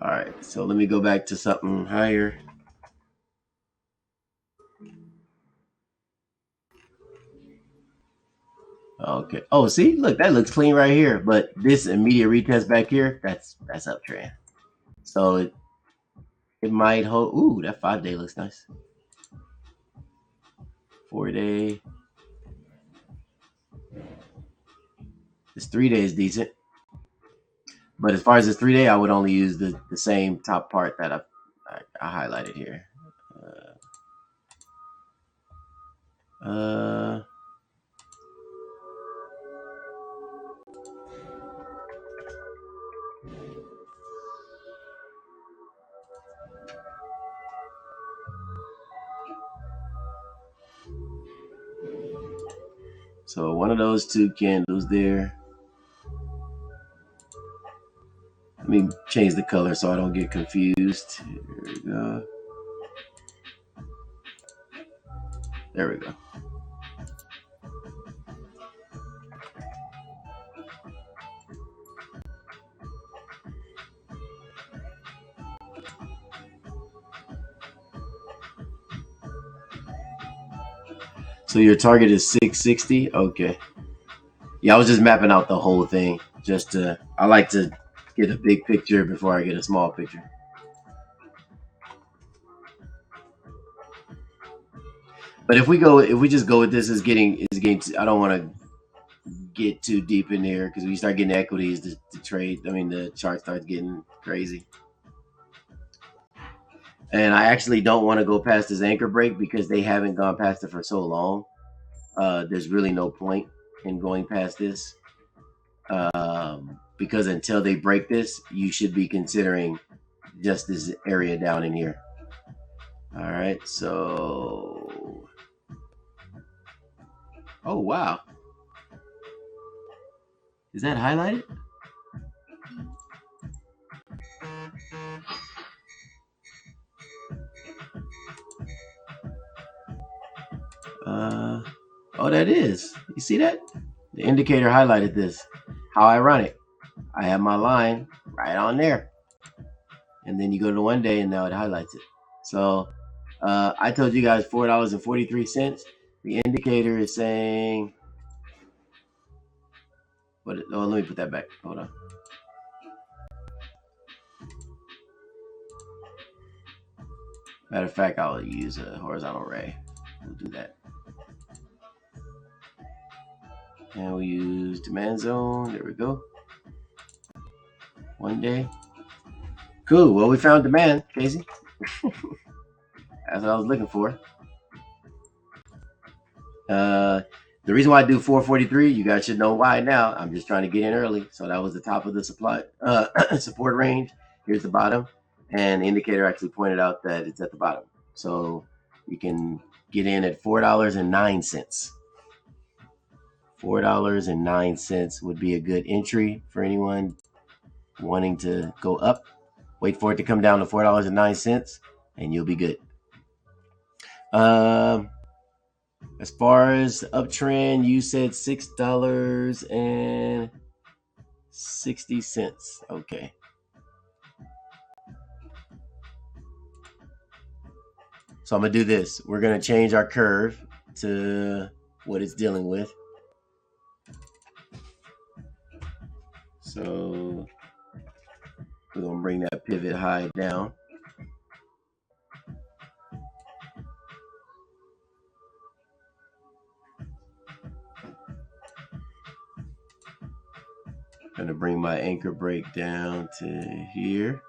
All right, so let me go back to something higher. Okay. Oh, see, look, that looks clean right here. But this immediate retest back here, that's uptrend. So It might hold. Ooh, that 5-day looks nice. 4-day. This 3-day is decent. But as far as this 3-day, I would only use the same top part that I highlighted here. So one of those two candles there. Let me change the color so I don't get confused. Here we go. There we go. So your target is 660? Okay. Yeah, I was just mapping out the whole thing. I like to get a big picture before I get a small picture. But if we just go with this, I don't want to get too deep in there because when you start getting equities, the chart starts getting crazy. And I actually don't want to go past this anchor break because they haven't gone past it for so long. There's really no point in going past this because until they break this, you should be considering just this area down in here. All right, so oh wow, is that highlighted? Oh, that is. You see that? The indicator highlighted this. How ironic. I have my line right on there. And then you go to 1 day and now it highlights it. So I told you guys $4.43. The indicator is saying, let me put that back. Hold on. Matter of fact, I'll use a horizontal ray. We'll do that. And we use demand zone. There we go. 1 day. Cool. Well, we found demand, Casey. That's what I was looking for. The reason why I do 443, you guys should know why now. I'm just trying to get in early. So that was the top of the supply support range. Here's the bottom. And the indicator actually pointed out that it's at the bottom. So you can get in at $4.09. $4.09 would be a good entry for anyone wanting to go up. Wait for it to come down to $4.09 and you'll be good. As far as uptrend, you said $6.60. Okay. So I'm gonna do this. We're gonna change our curve to what it's dealing with. So we're gonna bring that pivot high down. Gonna bring my anchor break down to here.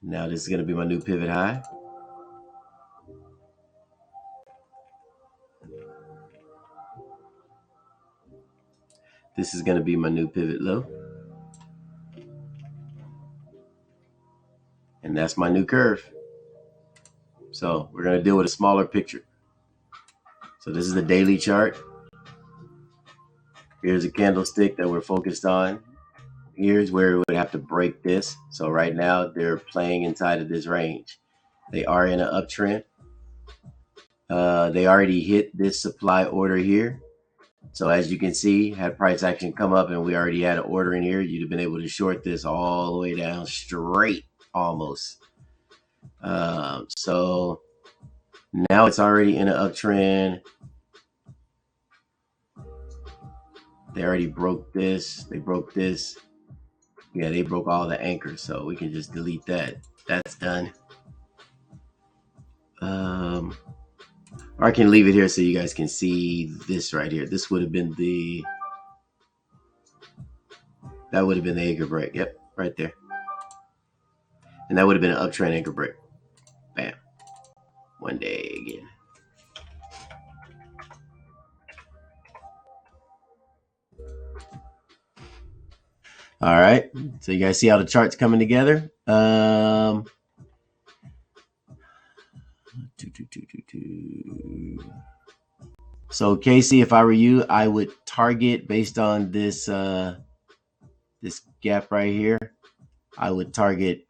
Now this is gonna be my new pivot high. This is gonna be my new pivot low. And that's my new curve. So we're gonna deal with a smaller picture. So this is the daily chart. Here's a candlestick that we're focused on. Here's where we would have to break this. So right now they're playing inside of this range. They are in an uptrend. They already hit this supply order here. So as you can see, had price action come up and we already had an order in here, you'd have been able to short this all the way down straight almost. So now it's already in an uptrend. They already broke this. They broke this. Yeah, they broke all the anchors, so we can just delete that. That's done. Or I can leave it here so you guys can see this right here. This would have been that would have been the anchor break. Yep, right there. And that would have been an uptrend anchor break. Bam. One day again. All right. So you guys see how the chart's coming together? So Casey, if I were you, I would target based on this this gap right here. I would target.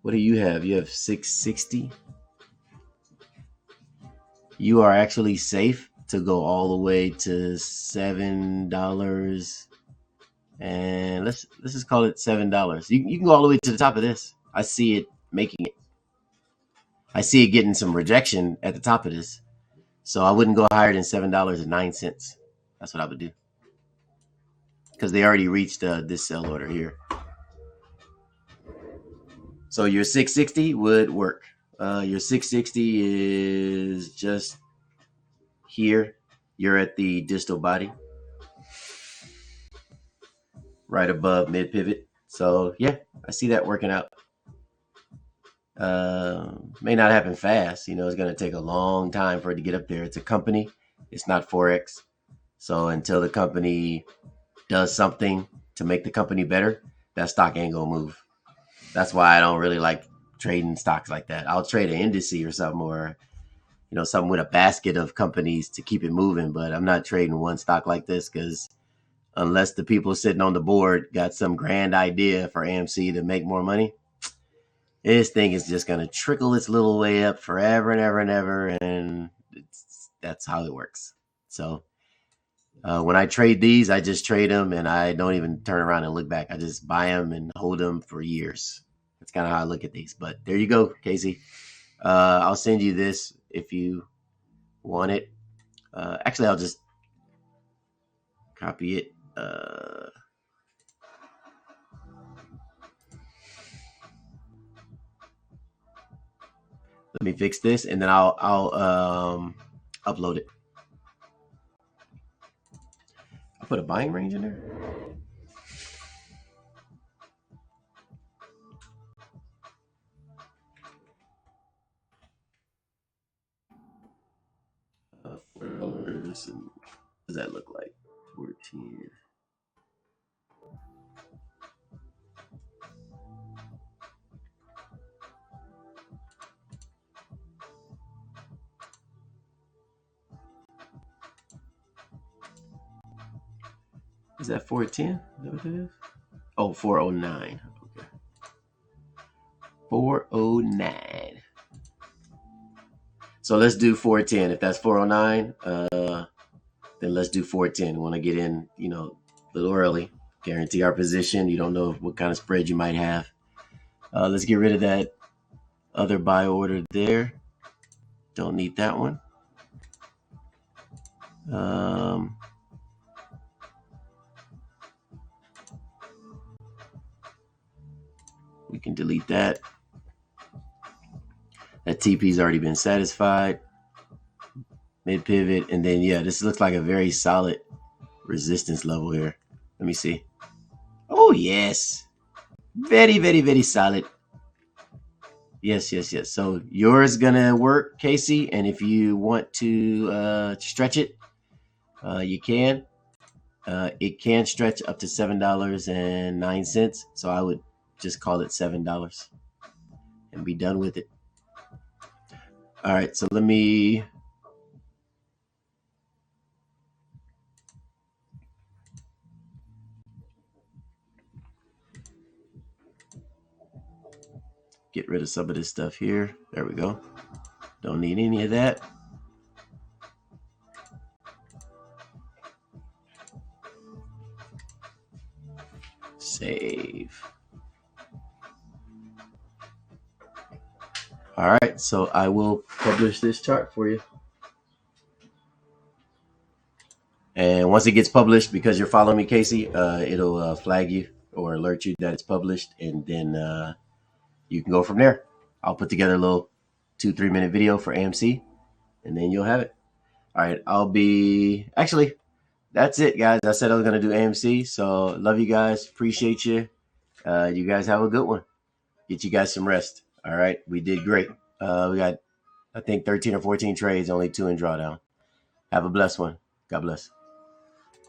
What do you have? You have 660. You are actually safe to go all the way to $7. And let's just call it $7. You can go all the way to the top of this. I see it making it. I see it getting some rejection at the top of this. So I wouldn't go higher than $7.09. That's what I would do. Because they already reached this sell order here. So your 660 would work. Your 660 is just here. You're at the distal body, right above mid pivot. So yeah, I see that working out. May not happen fast. It's going to take a long time for it to get up there. It's a company. It's not Forex. So until the company does something to make the company better, that stock ain't going to move. That's why I don't really like trading stocks like that. I'll trade an indice or something, or something with a basket of companies to keep it moving. But I'm not trading one stock like this, because unless the people sitting on the board got some grand idea for AMC to make more money, this thing is just going to trickle its little way up forever and ever and ever. And that's how it works. So when I trade these, I just trade them and I don't even turn around and look back. I just buy them and hold them for years. That's kind of how I look at these. But there you go, Casey. I'll send you this if you want it. Actually, I'll just copy it. Let me fix this, and then I'll upload it. I'll put a buying range in there. $4. And what does that look like? 14. Is that 410? Is that what that is? Oh, 409. Okay. 409. So let's do 410. If that's 409, then let's do 410. Want to get in, a little early. Guarantee our position. You don't know what kind of spread you might have. Let's get rid of that other buy order there. Don't need that one. We can delete that. That TP's already been satisfied. Mid pivot, and then this looks like a very solid resistance level here. Let me see. Oh yes, very, very, very solid. Yes. So yours gonna work, Casey, and if you want to stretch it, you can. It can stretch up to $7.09. So I would just call it $7 and be done with it. All right, so let me get rid of some of this stuff here. There we go. Don't need any of that. Save. All right, so I will publish this chart for you. And once it gets published, because you're following me, Casey, it'll flag you or alert you that it's published, and then you can go from there. I'll put together a little 2-3 minute video for AMC, and then you'll have it. All right, actually, that's it, guys. I said I was gonna do AMC, so love you guys, appreciate you. You guys have a good one. Get you guys some rest. All right, we did great. We got, I think, 13 or 14 trades, only 2 in drawdown. Have a blessed one. God bless.